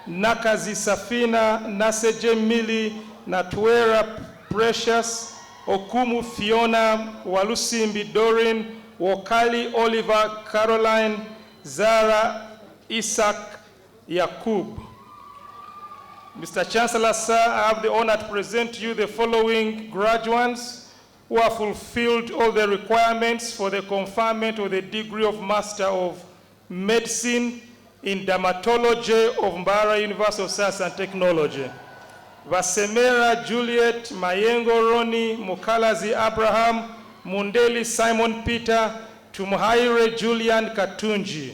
Nakazi Safina, Naseje Mili, Natuera Precious, Okumu Fiona, Walusimbi Dorin, Wakali Oliver Caroline, Zara Isaac Yakub. Mr. Chancellor, sir, I have the honor to present to you the following graduates who have fulfilled all the requirements for the conferment of the degree of Master of Medicine in Dermatology of Mbarara University of Science and Technology. Vasemera Juliet, Mayengo Roni, Mukalazi Abraham, Mundeli Simon Peter, Tumuhaire Julian Katunji.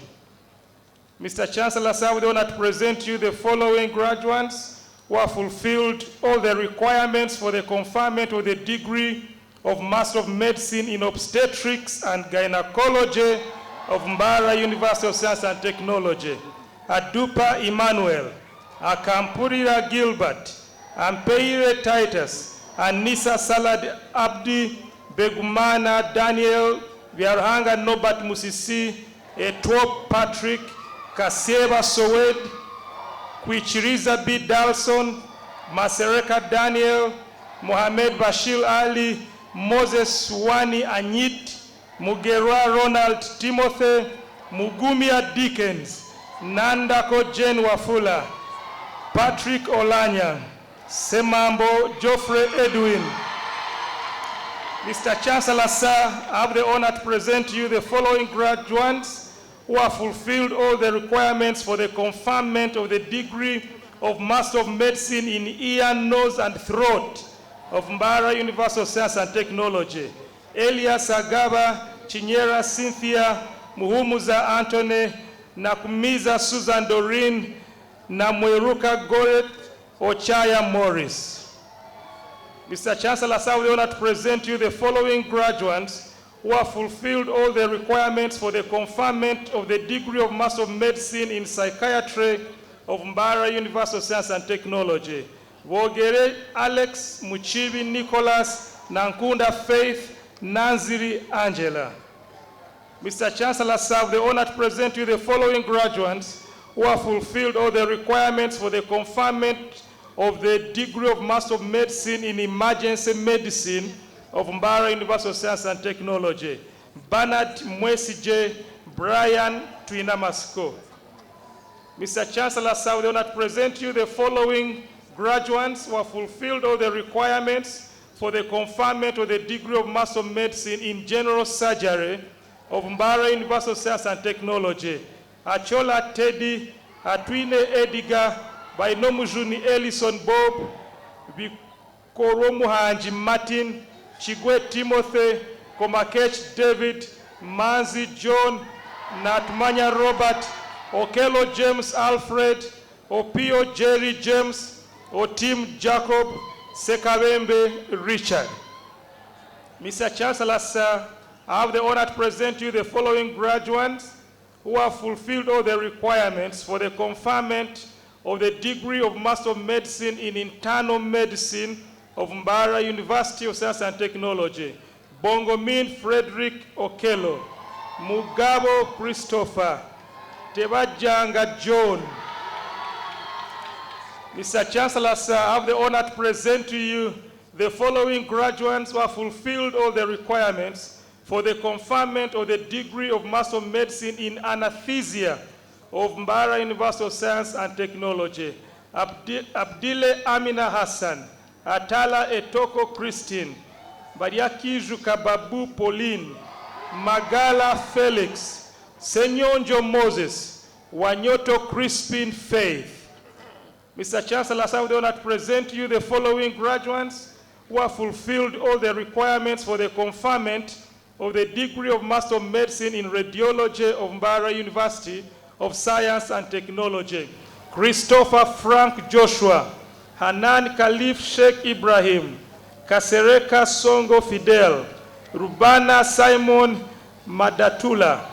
Mr. Chancellor, sir, we want to present you the following graduates who have fulfilled all the requirements for the conferment of the degree of Master of Medicine in Obstetrics and Gynecology of Mbarara University of Science and Technology. Adupa Emmanuel, Akampurira Gilbert, Ampeire Titus, Anissa Salad Abdi, Begumana Daniel, Viarhanga Nobat Musisi, Etwop Patrick, Kaseba Sowed, Kwichiriza B. Dalson, Masereka Daniel, Mohamed Bashir Ali, Moses Wani Anyit, Mugerwa Ronald Timothy, Mugumia Dickens, Nandako Jane Wafula, Patrick Olanya, Semambo Geoffrey Edwin. Mr. Chancellor, sir, I have the honor to present to you the following graduates who have fulfilled all the requirements for the conferment of the degree of Master of Medicine in Ear, Nose, and Throat of Mbarara University of Science and Technology. Elias Agaba, Chinyera Cynthia, Muhumuza Anthony, Nakumiza Susan Doreen, Namweruka Goret, Ochaya Morris. Mr. Chancellor, sir, we honor to present you the following graduates who have fulfilled all the requirements for the conferment of the degree of Master of Medicine in Psychiatry of Mbarara University of Science and Technology. Vogere Alex, Muchibi Nicholas, Nankunda Faith, Nanziri Angela. Mr. Chancellor, sir, I have the honor to present you the following graduates who have fulfilled all the requirements for the conferment of the degree of Master of Medicine in Emergency Medicine of Mbarara University of Science and Technology. Bernard Mwesije, Brian Twinamasko. Mr. Chancellor, sir, we want to present you the following graduates who have fulfilled all the requirements for the conferment of the degree of Master of Medicine in General Surgery of Mbarara University of Science and Technology. Achola Teddy, Atwine Ediga, Bainomujuni Ellison Bob, Vikoromuhanji Martin, Chigwe Timothy, Komakech David, Manzi John, Natmanya Robert, Okelo James Alfred, Opio Jerry James, Otim Jacob, Sekawembe Richard. Mr. Chancellor, sir, I have the honor to present you the following graduates who have fulfilled all the requirements for the conferment of the degree of Master of Medicine in Internal Medicine of Mbarara University of Science and Technology. Bongomin Frederick Okelo, Mugabo Christopher, Tebajanga John. Mr. Chancellor, sir, I have the honor to present to you the following graduates who have fulfilled all the requirements for the conferment of the degree of Master of Medicine in Anesthesia of Mbarara University of Science and Technology. Abdile Amina Hassan, Atala Etoko Christine, Bariakiju Kababu Pauline, Magala Felix, Senyonjo Moses, Wanyoto Crispin Faith. Mr. Chancellor, I would like to present to you the following graduates who have fulfilled all the requirements for the conferment of the degree of Master of Medicine in Radiology of Mbarara University of Science and Technology. Christopher Frank Joshua, Hanan Khalif Sheikh Ibrahim, Kasereka Songo Fidel, Rubana Simon Madatula,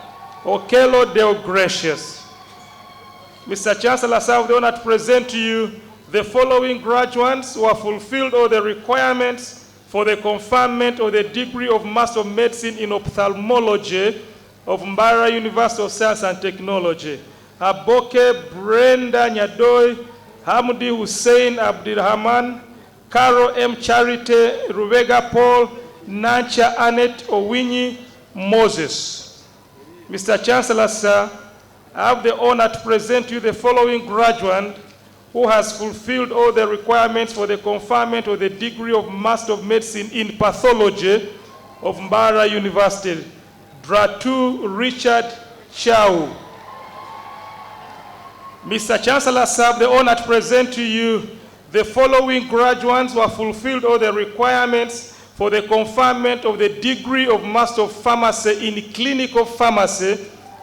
Okelo Deogratius. Mr. Chancellor, I would like to present to you the following graduates who have fulfilled all the requirements for the conferment of the degree of Master of Medicine in Ophthalmology of Mbarara University of Science and Technology. Aboke Brenda Nyadoy, Hamdi Hussein Abdirahman, Caro M. Charite, Rubega Paul, Nancha Annette Owinyi, Moses. Mr. Chancellor, sir, I have the honor to present you the following graduates who who has fulfilled all the requirements for the conferment of the degree of Master of Medicine in Pathology of Mbarara University, Dratu Richard Chau. Mr. Chancellor, sir, I have the honor to present to you the following graduates who have fulfilled all the requirements for the conferment of the degree of Master of Pharmacy in Clinical Pharmacy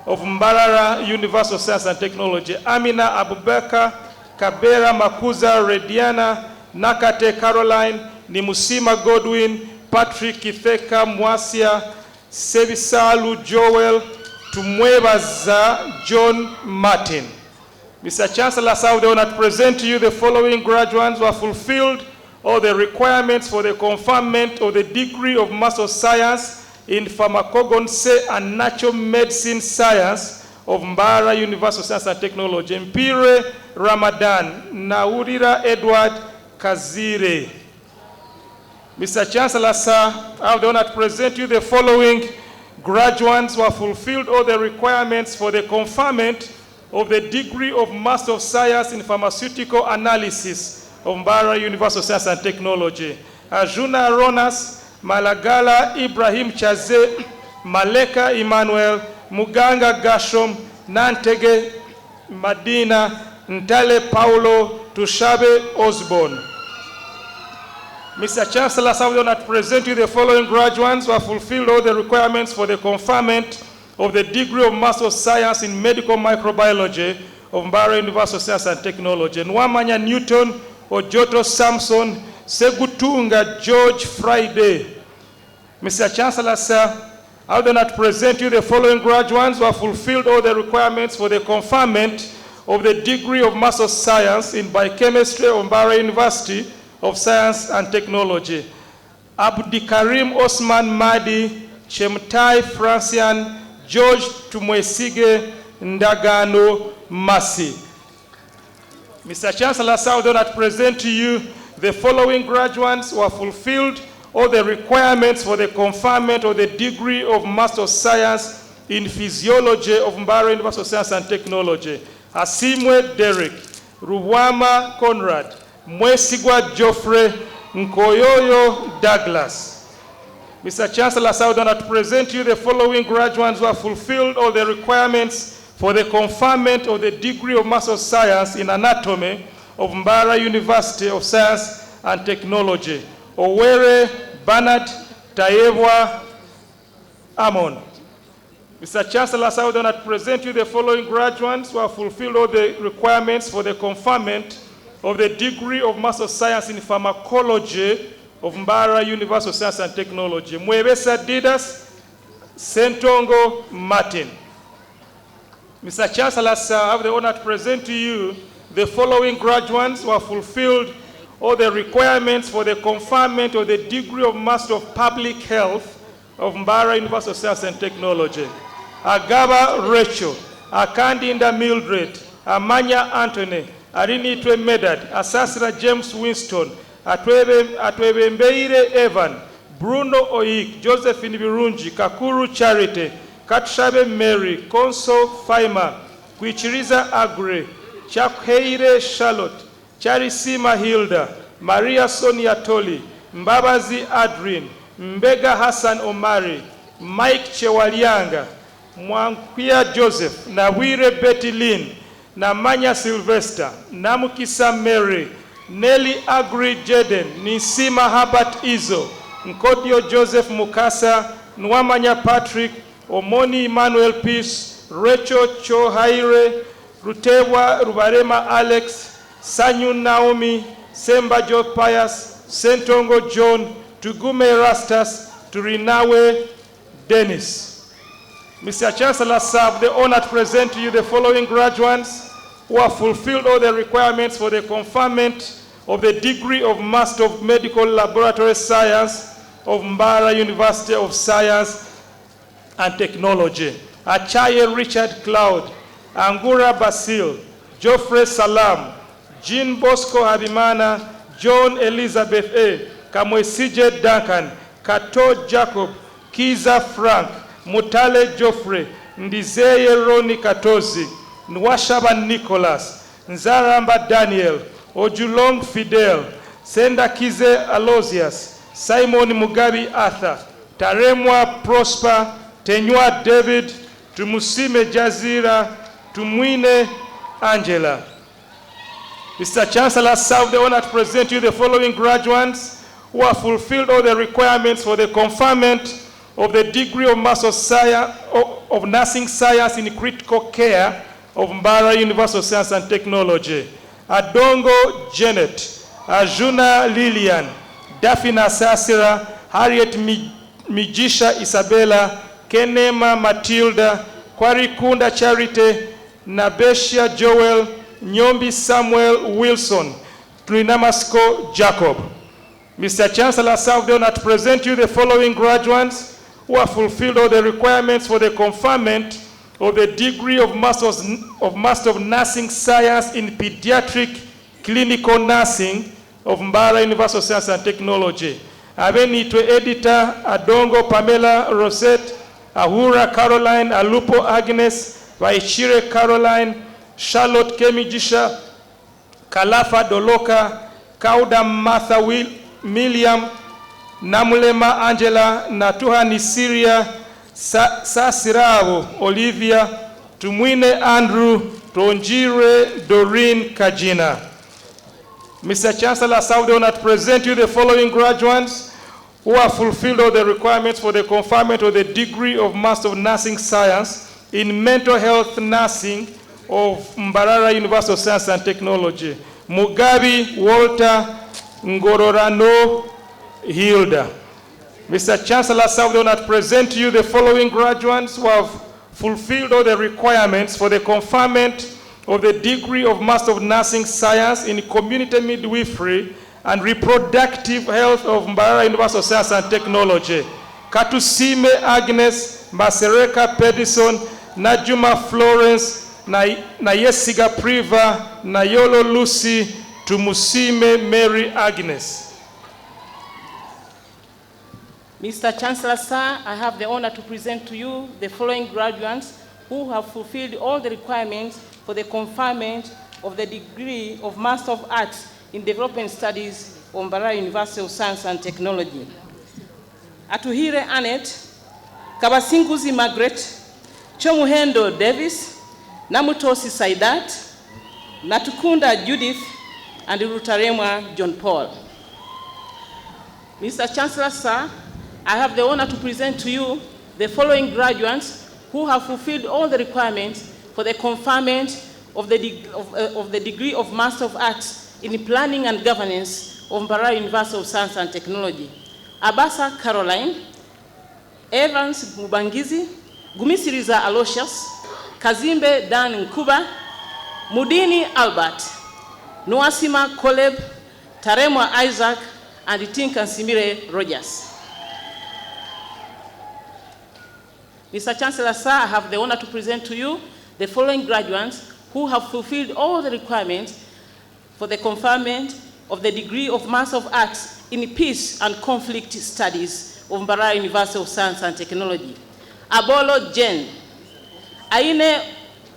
of Mbarara University of Science and Technology. Amina Abubakar, Kabera Makuza Rediana, Nakate Caroline, Nimusima Godwin, Patrick Kitheka Mwasia, Sevisalu Joel, Tumwebaza John Martin. Mr. Chancellor, I have the honor to present to you the following graduates who have fulfilled all the requirements for the conferment of the degree of Master of Science in Pharmacognosy and Natural Medicine Science of Mbarara University of Science and Technology. Mpire Ramadan, Naurira Edward Kazire. Mr. Chancellor, sir, I have the honor to present you the following graduates who have fulfilled all the requirements for the conferment of the degree of Master of Science in Pharmaceutical Analysis of Mbarara University of Science and Technology. Ajuna Ronas, Malagala Ibrahim Chaze, Maleka Emmanuel, Muganga Gashom, Nantege Madina, Ntale Paulo, Tushabe Osborne. Mr. Chancellor, I have the honor to present you the following graduates who have fulfilled all the requirements for the conferment of the degree of Master of Science in Medical Microbiology of Mbarara University of Science and Technology. Nwamanya Newton, Ojoto Samson, Segutunga George Friday. Mr. Chancellor, sir, I would like to present you the following graduates who have fulfilled all the requirements for the conferment of the degree of Master of Science in Biochemistry of Mbarara University of Science and Technology. Abdikarim Osman Madi, Chemtai Francian, George Tumwesige Ndagano Masi. Mr. Chancellor, I would like to present to you the following graduates who have fulfilled all the requirements for the conferment of the degree of Master of Science in Physiology of Mbarara University of Science and Technology. Asimwe Derek, Ruwama Conrad, Mwesigwa Geoffrey, Nkoyoyo Douglas. Mr. Chancellor, I would like to present you the following graduates who have fulfilled all the requirements for the conferment of the degree of Master of Science in Anatomy of Mbarara University of Science and Technology. Owere Bernard Tayewa Amon. Mr. Chancellor, I would like to present you the following graduates who have fulfilled all the requirements for the conferment of the degree of Master of Science in Pharmacology of Mbarara University of Science and Technology. Mwebesa Didas Sentongo Martin. Mr. Chancellor, I have the honor to present to you the following graduates who have fulfilled all the requirements for the conferment of the degree of Master of Public Health of Mbarara University of Science and Technology. Agaba Rachel, Akandinda Mildred, Amanya Anthony, Arinitwe Medad, Asasra James Winston, Atwebe Mbeire Evan, Bruno Oik, Josephine Birunji, Kakuru Charity, Katshabe Mary, Conso Faima, Kwichiriza Agre, Chakheire Charlotte, Charisima Hilda, Maria Sonia Toli, Mbabazi Adrian, Mbega Hassan Omari, Mike Chewalianga, Mwankwia Joseph, Nawire Betty Lynn, Namanya Sylvester, Namukisa Mary, Nelly Agri Jeden, Nisima Habat Izo, Nkodio Joseph Mukasa, Nwamanya Patrick, Omoni Emmanuel Peace, Rachel Chohaire, Rutewa Rubarema Alex, Sanyu Naomi, Semba Jo Pius, Sentongo John, Tugume Rastas, Turinawe Dennis. Mr. Chancellor, I have the honor to present to you the following graduates who have fulfilled all the requirements for the conferment of the degree of Master of Medical Laboratory Science of Mbarara University of Science and Technology. Achaye Richard Cloud, Angura Basil, Geoffrey Salam, Jean Bosco Habimana, John Elizabeth A., Kamwesije Duncan, Kato Jacob, Kiza Frank, Mutale Geoffrey, Ndizeye Roni Katozi, Nwashaba Nicholas, Nzaramba Daniel, Ojulong Fidel, Sendakize Aloysius, Simon Mugabi Arthur, Taremwa Prosper, Tenywa David, Tumusime Jazira, Tumwine Angela. Mr. Chancellor, I have the honor to present you the following graduates who have fulfilled all the requirements for the conferment of the degree of Master of Science of Nursing Science in Critical Care of Mbarara University of Science and Technology. Adongo Janet, Ajuna Lillian, Daphina Sasira, Harriet Mijisha Isabella, Kenema Matilda, Kwarikunda Charity, Nabeshia Joel, Nyombi Samuel Wilson, Trinamasko Jacob. Mr. Chancellor, I have the honor to present you the following graduates who have fulfilled all the requirements for the conferment of the degree of Master of Nursing Science in Pediatric Clinical Nursing of Mbarara University of Science and Technology. Abenitwe Editor Adongo Pamela Rosette, Ahura Caroline, Alupo Agnes, Vaishire Caroline, Charlotte Kemijisha, Kalafa Doloka, Kauda Martha William, Namulema Angela, Natuhani Syria, Sasirao Olivia, Tumwine Andrew, Tonjire Doreen Kajina. Mr. Chancellor, I have the honor to present you the following graduates who have fulfilled all the requirements for the conferment of the degree of Master of Nursing Science in Mental Health Nursing of Mbarara University of Science and Technology. Mugabi Walter Ngororano Hilda. Mr. Chancellor, I have the honor to present to you the following graduates who have fulfilled all the requirements for the conferment of the degree of Master of Nursing Science in Community Midwifery and Reproductive Health of Mbarara University of Science and Technology. Katusime Agnes, Masereka Pedison, Najuma Florence, Nayesiga Priva, Nayolo Lucy, Tumusime Mary Agnes. Mr. Chancellor, sir, I have the honor to present to you the following graduates who have fulfilled all the requirements for the conferment of the degree of Master of Arts in Development Studies of Mbarara University of Science and Technology. Atuhire Annette, Kabasinguzi Margaret, Chomuhendo Davis, Namutosi Saidat, Natukunda Judith, and Rutaremwa John Paul. Mr. Chancellor, sir, I have the honor to present to you the following graduates who have fulfilled all the requirements for the conferment of the degree of Master of Arts in Planning and Governance of Mbarara University of Science and Technology. Abasa Caroline, Evans Mubangizi, Gumisiriza Aloysius, Kazimbe Dan Nkuba, Mudini Albert, Noasima Koleb, Taremwa Isaac, and Tinkansimire Rogers. Mr. Chancellor, sir, I have the honor to present to you the following graduates who have fulfilled all the requirements for the conferment of the degree of Master of Arts in Peace and Conflict Studies of Mbarara University of Science and Technology. Abolo Jen, Aine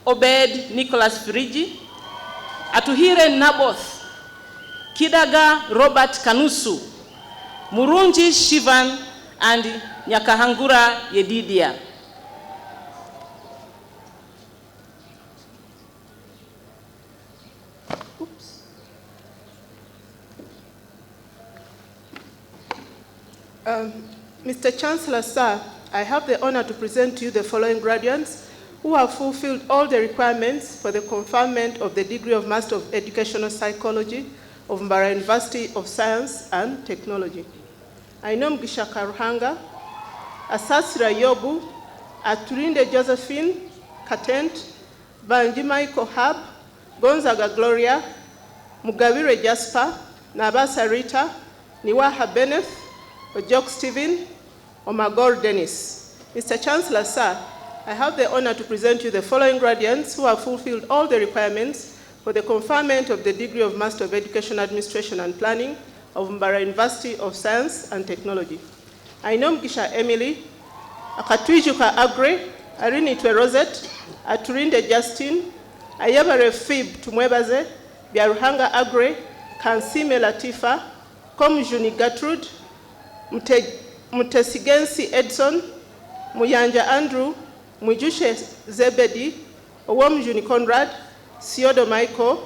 Obed Nicholas Firiji, Atuhire Naboth, Kidaga Robert Kanusu, Murunji Shivan, and Nyakahangura Yedidia. Mr. Chancellor, sir, I have the honor to present to you the following graduates who have fulfilled all the requirements for the conferment of the degree of Master of Educational Psychology of Mbarara University of Science and Technology. Ainom Gisha Karuhanga, Asasira Yobu, Aturinde Josephine, Katent, Banjimai Kohab, Gonzaga Gloria, Mugawire Jasper, Nabasa Rita, Niwaha Beneth, Ojok Stephen, Omagor Dennis. Mr. Chancellor, sir, I have the honor to present you the following graduates who have fulfilled all the requirements for the conferment of the degree of Master of Education Administration and Planning of Mbarara University of Science and Technology. Ainom Gisha Emily, Akatwijuka Agre, Arinitwe Rosette, Aturinde Justin, Ayebare Fib Tumwebaze, Byaruhanga Agre, Kansime Latifa, Komjuni Gertrude, Mutesigensi Edson, Muyanja Andrew, Mwijushe Zebedi, Owomjuni Conrad, Siodo Michael,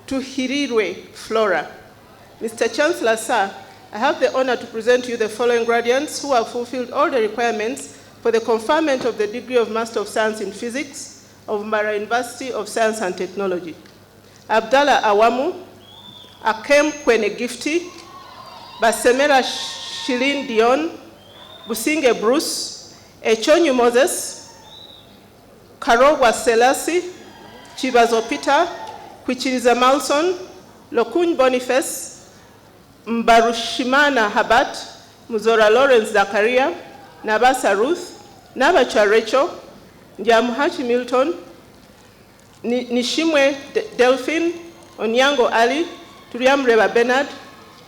Tuhirirwe Flora. Mr. Chancellor, sir, I have the honor to present to you the following graduates who have fulfilled all the requirements for the conferment of the degree of Master of Science in Physics of Mbarara University of Science and Technology. Abdallah Awamu, Akem Kwene Gifty, Basemera Shilin Dion, Businge Bruce, Echonyu Moses, Karogwa Selasi, Chibazo Peter, Kwichiriza Malson, Lokuny Boniface, Mbarushimana Habat, Muzora Lawrence Zakaria, Nabasa Ruth, Nabacha Rachel, Njamuhachi Milton, Nishimwe Delphine, Onyango Ali, Turiamreba Bernard,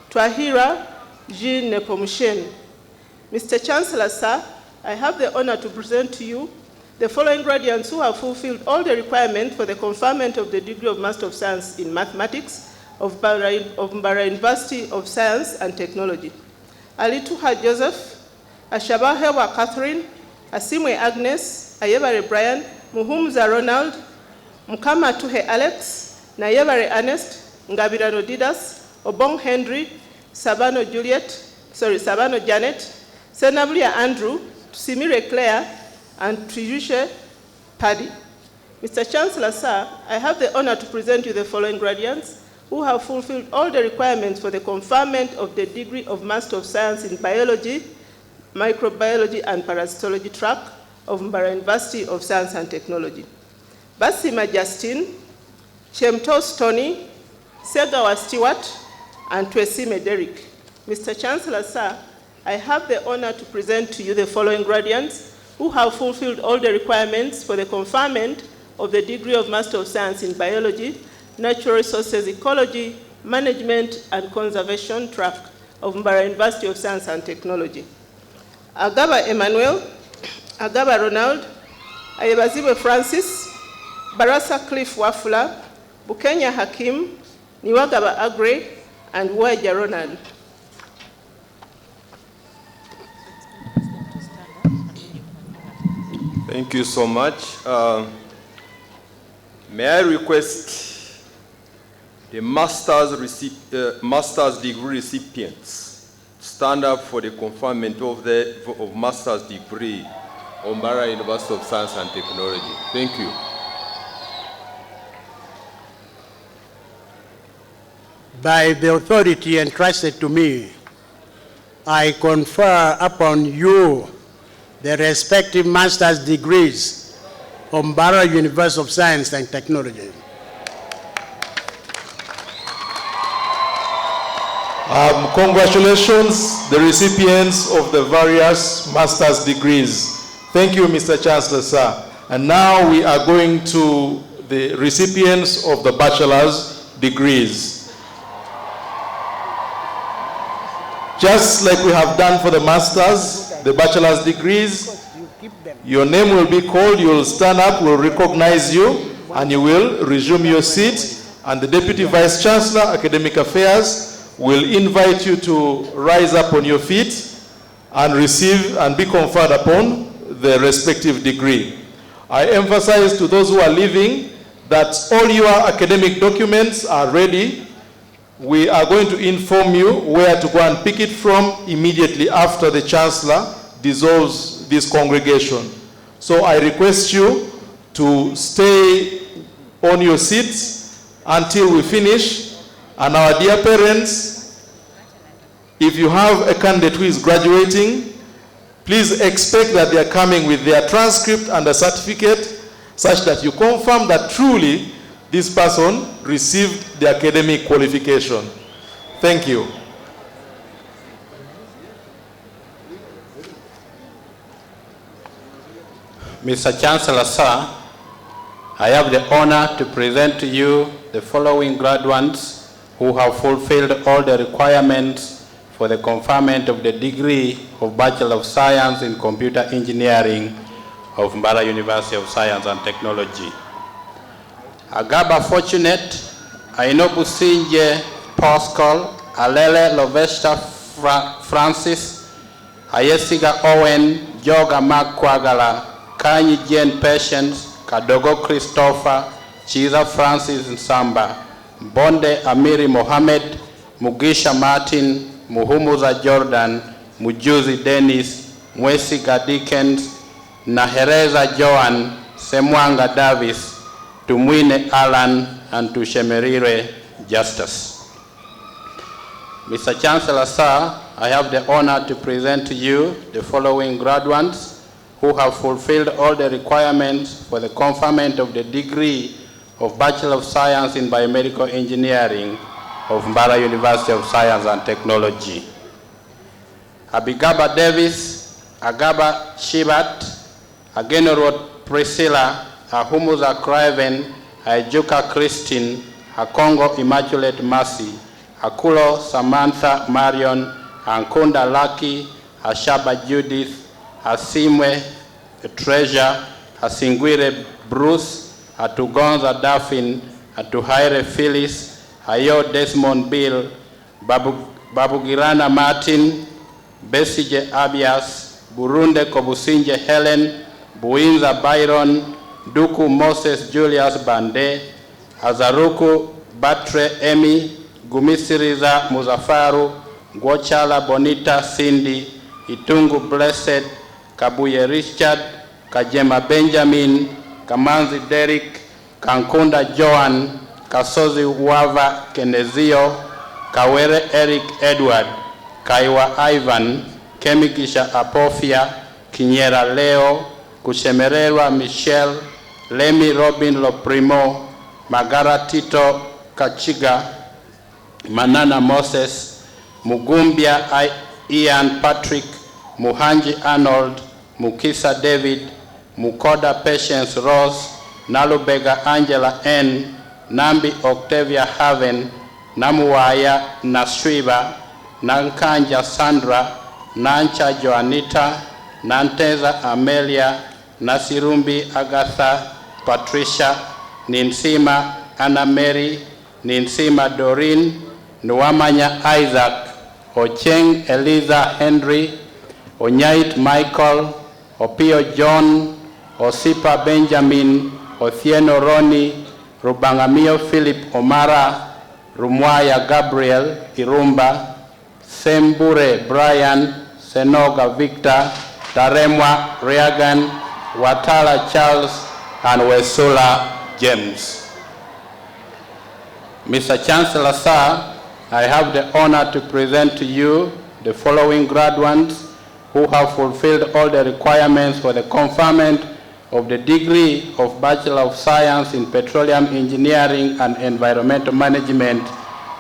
Twahira Jean Nepomusheni. Mr. Chancellor, sir, I have the honor to present to you the following graduates who have fulfilled all the requirements for the conferment of the degree of Master of Science in Mathematics of Mbarara University of Science and Technology. Alituha Joseph, Ashabahewa Catherine, Asimwe Agnes, Ayebare Brian, Muhumza Ronald, Mukama Tuhe Alex, Nayebare Ernest, Ngabirano Didas, Obong Henry, Sabano Janet, Senabulia Andrew, Simire Claire, and Triyushe Paddy. Mr. Chancellor, sir, I have the honor to present you the following graduates who have fulfilled all the requirements for the conferment of the degree of Master of Science in Biology, Microbiology, and Parasitology track of Mbarara University of Science and Technology. Basima Justin, Chemtos Tony, Segawa Stewart, and Twesime Derek. Mr. Chancellor, sir, I have the honor to present to you the following graduates who have fulfilled all the requirements for the conferment of the degree of Master of Science in Biology, Natural Resources Ecology, Management and Conservation track of Mbarara University of Science and Technology. Agaba Emmanuel, Agaba Ronald, Ayebaziwe Francis, Barasa Cliff Wafula, Bukenya Hakim, Niwagaba Agre, and Waja Ronald. Thank you so much. May I request the master's degree recipients stand up for the conferment of master's degree of Mbarara University of Science and Technology. Thank you. By the authority entrusted to me, I confer upon you the respective master's degrees of Mbarara University of Science and Technology. Congratulations, the recipients of the various master's degrees. Thank you, Mr. Chancellor, sir. And now we are going to the recipients of the bachelor's degrees. Just like we have done for the master's, the bachelor's degrees, your name will be called, you will stand up, we'll recognize you, and you will resume your seat, and the Deputy Vice Chancellor, Academic Affairs, will invite you to rise up on your feet and receive and be conferred upon the respective degree. I emphasize to those who are leaving that all your academic documents are ready. We are going to inform you where to go and pick it from immediately after the Chancellor dissolves this congregation. So I request you to stay on your seats until we finish. And our dear parents, if you have a candidate who is graduating, please expect that they are coming with their transcript and a certificate such that you confirm that truly this person received the academic qualification. Thank you. Mr. Chancellor, sir, I have the honor to present to you the following graduates who have fulfilled all the requirements for the conferment of the degree of Bachelor of Science in Computer Engineering of Mbarara University of Science and Technology. Agaba Fortunate, Aino Businje Pascal, Alele Lovesta Francis, Ayesiga Owen, Joga Makwagala, Kanyi Jane Patience, Kadogo Christopher, Chiza Francis Nsamba, Bonde Amiri Mohammed, Mugisha Martin, Muhumuza Jordan, Mujuzi Dennis, Mwesiga Dickens, Nahereza Joan, Semwanga Davis, Tumwine Alan, and Tushemerire Justice. Mr. Chancellor, sir, I have the honor to present to you the following graduates who have fulfilled all the requirements for the conferment of the degree of Bachelor of Science in Biomedical Engineering of Mbarara University of Science and Technology. Abigaba Davis, Agaba Shibat, Agenorot Priscilla, Ahumuza Craven, Ajuka Christine, Akongo Immaculate Mercy, Akulo Samantha Marion, Ankunda Lucky, Ashaba Judith, Asimwe Treasure, Asingwire Bruce, Atugonza Daphne, Atuhaire Phyllis, Ayo Desmond Bill, Babugirana Martin, Besije Abias, Burunde Kobusinje Helen, Buinza Byron, Duku Moses Julius Bande, Azaruku Batre Emi, Gumisiriza Muzafaru, Gwochala Bonita Cindy, Itungu Blessed, Kabuye Richard, Kajema Benjamin, Kamanzi Derek, Kankunda Joan, Kasozi Wava Kenezio, Kawere Eric Edward, Kaiwa Ivan, Kemikisha Apofia, Kinyera Leo, Kushemererwa Michelle, Lemi Robin Loprimo, Magara Tito Kachiga, Manana Moses, Mugumbia Ian Patrick, Muhanji Arnold, Mukisa David, Mukoda Patience Rose, Nalubega Angela N, Nambi Octavia Haven, Namuwaya Naswiba, Nankanja Sandra, Nancha Joanita, Nanteza Amelia, Nasirumbi Agatha, Patricia, Ninsima Anna Mary, Ninsima Doreen, Nwamanya Isaac, Ocheng Eliza Henry, Onyait Michael, Opio John, Osipa Benjamin, Othieno Roni, Rubangamio Philip Omara, Rumwaya Gabriel Irumba, Sembure Brian, Senoga Victor, Taremwa Reagan, Watala Charles, and Wesula James. Mr. Chancellor, sir, I have the honor to present to you the following graduates who have fulfilled all the requirements for the conferment of the degree of Bachelor of Science in Petroleum Engineering and Environmental Management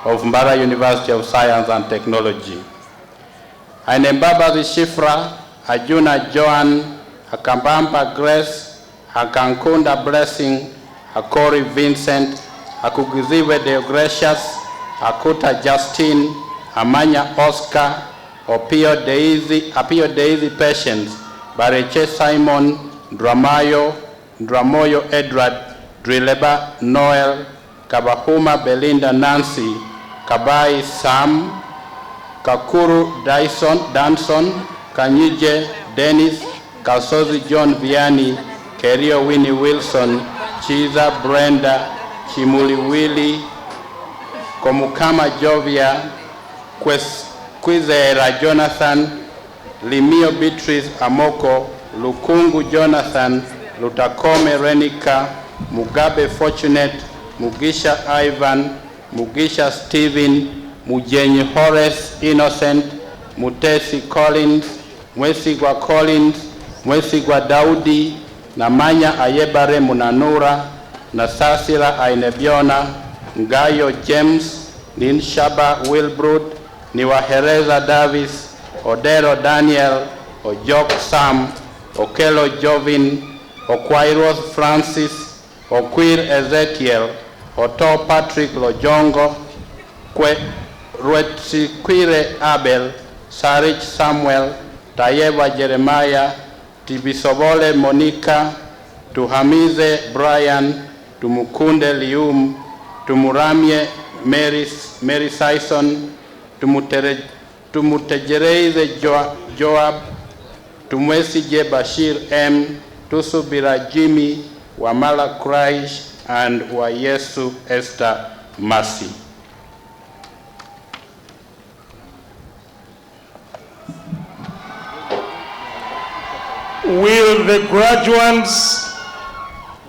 of Mbarara University of Science and Technology. Ainembabazi Shifra, Ajuna Joan, Akambamba Grace, Akankunda Blessing, Akori Vincent, Akugiziwe Deogratius, Akuta Justine, Amanya Oscar, Opio Daisy Patience, Bareche Simon, Dramoyo Edward, Drileba Noel, Kabahuma Belinda Nancy, Kabai Sam, Kakuru Danson, Kanyije Dennis, Kasozi John Vianney, Kerio Winnie Wilson, Chiza Brenda, Chimuli Willie, Komukama Jovia, Kwizera Jonathan, Limio Beatrice Amoko, Lukungu Jonathan, Lutakome Renika, Mugabe Fortunate, Mugisha Ivan, Mugisha Stephen, Mujenyi Horace Innocent, Mutesi Collins, Mwesigwa Collins, Mwesigwa Daudi, Namanya Ayebare Munanura, Nasasira Ainebiona, Ngayo James, Ninshaba Wilbrod, Niwahereza Davis, Odero Daniel, Ojok Sam, Okelo Jovin, Okwairos Francis, Okwir Ezekiel, Oto Patrick Lojongo, Rwetikwire Abel, Sarich Samuel, Tayeva Jeremiah, Tibisobole Monica, Tuhamize Brian, tumukunde Lium, tumuramye Mary Sison, tumutegereze Joab, tumwesije Bashir M, tusubira Jimmy, Wamala Christ, and Wayesu Esther Mercy. Will the graduates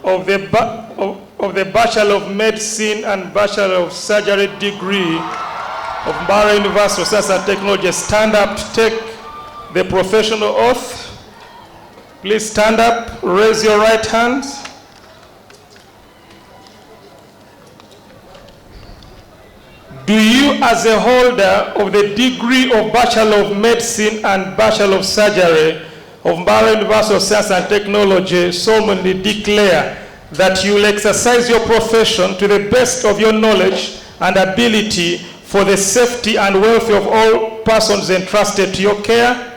of the Bachelor of Medicine and Bachelor of Surgery degree of Mbarara University of Science and Technology stand up to take the professional oath? Please stand up, raise your right hands. Do you, as a holder of the degree of Bachelor of Medicine and Bachelor of Surgery of Mbarara University of Science and Technology, solemnly declare that you will exercise your profession to the best of your knowledge and ability for the safety and welfare of all persons entrusted to your care?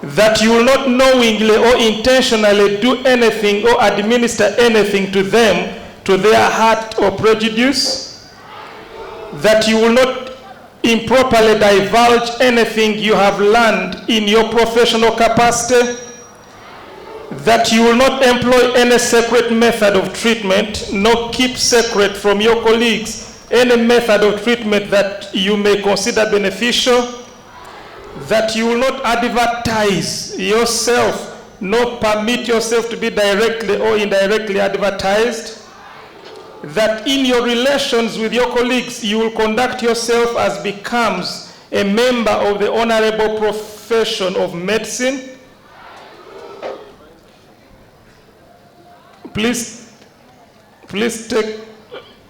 That you will not knowingly or intentionally do anything or administer anything to them to their hurt or prejudice? That you will not improperly divulge anything you have learned in your professional capacity? That you will not employ any secret method of treatment, nor keep secret from your colleagues any method of treatment that you may consider beneficial? That you will not advertise yourself, nor permit yourself to be directly or indirectly advertised? That in your relations with your colleagues, you will conduct yourself as becomes a member of the honorable profession of medicine? Please take,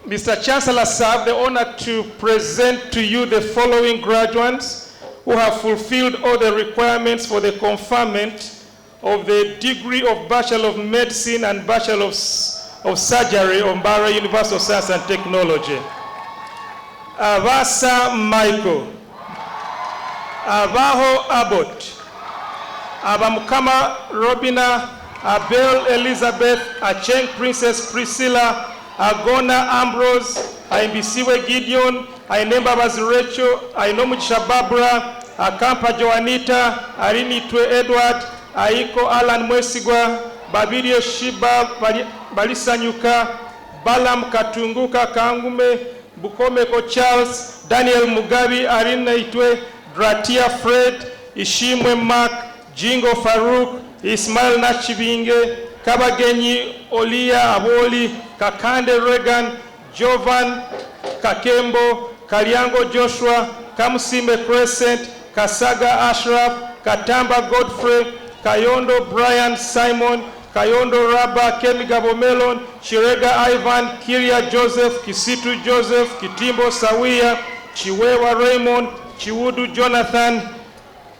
Mr. Chancellor, sir, I have the honor to present to you the following graduates who have fulfilled all the requirements for the conferment of the degree of Bachelor of Medicine and Bachelor of Surgery of Mbarara University of Science and Technology. Avasa Michael, Avaho Abbott, Abamukama Robina, Abel Elizabeth, Acheng Princess Priscilla, Agona Ambrose, Aimbisiwe Gideon, Ainembabazi Rachel, Ainomuchisha Barbara, Akampa Joanita, Arinitwe Edward, Aiko Alan Mwesigwa, Babirio Shiba Balisanyuka, Balam Katunguka Kangume, Bukomeko Charles, Daniel Mugabi, Arina Itwe, Dratia Fred, Ishimwe Mark, Jingo Farouk, Ismail Nachibinge, Kabagenyi Olia Aboli, Kakande Regan, Jovan Kakembo, Kaliango Joshua, Kamusime Crescent, Kasaga Ashraf, Katamba Godfrey, Kayondo Brian Simon, Kayondo Raba, Kemigabo Melon, Chirega Ivan, Kiria Joseph, Kisitu Joseph, Kitimbo Sawia, Chiwewa Raymond, Chiwudu Jonathan,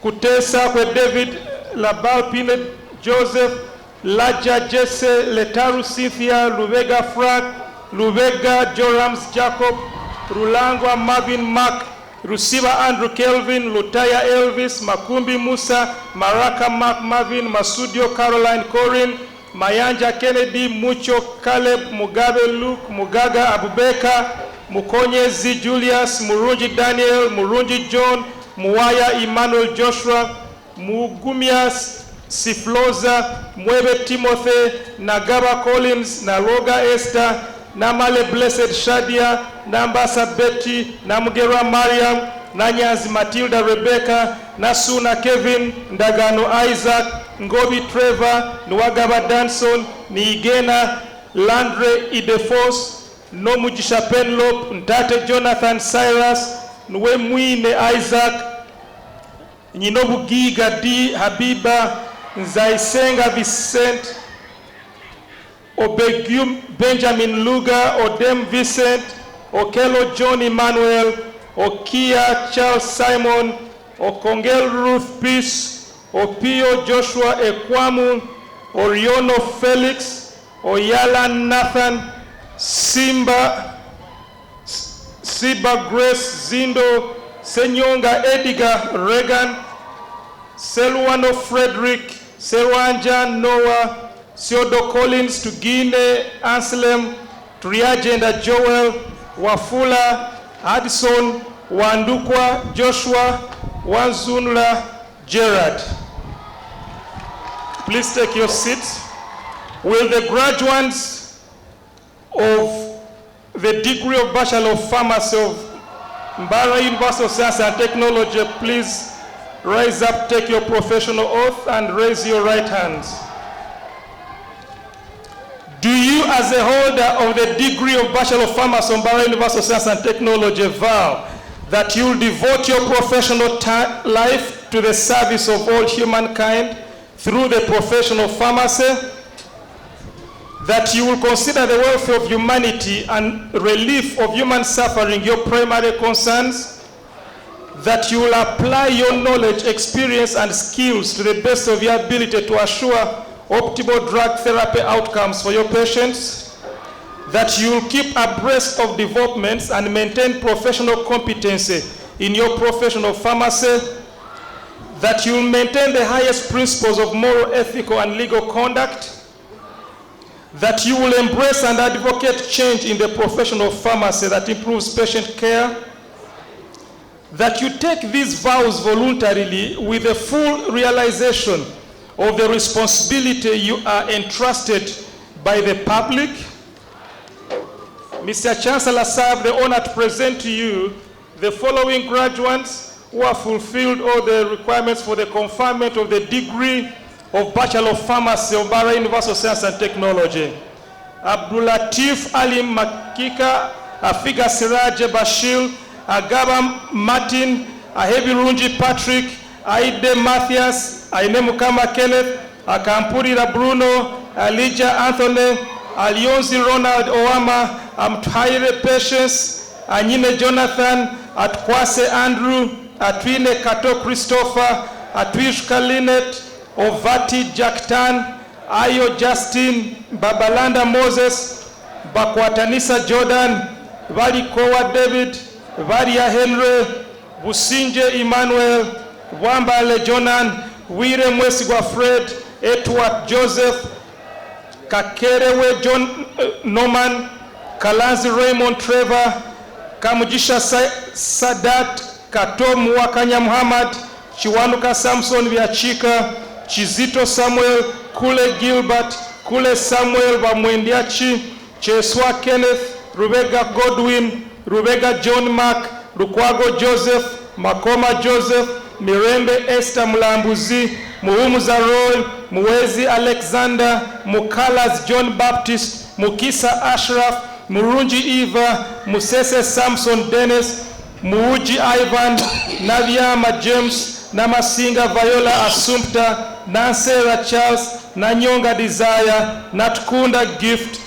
Kutesa Kwe David, Labal Pinet Joseph, Laja Jesse, Letaru Cynthia, Lubega Frank, Lubega Jorams Jacob, Rulangwa Marvin Mark, Rusiba Andrew Kelvin, Lutaya Elvis, Makumbi Musa, Maraka Mark Marvin, Masudio Caroline Corin, Mayanja Kennedy, Mucho Caleb, Mugabe Luke, Mugaga Abubeka, Mukonyezi Julius, Murunji Daniel, Murunji John, Muwaya Emmanuel Joshua, Mugumias Sifloza, Mwebe Timothy, Nagaba Collins, Naroga Esther, Namale Blessed Shadia, Nambasa Betty, Namugera Mariam, Nanyazi Matilda Rebecca, Nasuna Kevin, Ndagano Isaac, Ngobi Trevor, Nwagaba Danson, Niigena, Landre Idefos, Nomujisha Penlop, Ntate Jonathan Cyrus, Nwemwine Isaac, Nyinobu Giga D. Habiba, Nzaisenga Vicent, Obegum Benjamin Luga, Odem Vincent, Okelo John Emmanuel, Okia Charles Simon, Okongel Ruth Peace, Opio Joshua Ekwamu, Oriono Felix, Oyala Nathan, Siba Grace Zindo, Senyonga Edgar Regan, Selwano Frederick, Serwanja Noah, Siodo Collins, Tugine, Anselm, Triagenda Joel, Wafula, Addison, Wandukwa, Joshua, Wanzunla, Gerard. Please take your seats. Will the graduates of the degree of Bachelor of Pharmacy of Mbarara University of Science and Technology please rise up, take your professional oath, and raise your right hands? Do you, as a holder of the degree of Bachelor of Pharmacy from Mbarara University of Science and Technology, vow that you will devote your professional life to the service of all humankind through the profession of pharmacy, that you will consider the welfare of humanity and relief of human suffering your primary concerns, that you will apply your knowledge, experience, and skills to the best of your ability to assure optimal drug therapy outcomes for your patients, that you will keep abreast of developments and maintain professional competency in your profession of pharmacy, that you will maintain the highest principles of moral, ethical, and legal conduct, that you will embrace and advocate change in the profession of pharmacy that improves patient care, that you take these vows voluntarily with the full realization of the responsibility you are entrusted by the public. Mr. Chancellor, sir, I have the honor to present to you the following graduates who have fulfilled all the requirements for the conferment of the degree of Bachelor of Pharmacy of Mbarara University of Science and Technology. Abdulatif Ali Makika, Afiga Siraje Bashir, Agaba Martin, Ahebi Runji Patrick, Aide Matthias, Ainemukama Kenneth, Akampurira Bruno, Elijah Anthony, Alionzi Ronald Oama, Amthaire Patience, Anyine Jonathan, Atkwase Andrew, Atwine Kato Christopher, Atwishka Linet, Ovati Jaktan, Ayo Justin, Babalanda Moses, Bakwatanisa Jordan, Varikowa David, Varia Henry, Businje Emmanuel, Wambale Jonan, Wire Mwesigwa Fred, Edward Joseph, Kakerewe John Norman, Kalanzi Raymond Trevor, Kamujisha Sadat, Katom Wakanya Muhammad, Chiwanuka Samson Viachika, Chizito Samuel, Kule Gilbert, Kule Samuel Bamwendiachi, Cheswa Kenneth, Rubega Godwin, Rubega John Mark, Lukwago Joseph, Makoma Joseph, Mirembe Esther Mulambuzi, Muhumuza Roy, Muwezi Alexander, Mukalas John Baptist, Mukisa Ashraf, Murunji Eva, Musese Samson Dennis, Muuji Ivan, Naviama James, Namasinga Viola Assumpta, Nansera Charles, Nanyonga Desire, Natkunda Gift,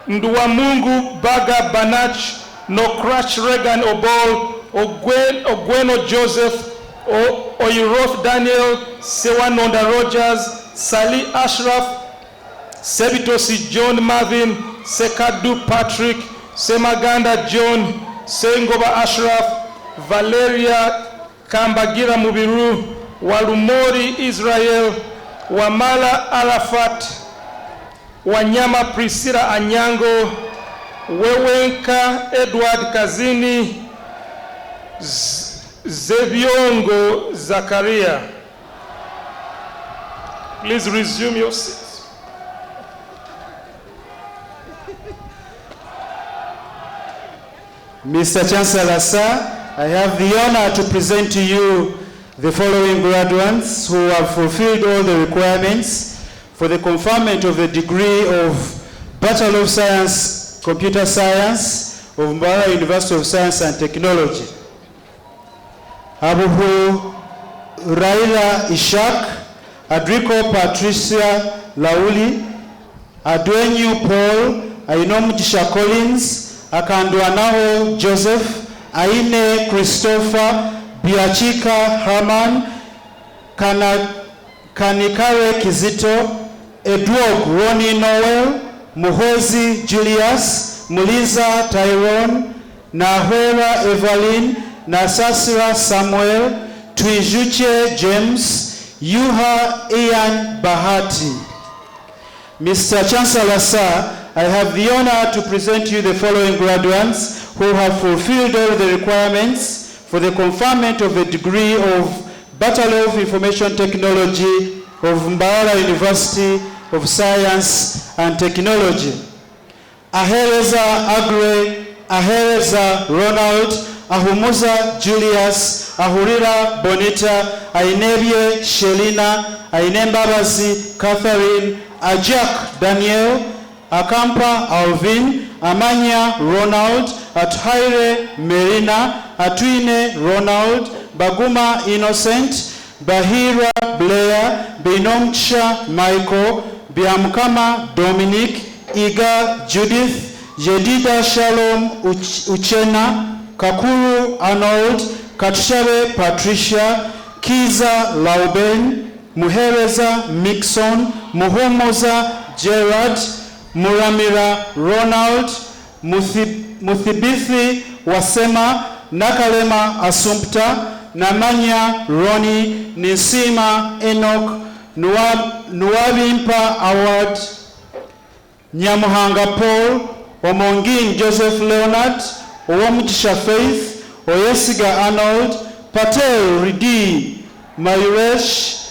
Nduwamungu Baga Banach, Nokrach Regan Obol, Ogweno Joseph, Oiroth Daniel, Sewanonda Rogers, Sali Ashraf, Sebitosi John Marvin, Sekadu Patrick, Semaganda John, Sengoba Ashraf, Valeria Kambagira Mubiru, Walumori Israel, Wamala Arafat, Wanyama Priscilla Anyango, Wewenka Edward Kazini, Zeviongo Zakaria. Please resume your seats. Mr. Chancellor, sir, I have the honor to present to you the following graduates who have fulfilled all the requirements for the conferment of the degree of Bachelor of Science, Computer Science of Mbarara University of Science and Technology. Abuhu Raila Ishak, Adrico Patricia Lauli, Adwenyu Paul, Ainomujisha Collins, Akandwanaho Joseph, Aine Christopher, Biachika Herman, Kanikare Kizito, Edward Ronnie Noel, Muhozi Julius, Muliza Tyrone, Nahwera Evelyn, Nasasira Samuel, Twijuche James, Yuha Ian Bahati. Mr. Chancellor, sir, I have the honor to present you the following graduates who have fulfilled all the requirements for the conferment of a degree of Bachelor of Information Technology of Mbarara University of Science and Technology. Ahereza Agre, Ahereza Ronald, Ahumuza Julius, Ahurira Bonita, Ainebye Shelina, Ainembabazi Catherine, Ajak Daniel, Akampa Alvin, Amanya Ronald, Athaire Merina, Atwine Ronald, Baguma Innocent, Bahira Blair, Binomcha Michael, Biamkama Dominic, Iga Judith, Jedida Shalom Uchena, Kakuru Arnold, Katushabe Patricia, Kiza Lauben, Muhereza Mixon, Muhomoza Gerard, Muramira Ronald, Muthibithi Wasema, Nakalema Asumpta, Namanya Roni, Nisima Enoch, Nuwabimpa Award, Nyamuhanga Paul, Omongin Joseph Leonard, Owomugisha Faith, Oyesiga Arnold, Patel Ridi, Mayuresh,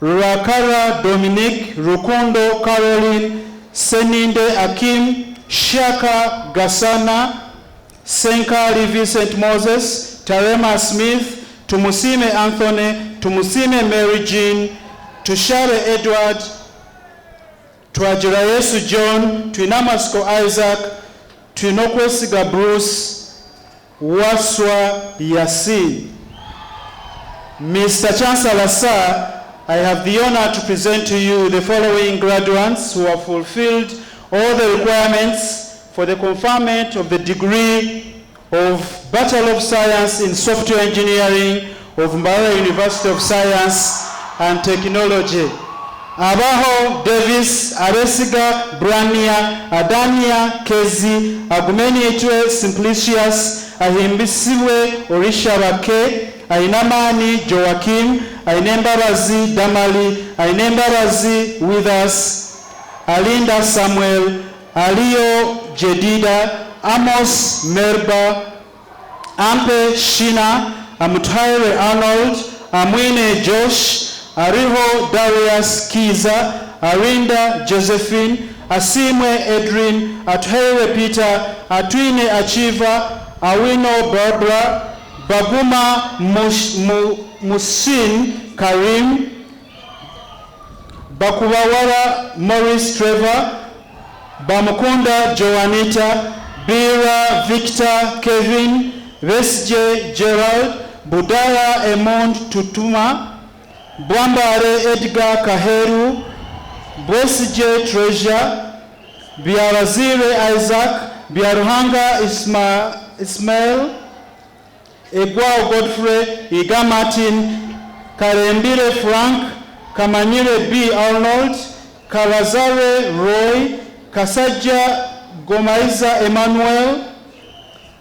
Rurakara Dominic, Rukundo Caroline, Seninde Akim, Shaka Gasana, Senkari Vincent Moses, Tarema Smith, Tumusime Anthony, Tumusime Mary Jean, Tushare Edward, Twajira Yesu John, Twinamasko Isaac, Twinokwesiga Bruce, Waswa Yasin. Mr. Chancellor, sir, I have the honor to present to you the following graduates who have fulfilled all the requirements for the conferment of the degree of Bachelor of Science in Software Engineering of Mbarara University of Science and Technology. Abaho Davis, Aresiga Brania, Adania Kezi, Agumeni Etwe Simplicius, Ahimbisiwe Orisha Bake, Ainamani Joakim, Ainembarazi Damali, Ainembarazi Withers, Alinda Samuel, Alio Jedida, Amos Merba, Ampe Shina, Amuthaire Arnold, Amwine Josh, Ariho Darius Kiza, Arinda Josephine, Asimwe Edrin, Athaire Peter, Atwine Achiva, Awino Barbara, Baguma Musin Karim, Bakubawara Maurice Trevor, Bamukunda Joanita, Bira Victor Kevin, Vesje Gerald, Budara Emond Tutuma, Bwambare Edgar Kaheru, Bwesije Treasure, Biarazire Isaac, Biaruhanga Ismail, Egwao Godfrey, Iga Martin, Karembire Frank, Kamanyire B. Arnold, Karazare Roy, Kasaja Gomaiza Emmanuel,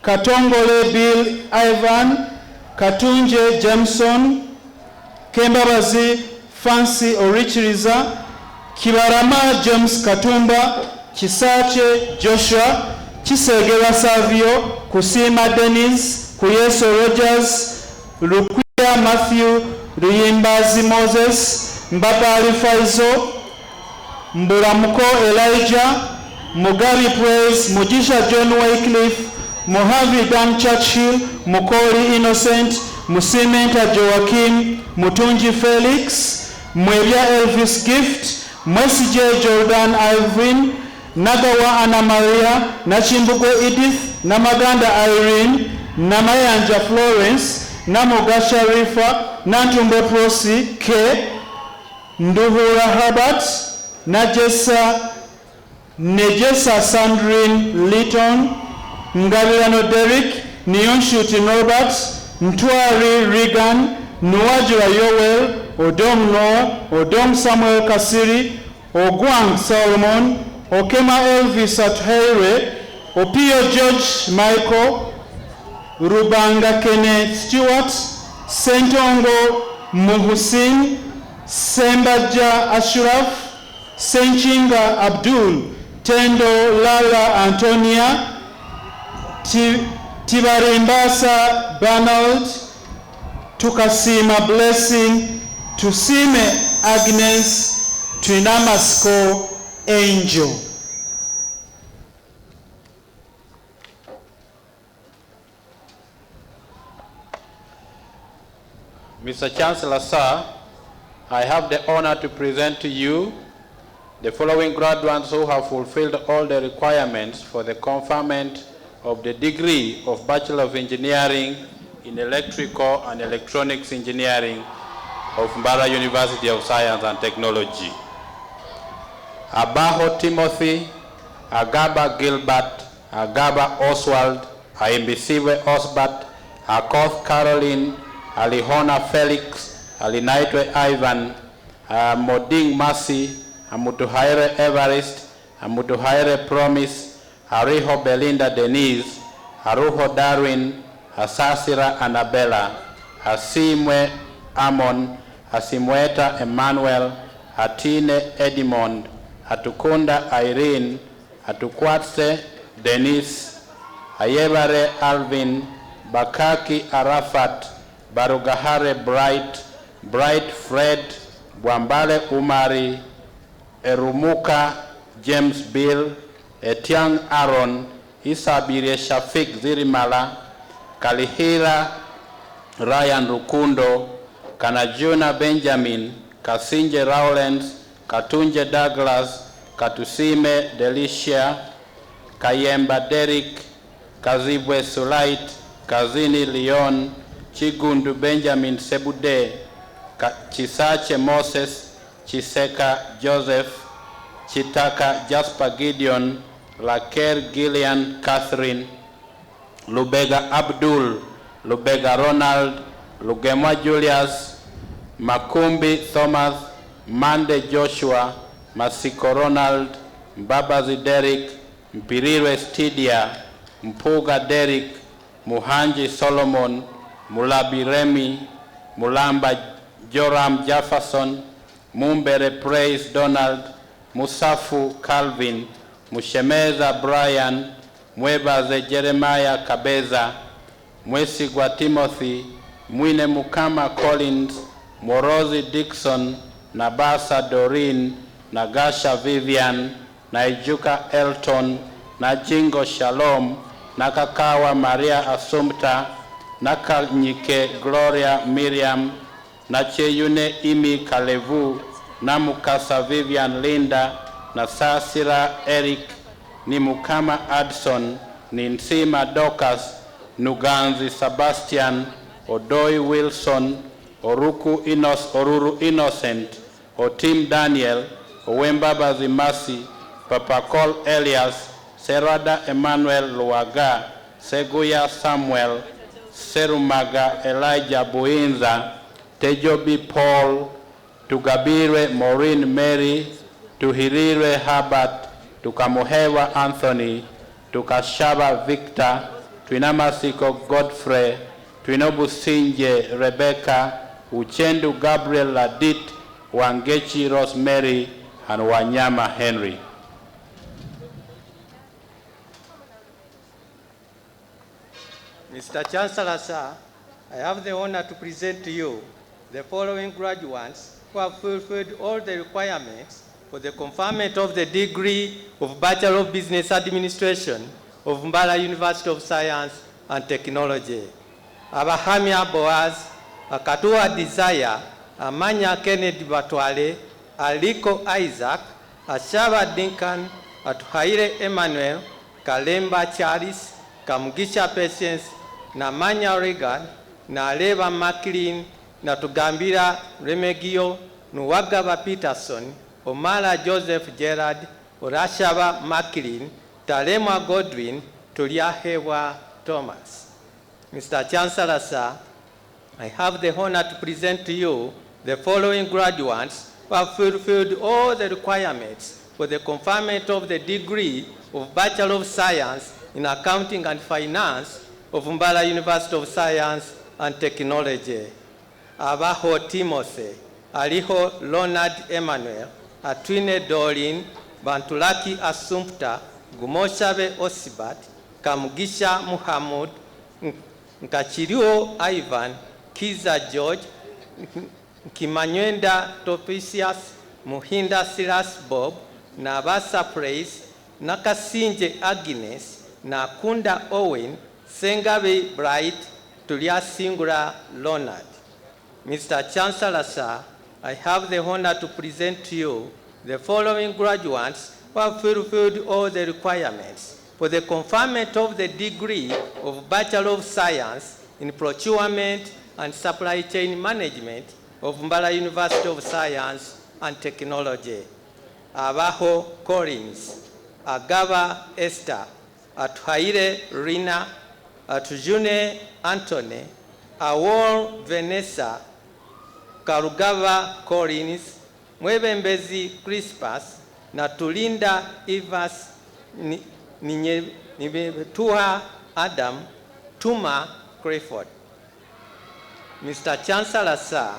Katongole Bill Ivan, Katunje Jameson, Kembabazi Fancy Orichiriza, Kibarama James Katumba, Kisache Joshua, Chisegera Savio, Kusima Dennis, Kuyeso Rogers, Lukuya Matthew, Ruyimbazi Moses, Mbapali Faizo, Mburamuko Elijah, Mugabi Praise, Mujisha John Wycliffe, Mohavi Dan Churchill, Mukori Innocent, Musimenta Joaquim, Mutunji Felix, Mwebia Elvis Gift, Mwesije Jordan Irvin, Nagawa Anna Maria, Nachimbugwe Edith, Namaganda Irene, Namayanja Florence, Namogasha Rifa, Nantumbe Prosi K, Nduhura Herbert, Nejesa Sandrine Litton, Ngabirano Derek, Nyonshuti Norbert, Ntwari Regan, Nuwajira Yowel, Odom Noah, Odom Samuel Kasiri, Ogwang Solomon, Okema Elvis Athaire, Opio George Michael, Rubanga Kenneth Stewart, Sentongo Muhusin, Sembaja Ashraf, Senchinga Abdul, Tendo Lala Antonia, Tibarimbasa Bernard, Tukasima Blessing, Tusime Agnes, Twinamasko Angel. Mr. Chancellor, sir, I have the honor to present to you the following graduates who have fulfilled all the requirements for the conferment of the degree of Bachelor of Engineering in Electrical and Electronics Engineering of Mbarara University of Science and Technology. Abaho Timothy, Agaba Gilbert, Agaba Oswald, Aimbisiwe Osbert, Akoth Caroline, Alihona Felix, Alinaitwe Ivan, Moding Mercy, Amutuhaire Evarist, Amutuhaire Promise, Ariho Belinda Denise, Aruho Darwin, Asasira Annabella, Asimwe Amon, Asimweta Emmanuel, Atine Edmond, Atukunda Irene, Atukwatse Denise, Ayebare Alvin, Bakaki Arafat, Barugahare Bright Fred, Bwambale Umari, Erumuka James Bill, Etiang Aaron, Isabire Shafik Zirimala, Kalihira Ryan Rukundo, Kanajuna Benjamin, Kasinje Rowlands, Katunje Douglas, Katusime Delicia, Kayemba Derek, Kazibwe Sulait, Kazini Leon, Chigundu Benjamin Sebude, Chisache Moses, Chiseka Joseph, Chitaka Jasper Gideon, Laker Gillian Catherine, Lubega Abdul, Lubega Ronald, Lugema Julius, Makumbi Thomas, Mande Joshua, Masiko Ronald, Mbabazi Derek, Mpiriwe Stidia, Mpuga Derek, Muhanji Solomon, Mulabi Remy, Mulamba Joram Jefferson, Mumbere Praise Donald, Musafu Calvin, Mushemeza Brian, Mwebaze Jeremiah Kabeza, Mwesigwa Timothy, Mwine Mukama Collins, Morozi Dixon, Nabasa Doreen, Nagasha Vivian, Naijuka Elton, Najingo Shalom, Nakakawa Maria Assumpta, Nakanyike Gloria Miriam, Nacheyune Imi Kalevu, Namukasa Vivian Linda, Nasasira Eric, Nimukama Adson, Ninsima Docas, Nuganzi Sebastian, Odoi Wilson, Oruru Innocent, Otim Daniel, Owembaba Zimasi, Papakol Elias, Serada Emmanuel Luaga, Seguya Samuel, Serumaga Elijah Buinza, Tejobi Paul, Tugabire Maureen Mary, Tuhirire Herbert, Tukamuhewa Anthony, Tukashaba Victor, Twinamasiko Godfrey, Twinobu Sinje Rebecca, Uchendu Gabriel Ladit, Wangechi Rosemary, and Wanyama Henry. Mr. Chancellor, sir, I have the honor to present to you the following graduates who have fulfilled all the requirements for the conferment of the degree of Bachelor of Business Administration of Mbarara University of Science and Technology. Abahamia Boaz, Akatua Desire, Amanya Kennedy Batwale, Aliko Isaac, Ashaba Dinkan, Atuhaire Emmanuel, Kalemba Charles, Kamugisha Patience, Namanya Regan, Naleva Maclean, Natugambira Remegio, Nuwagaba Peterson, Omala Joseph Gerard, Orashaba Maclean, Talema Godwin, Tuliahewa Thomas. Mr. Chancellor, sir, I have the honor to present to you the following graduates who have fulfilled all the requirements for the conferment of the degree of Bachelor of Science in Accounting and Finance of Mbarara University of Science and Technology. Abaho Timothy, Aliho Leonard Emmanuel, Atwine Doreen, Bantulaki Assumpta, Gumoshabe Osibat, Kamugisha Muhammad, Nkachirio Ivan, Kiza George, Kimanywenda Topisius, Muhinda Silas Bob, Nabasa Praise, Nakasinje Agnes, Nakunda Owen, Sengabe Bright, Tulia Singura Leonard. Mr. Chancellor, sir, I have the honor to present to you the following graduates who have fulfilled all the requirements for the conferment of the degree of Bachelor of Science in Procurement and Supply Chain Management of Mbarara University of Science and Technology. Abaho Collins, Agaba Esther, Atuhaire Rina, Atujune Anthony, Awol Vanessa, Karugava Collins, Mwebembezi Crispus, Natulinda Evans, Nimetua Adam, Tuma Crayford. Mr. Chancellor, sir,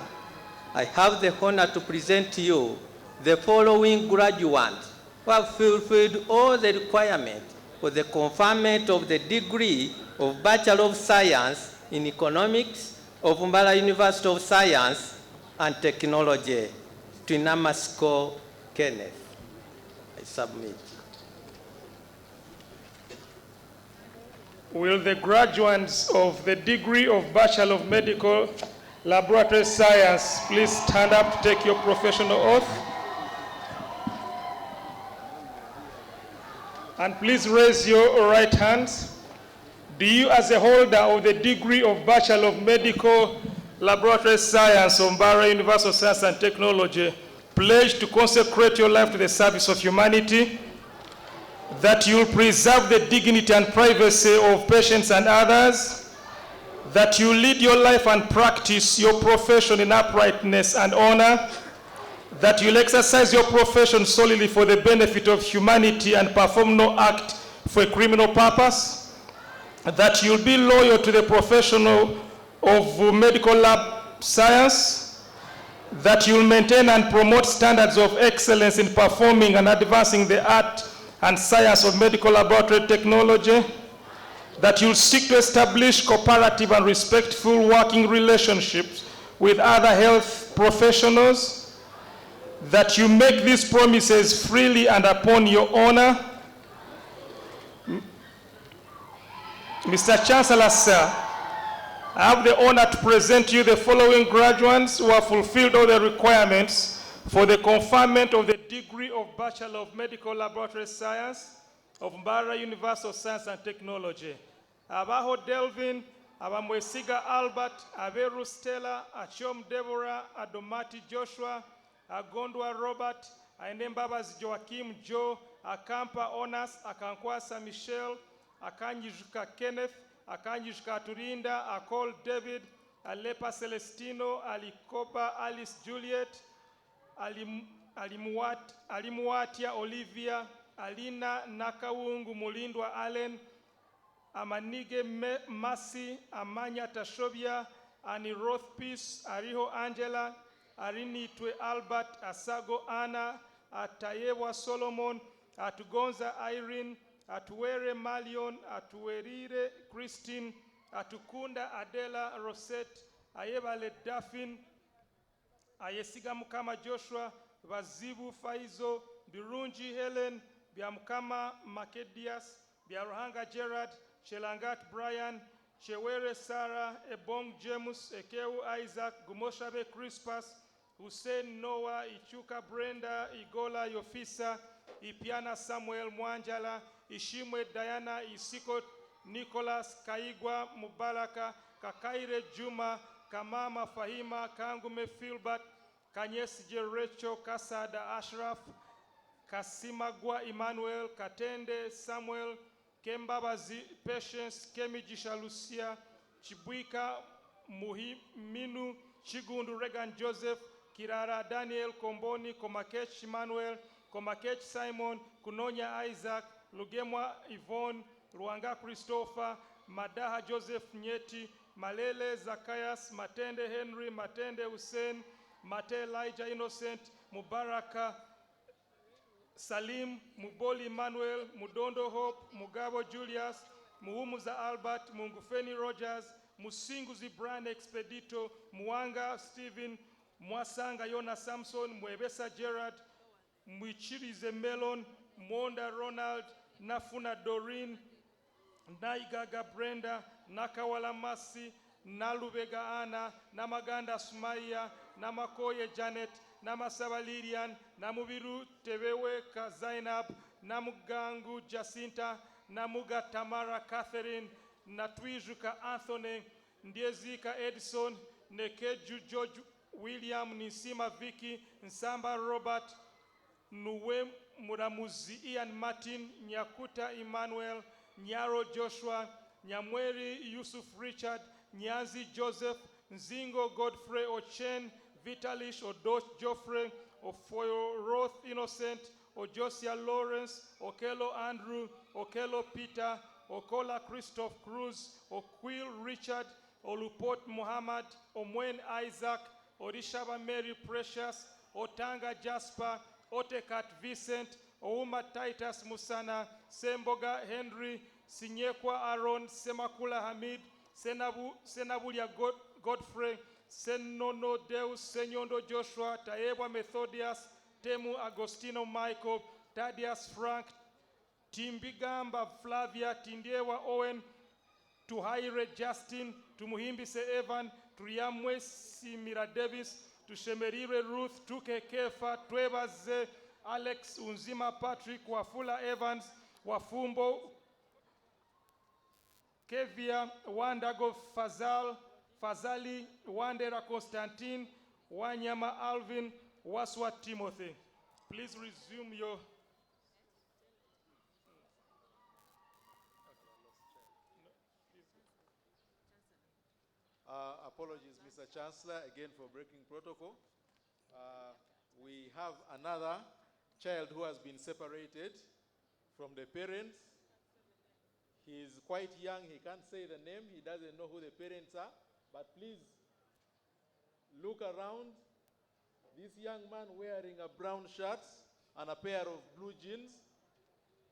I have the honor to present to you the following graduates who have fulfilled all the requirements for the conferment of the degree of Bachelor of Science in Economics of Mbarara University of Science and Technology. Twinamasko Kenneth. I submit. Will the graduates of the degree of Bachelor of Medical Laboratory Science please stand up to take your professional oath? And please raise your right hands. Do you, as a holder of the degree of Bachelor of Medical Laboratory Science of Mbarara University of Science and Technology, pledge to consecrate your life to the service of humanity, that you will preserve the dignity and privacy of patients and others, that you lead your life and practice your profession in uprightness and honor, that you will exercise your profession solely for the benefit of humanity and perform no act for a criminal purpose, that you will be loyal to the profession of medical lab science, that you will maintain and promote standards of excellence in performing and advancing the art and science of medical laboratory technology, that you will seek to establish cooperative and respectful working relationships with other health professionals, that you make these promises freely and upon your honor. Mr. Chancellor, sir, I have the honor to present to you the following graduates who have fulfilled all the requirements for the conferment of the degree of Bachelor of Medical Laboratory Science of Mbarara University of Science and Technology. Abaho Delvin, Abamwesiga Albert, Averu Stella, Achom Deborah, Adomati Joshua, Agondwa Robert, Ainembabazi Joachim Joe, Akampa Onas, Akankwasa Michelle, Akanyijuka Kenneth, Akanyijuka Turinda, Akol David, Alepa Celestino, Alikopa Alice Juliet, Alimuatia Olivia, Alina Nakawungu Mulindwa Allen, Amanige Masi, Amanya Tashobia, Ani Rothpeace, Ariho Angela, Arinitwe Albert, Asago Anna, Atayewa Solomon, Atugonza Irene, Atuwere Malion, Atuwerire Christine, Atukunda Adela Rosette, Ayebale Daphne, Ayesiga Mukama Joshua, Vazibu Faizo, Birunji Helen, Biamukama Makedias, Biaruhanga Gerard, Chelangat Brian, Chewere Sarah, Ebong James, Ekeu Isaac, Gumoshabe Crispus, Hussein Noah, Ichuka Brenda, Igola Yofisa, Ipiana Samuel Mwanjala, Ishimwe Diana, Isiko Nicholas, Kaigwa Mubaraka, Kakaire Juma, Kamama Fahima, Kangume Filbert, Kanyesije Rachel, Kasada Ashraf, Kasimagwa Emmanuel, Katende Samuel, Kembabazi Patience, Kemijisha Lucia, Chibuika Muhiminu, Chigundu Regan Joseph, Kirara Daniel Komboni, Komakech Emmanuel, Komakech Simon, Kunonya Isaac, Lugemwa Yvonne, Ruanga Christopher, Madaha Joseph Nyeti, Malele Zacchaeus, Matende Henry, Matende Hussein, Mate Elijah Innocent, Mubaraka, Salim, Muboli Emmanuel, Mudondo Hope, Mugabo Julius, Muhumuza Albert, Mungufeni Rogers, Musinguzi Brian Expedito, Muanga Stephen, Mwasanga Yona Samson, Mwebesa Gerard, Mwichirize Melon, Monda Ronald, Nafuna Doreen, Naigaga Brenda, Nakawala Masi, Nalubega Anna, Namaganda Sumaya, Namakoye Janet, Namasaba Lilian, Namubiru Teweweka Zainab, Namugangu Jacinta, Namuga Tamara Catherine, Natwijuka Anthony, Ndiezika Edison, Nekeju George William, Nisima Vicky, Nsamba Robert, Nuwe Muramuzi Ian Martin, Nyakuta Emmanuel, Nyaro Joshua, Nyamweri Yusuf Richard, Nyazi Joseph, Nzingo Godfrey Ochen, Vitalish Odoch Joffrey, Ofoyoroth Innocent, Ojosia Lawrence, Okelo Andrew, Okelo Peter, Okola Christoph Cruz, Oquil Richard, Olupot Muhammad, Omwen Isaac, Orishaba Mary Precious, Otanga Jasper, Otekat Vincent, Ouma Titus Musana, Semboga Henry, Sinyekwa Aaron, Semakula Hamid, Senabulia Godfrey, Senono Deus, Senyondo Joshua, Taebwa Methodius, Temu Agostino Michael, Thaddeus Frank, Timbigamba Flavia, Tindiewa Owen, Tuhaire Justin, Tumuhimbise Evan, Tuyamwe Simira Davis, Tushemerire Ruth, Tuke Kefa, Twebaze, Alex Unzima Patrick, Wafula Evans, Wafumbo, Kevia, Wandago Fazali, Wandera Constantine, Wanyama Alvin, Waswa Timothy. Please resume your... Apologies, Mr. Chancellor, again for breaking protocol. We have another child who has been separated from the parents. He is quite young, he can't say the name, he doesn't know who the parents are, but please look around. This young man wearing a brown shirt and a pair of blue jeans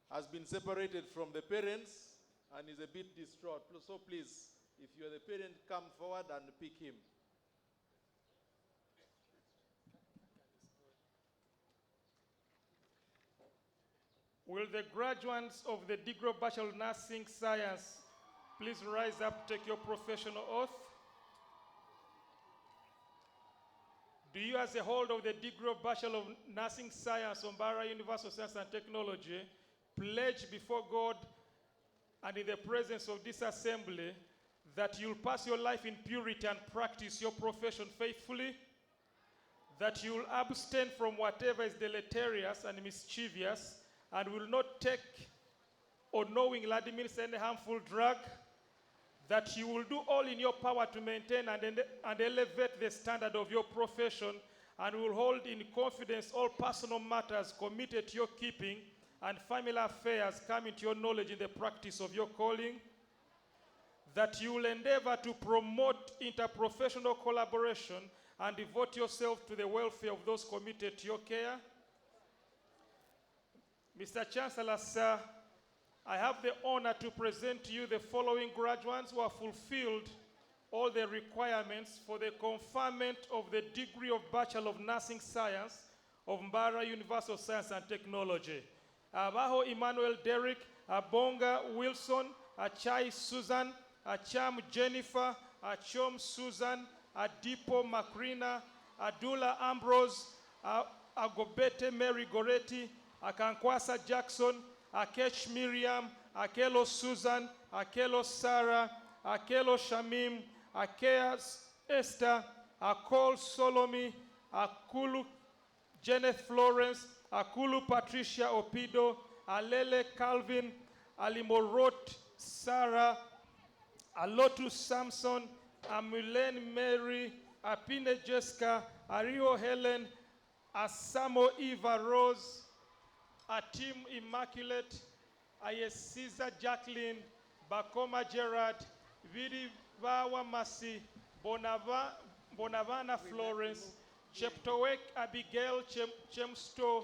has been separated from the parents and is a bit distraught. So please, if you're the parent, come forward and pick him. Will the graduates of the degree of Bachelor of Nursing Science please rise up, take your professional oath? Do you, as a holder of the degree of Bachelor of Nursing Science from Mbarara University of Science and Technology, pledge before God and in the presence of this assembly that you'll pass your life in purity and practice your profession faithfully, that you'll abstain from whatever is deleterious and mischievous, and will not take or knowingly administer any harmful drug, that you will do all in your power to maintain and elevate the standard of your profession, and will hold in confidence all personal matters committed to your keeping and family affairs coming to your knowledge in the practice of your calling, that you will endeavor to promote interprofessional collaboration and devote yourself to the welfare of those committed to your care. Mr. Chancellor, sir, I have the honor to present to you the following graduates who have fulfilled all the requirements for the conferment of the degree of Bachelor of Nursing Science of Mbarara University of Science and Technology. Abaho Emmanuel Derrick, Abonga Wilson, Achai Susan, Acham Jennifer, Achom Susan, Adipo Macrina, Adula Ambrose, Agobete Mary Goretti, Akankwasa Jackson, Akesh Miriam, Akelo Susan, Akelo Sarah, Akelo Shamim, Akea Esther, Akol Solomi, Akulu Janet Florence, Akulu Patricia Opido, Alele Calvin, Alimorot Sarah, Alotu Samson, Amulen Mary, Apine Jessica, Ario Helen, Asamo Eva Rose, Atim Immaculate, Ayesiza Jacqueline, Bakoma Gerard, Vidi Vawa Masi, Bonavana Florence, Cheptowek Abigail Chemsto,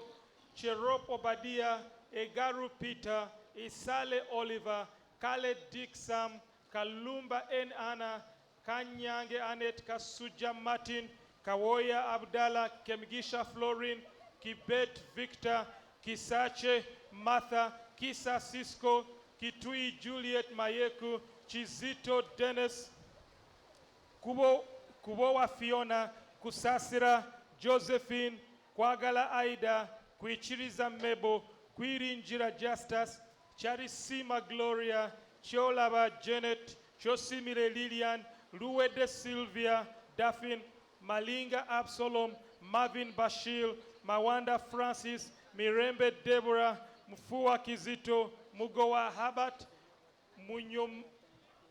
Cherop Obadia, Egaru Peter, Isale Oliver, Kale Dick Sam, Kalumba N. Anna, Kanyange Anet, Kasuja Martin, Kawoya Abdallah, Kemgisha Florin, Kibet Victor, Kisache Martha, Kisa Cisco, Kitui Juliet Mayeku, Chizito Dennis, Kubowa Fiona, Kusasira, Josephine, Kwagala Aida, Kuichiriza Mebo, Kwirinjira Justus, Charisima Gloria, Cholaba Janet, Chosimile Lilian, Luede Sylvia, Daphne, Malinga Absalom, Marvin Bashir, Mawanda Francis, Mirembe Deborah, Mfua Kizito, Mugowa Habat,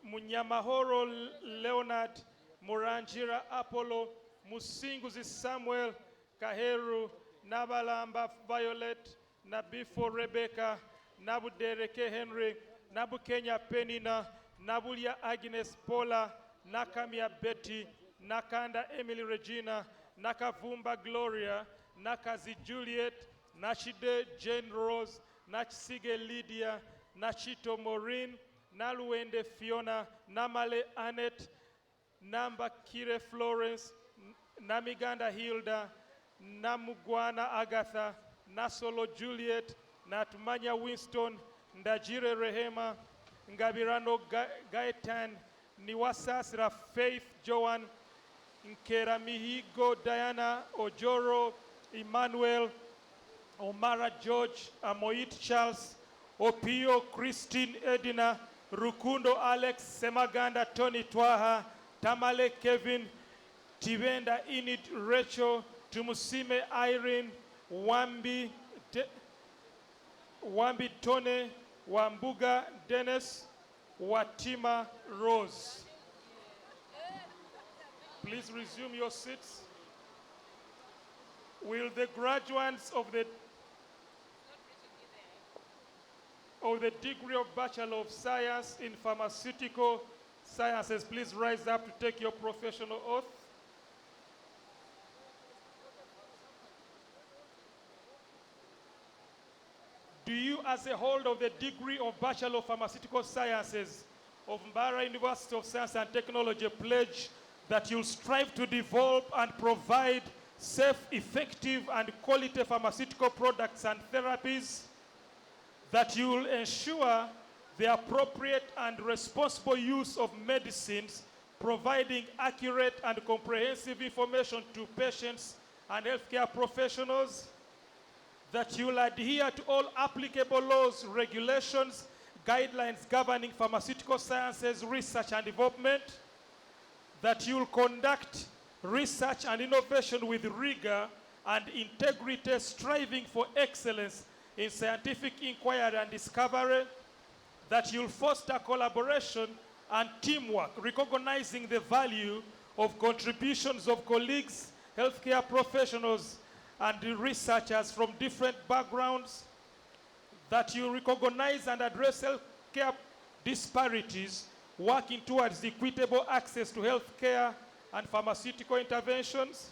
Munyamahoro Leonard, Muranjira Apollo, Musinguzi Samuel, Kaheru, Nabalamba Violet, Nabifo Rebecca, Nabudereke Henry, Nabukenya Penina, Nabulia Agnes Paula, Nakamia Betty, Nakanda Emily Regina, Nakavumba Gloria, Nakazi Juliet, Nachide Jane Rose, Nachsige Lydia, Nachito Maureen, Naluende Fiona, Namale Annette, Namba Kire Florence, Namiganda Hilda, Namugwana Agatha, Nasolo Juliet, Natumanya Winston, Ndajire Rehema, Ngabirano Gaetan, Niwasasra Faith Joan, Nkera Mihigo Diana, Ojoro Emmanuel, Omara George, Amoit Charles, Opio Christine Edina, Rukundo Alex, Semaganda Tony Twaha, Tamale Kevin, Tivenda Init Rachel, Tumusime Irene, Wambi Tone, Wambuga Dennis, Watima Rose. Please resume your seats. Will the graduates of the degree of Bachelor of Science in Pharmaceutical Sciences please rise up to take your professional oath? Do you, as a holder of the degree of Bachelor of Pharmaceutical Sciences of Mbarara University of Science and Technology, pledge that you'll strive to develop and provide safe, effective, and quality pharmaceutical products and therapies, that you will ensure the appropriate and responsible use of medicines, providing accurate and comprehensive information to patients and healthcare professionals, that you will adhere to all applicable laws, regulations, guidelines governing pharmaceutical sciences, research and development, that you will conduct research and innovation with rigor and integrity, striving for excellence in scientific inquiry and discovery, that you will foster collaboration and teamwork, recognizing the value of contributions of colleagues, healthcare professionals, and researchers from different backgrounds, that you recognize and address healthcare disparities, working towards equitable access to healthcare and pharmaceutical interventions.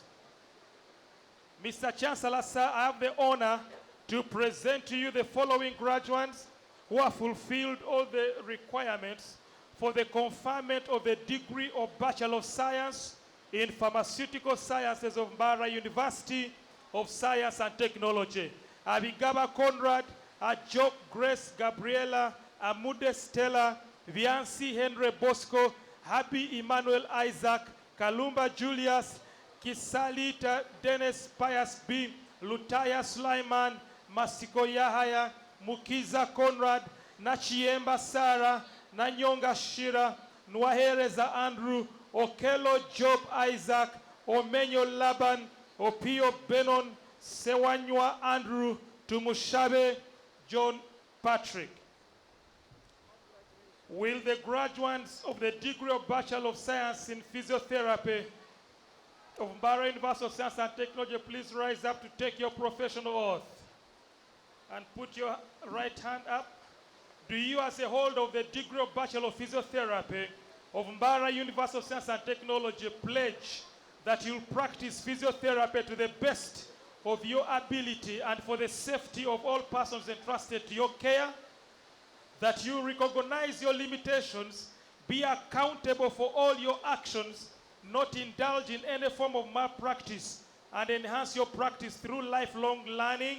Mr. Chancellor, sir, I have the honor to present to you the following graduates who have fulfilled all the requirements for the conferment of the degree of Bachelor of Science in Pharmaceutical Sciences of Mbarara University of Science and Technology. Abigaba Conrad, Ajok Grace Gabriela, Amude Stella, Viancy Henry Bosco, Happy Emmanuel Isaac, Kalumba Julius, Kisalita Dennis Pius B, Lutaya Sulaiman, Masiko Yahaya, Mukiza Conrad, Nachiemba Sarah, Nanyonga Shira, Nwahereza Andrew, Okelo Job Isaac, Omenyo Laban, Opio Benon, Sewanywa Andrew, Tumushabe John Patrick. Will the graduates of the degree of Bachelor of Science in Physiotherapy of Mbarara University of Science and Technology please rise up to take your professional oath? And put your right hand up. Do you, as a holder of the degree of Bachelor of Physiotherapy of Mbarara University of Science and Technology, pledge that you'll practice physiotherapy to the best of your ability and for the safety of all persons entrusted to your care, that you recognize your limitations, be accountable for all your actions, not indulge in any form of malpractice, and enhance your practice through lifelong learning